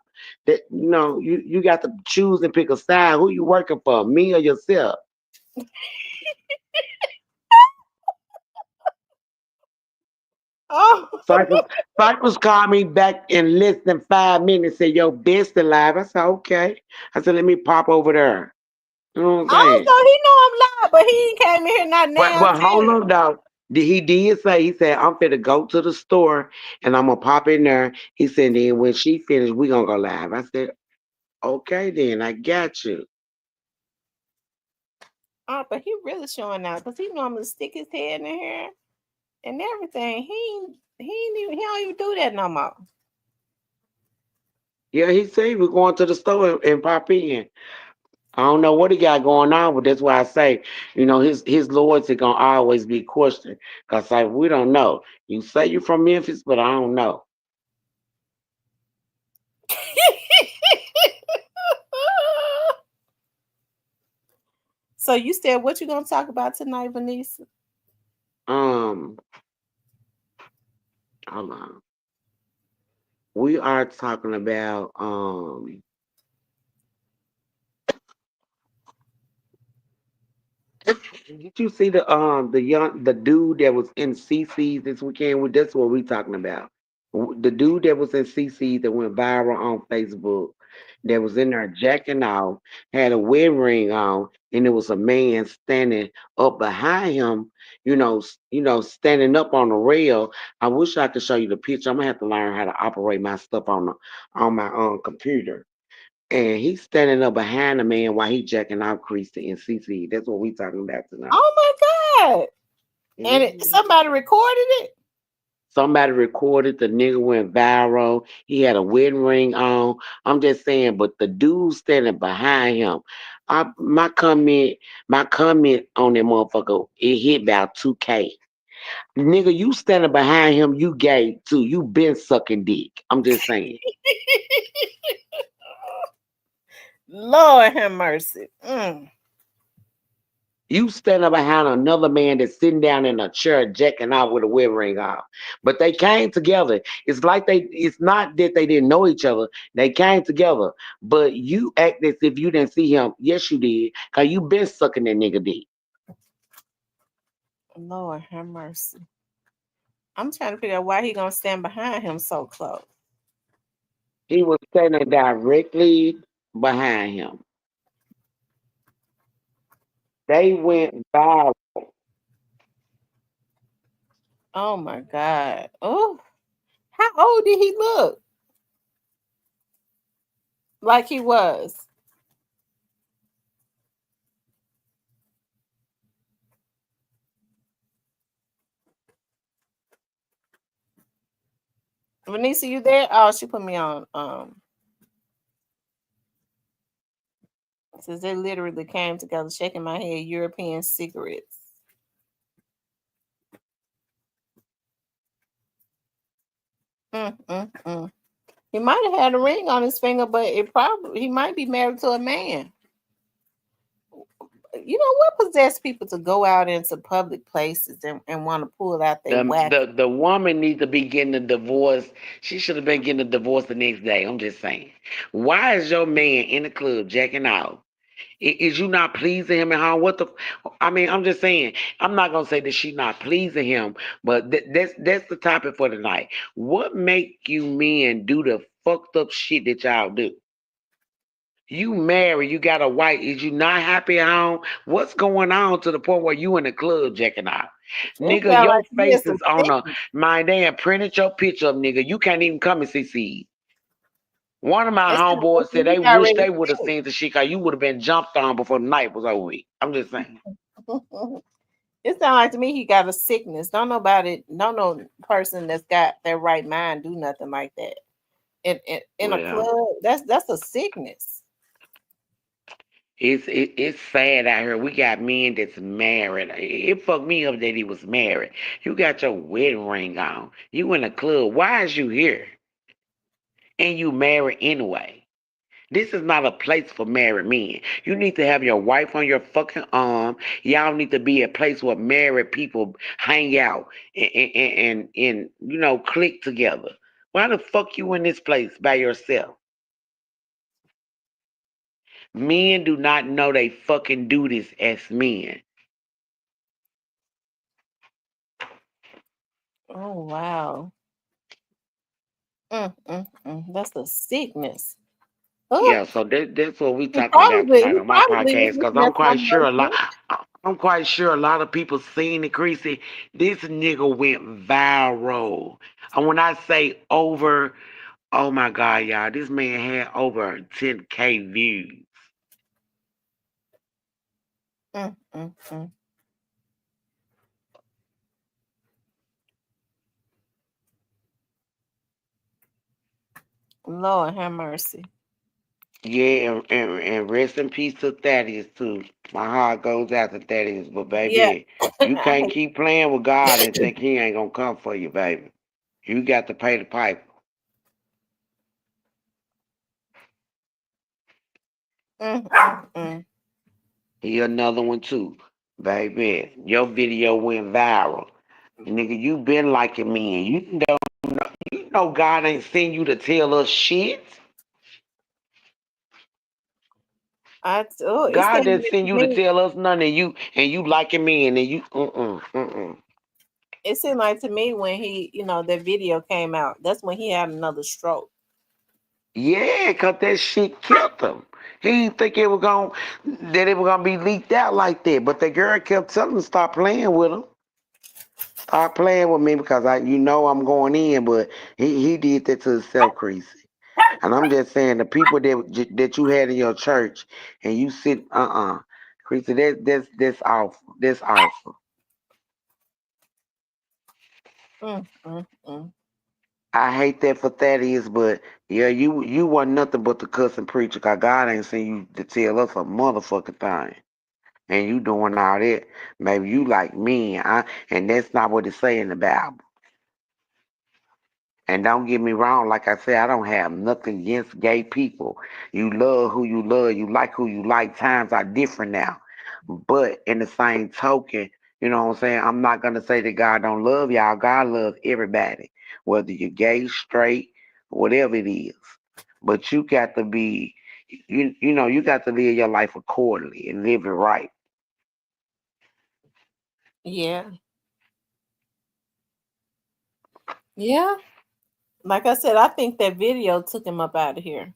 That you got to choose and pick a side. Who you working for, me or yourself? Oh, Cypress called me back in less than 5 minutes. Said, "Yo, best alive." I said, "Okay." I said, "Let me pop over there." You know what I'm saying? also he know I'm live, but he ain't came in here not now But hold telling. up, dog. He did say, he said, "I'm finna go to the store and I'm gonna pop in there." He said, "Then when she finished, we gonna go live." I said, "Okay, then I got you." Oh, but he really showing out because he normally stick his head in here and everything. He don't even do that no more. Yeah, he said he was going to the store and pop in. I don't know what he got going on, but that's why I say, his loyalty gonna always be questioned. Cause like we don't know. You say you're from Memphis, but I don't know. So you said what you gonna talk about tonight, Vanessa? Um, Hold on. We are talking about did you see the dude that was in CC's this weekend? That's what we talking about. The dude that was in CC's that went viral on Facebook, that was in there jacking off, had a wedding ring on, and there was a man standing up behind him. Standing up on the rail. I wish I could show you the picture. I'm gonna have to learn how to operate my stuff on my computer. And he's standing up behind the man while he jacking off Christy and CC. That's what we talking about tonight. Oh my God. And somebody recorded it? Somebody recorded, the nigga went viral. He had a wedding ring on. I'm just saying, but the dude standing behind him, my comment on that motherfucker, it hit about 2K. Nigga, you standing behind him, you gay too. You been sucking dick. I'm just saying. Lord have mercy. Mm. You standing behind another man that's sitting down in a chair jacking out with a wedding ring on. But they came together. It's not that they didn't know each other. They came together. But you act as if you didn't see him. Yes, you did. Cause you been sucking that nigga dick. Lord have mercy. I'm trying to figure out why he gonna stand behind him so close. He was standing directly behind him. They went viral. Oh my God. Oh, how old did he look? Like he was. Vanessa, you there? Oh, she put me on. Says they literally came together, shaking my head. European cigarettes. Mm. He might have had a ring on his finger, but he might be married to a man. You know what possessed people to go out into public places and want to pull out their whack? The woman needs to be getting a divorce. She should have been getting a divorce the next day. I'm just saying. Why is your man in the club jacking out? Is you not pleasing him at home? What the? I mean, I'm just saying. I'm not gonna say that she not pleasing him, but that's the topic for tonight. What make you men do the fucked up shit that y'all do? You married, you got a wife. Is you not happy at home? What's going on to the point where you in the club jacking out? It Nigga, sound your like he face is some is on a sickness. my damn printed your picture up, nigga. You can't even come and see. One of my It sound like homeboys said he they wish already they would have sick. seen the shit cause you would have been jumped on before the night was over with. I'm just saying. It sounds like to me he got a sickness. Don't nobody, no person that's got their right mind do nothing like that. In a Well, club, that's a sickness. it's sad out here. We got men that's married. It fucked me up that he was married. You got your wedding ring on. You in a club. Why is you here? And you married anyway. This is not a place for married men. You need to have your wife on your fucking arm. Y'all need to be a place where married people hang out and you know click together. Why the fuck you in this place by yourself? Men do not know they fucking do this as men. Oh wow. That's a sickness. Oh, Yeah, so that's what we he talking about probably tonight he on my probably was podcast. Cause looking at somebody else. I'm quite sure a lot of people seen it, Creasy. This nigga went viral. And when I say over, oh my God, y'all, this man had over 10K views. Mm, mm, mm. Lord have mercy. Yeah, and rest in peace to Thaddeus too. My heart goes out to Thaddeus, but Yeah. baby, you can't keep playing with God and think He ain't gonna come for you, baby. You got to pay the piper. Mm. He another one too, baby. Your video went viral, nigga. You been liking me, and you know God ain't send you to tell us shit. It God seemed didn't like send to you to me. tell us none, and you liking me, and then you uh. It seemed like to me when that video came out, that's when he had another stroke. Yeah, cause that shit killed him. He didn't think that it was gonna be leaked out like that. But the girl kept telling him stop playing with him. Stop playing with me because I'm going in, but he did that to himself, crazy. And I'm just saying the people that you had in your church and you sit crazy, that's awful. That's awful. Mm. I hate that for Thaddeus, but yeah, you wasn't nothing but the cussing preacher, cause God ain't sent you to tell us a motherfucking thing. And you doing all that, maybe you like me, and that's not what it say in the Bible. And don't get me wrong, like I said, I don't have nothing against gay people. You love who you love, you like who you like. Times are different now. But in the same token, you know what I'm saying? I'm not gonna say that God don't love y'all. God loves everybody, whether you're gay, straight, whatever it is. But you got to be, you got to live your life accordingly and live it right. Yeah. Yeah. Like I said, I think that video took him up out of here.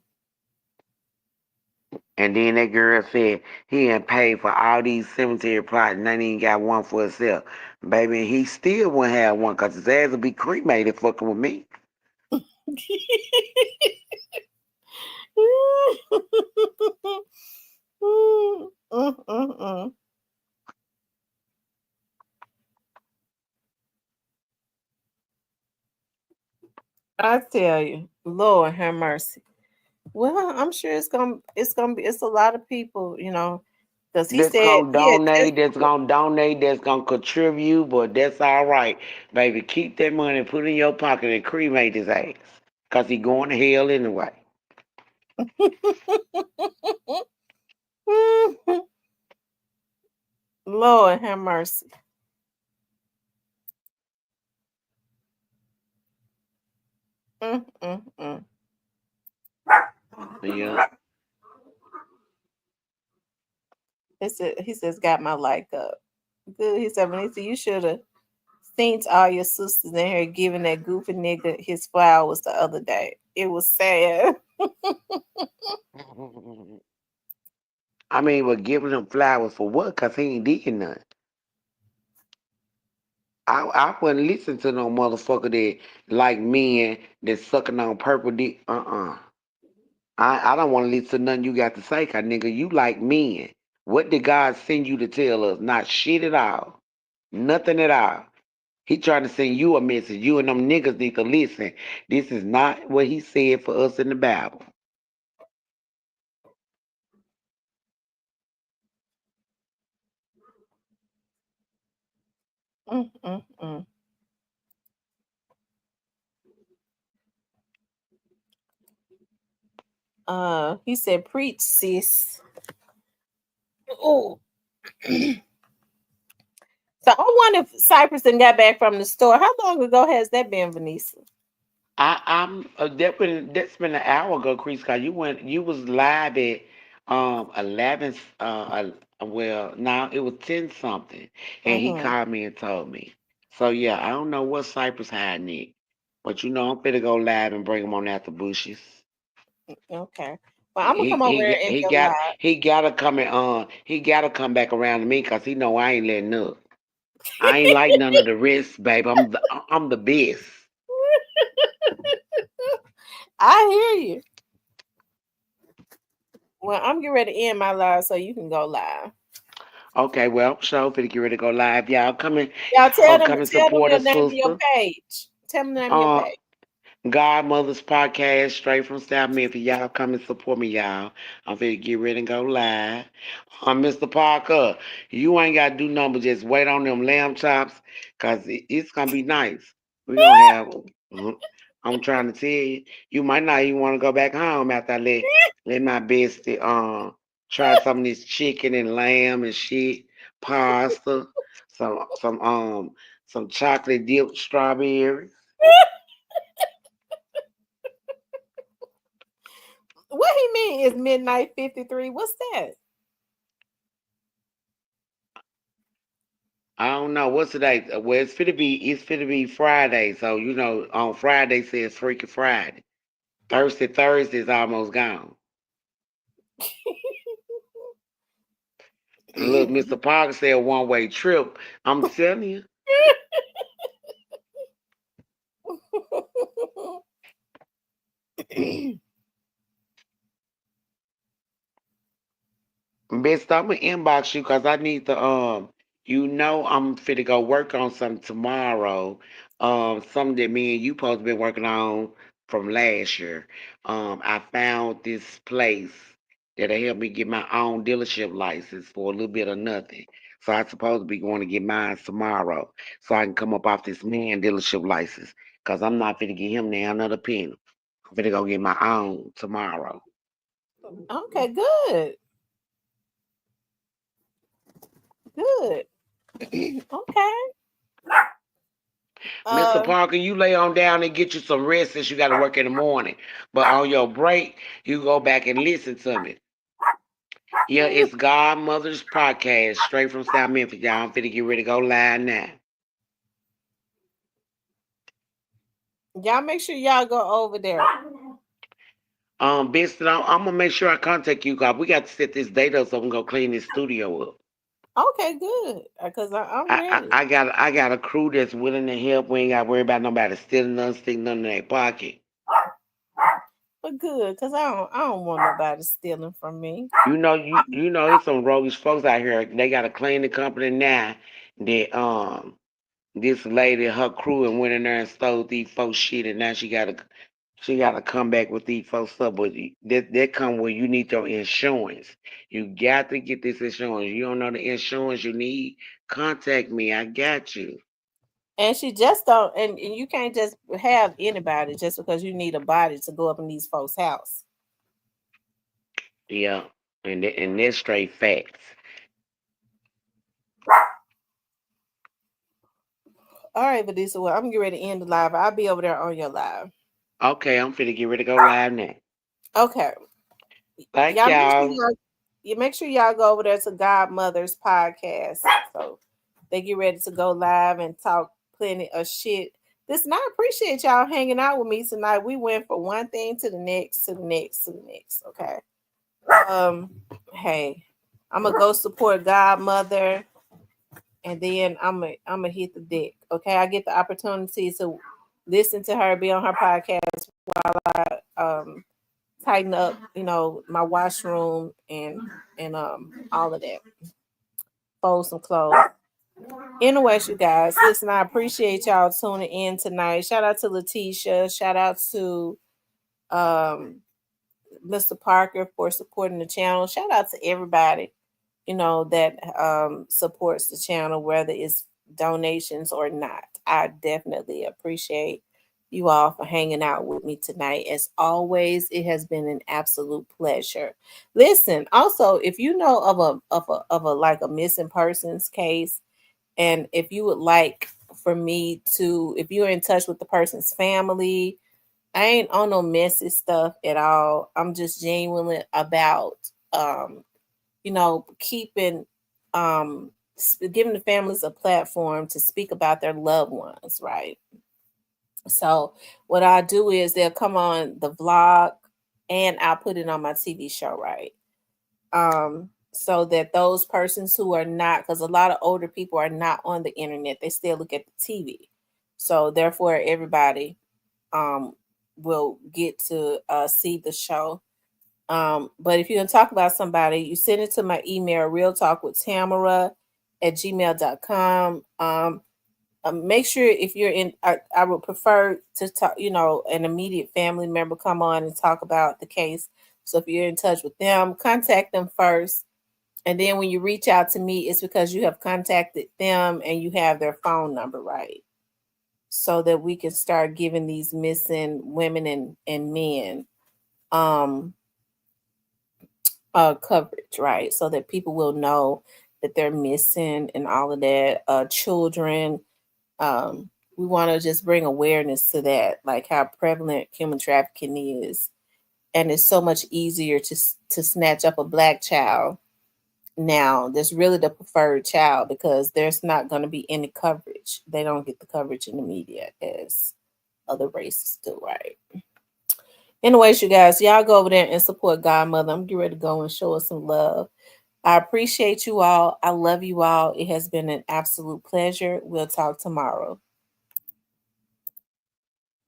And then that girl said he ain't paid for all these cemetery plots and they ain't even got one for himself. Baby, he still wouldn't have one because his ass would be cremated fucking with me. I tell you, Lord have mercy. Well, I'm sure it's a lot of people, because he That's said gonna he had donate, tested. that's gonna contribute, but that's all right. Baby, keep that money, put it in your pocket and cremate his ass. Cause he going to hell anyway. Lord have mercy. Mm, mm, mm. Yeah. He says, got my like up. Good. He said, Vanessa, you should have seen all your sisters in here giving that goofy nigga his flowers the other day. It was sad. I mean, we're giving him flowers for what? Cause he ain't did nothing. I wouldn't listen to no motherfucker that like men that sucking on purple dick. I don't want to listen to nothing you got to say, cause nigga, you like men. What did God send you to tell us? Not shit at all. Nothing at all. He trying to send you a message. You and them niggas need to listen. This is not what he said for us in the Bible. Mm, mm, mm. He said, preach, sis. Oh. So I wonder if Cypress done got back from the store. How long ago has that been, Vanessa? I'm that's been an hour ago, Chris. Cause you was live at 11 well now it was 10 something, and he Mm-hmm. called me and told me. So yeah, I don't know what Cypress hiding it, but I'm finna go live and bring him on out the bushes. Okay. Well, I'm gonna come over there and go live. He gotta come he gotta come back around to me because he know I ain't letting up. I ain't like none of the rest, babe. I'm the best. I hear you. Well, I'm getting ready to end my live so you can go live. Okay, well, so finna get ready to go live. Y'all tell them Come and tell them support the us, name of your sister. page. Tell them the name of your Uh, page. Godmother's podcast, straight from South Memphis. Y'all come and support me, y'all. I'm finna get ready and go live. Mr. Parker, you ain't gotta do nothing but just wait on them lamb chops, cause it's gonna be nice. We gonna have. Mhm. I'm trying to tell you, you might not even want to go back home after I let my bestie try some of this chicken and lamb and shit, pasta, some chocolate dipped strawberries. What he mean is midnight 53. What's that? I don't know what's today. Well, it's fit to be Friday. So on Friday says Freaky Friday. Thursday is almost gone. And look, Mr. Parker said one way trip. I'm telling you. Best, I'm gonna inbox you because I need to I'm fit to go work on something tomorrow. Something that me and you supposed to be working on from last year. I found this place that'll help me get my own dealership license for a little bit of nothing. So I supposed to be going to get mine tomorrow. So I can come up off this man dealership license. Cause I'm not fit to get him now another penny. I'm finna go get my own tomorrow. Okay, good. Good. Okay. Mr. Uh, Parker, you lay on down and get you some rest since you got to work in the morning. But on your break, you go back and listen to me. Yeah, it's Godmother's podcast, straight from South Memphis. Y'all, I'm finna get ready to go live now. y'all make sure y'all go over there. Vincent, I'm gonna make sure I contact you, guys. We got to set this date up so we can go clean this studio up. Okay, good. Because I'm ready. I got a crew that's willing to help. We ain't got to worry about nobody stealing nothing, sticking nothing in their pocket. But good, because I don't want nobody stealing from me. You know, there's some roguish folks out here. They got a cleaning company now. That this lady, her crew, and went in there and stole these folks shit, and now she gotta come back with these folks stuff. But that come where you need your insurance. You got to get this insurance. You don't know the insurance you need? Contact me. I got you. And she just don't, and you can't just have anybody just because you need a body to go up in these folks' house. Yeah, and that's straight facts. All right, Vanessa, well, I'm getting ready to end the live. I'll be over there on your live. Okay, I'm finna get ready to go live now. Okay. Thank Y'all y'all. make sure y'all go over there to Godmother's podcast. So they get ready to go live and talk plenty of shit. Listen, I appreciate y'all hanging out with me tonight. We went from one thing to the next, to the next, to the next. Okay. Hey, I'm gonna go support Godmother, and then I'm gonna hit the deck. Okay, I get the opportunity to listen to her, be on her podcast while I tighten up, my washroom and all of that. Fold some clothes. Anyways, you guys, listen, I appreciate y'all tuning in tonight. Shout out to Letitia. Shout out to Mr. Parker for supporting the channel. Shout out to everybody, that supports the channel, whether it's donations or not. I definitely appreciate you all for hanging out with me tonight. As always, it has been an absolute pleasure. Listen, also, if you know of a like a missing persons case, and if you would like for me to, if you're in touch with the person's family, I ain't on no messy stuff at all. I'm just genuinely about keeping giving the families a platform to speak about their loved ones, right? So what I do is they'll come on the vlog and I'll put it on my TV show, right? So that those persons who are not, because a lot of older people are not on the internet, they still look at the TV. So therefore everybody will get to see the show. But if you're going to talk about somebody, you send it to my email, realtalkwithtamara@gmail.com. Make sure if you're in, I would prefer to talk, an immediate family member come on and talk about the case. So if you're in touch with them, contact them first. And then when you reach out to me, it's because you have contacted them and you have their phone number, right? So that we can start giving these missing women and men coverage, right? So that people will know that they're missing and all of that. Children, we want to just bring awareness to that, like how prevalent human trafficking is. And it's so much easier to snatch up a Black child now. That's really the preferred child because there's not going to be any coverage. They don't get the coverage in the media as other races do, right? Anyways, you guys, y'all go over there and support Godmother. I'm getting ready to go and show us some love. I appreciate you all. I love you all. It has been an absolute pleasure. We'll talk tomorrow.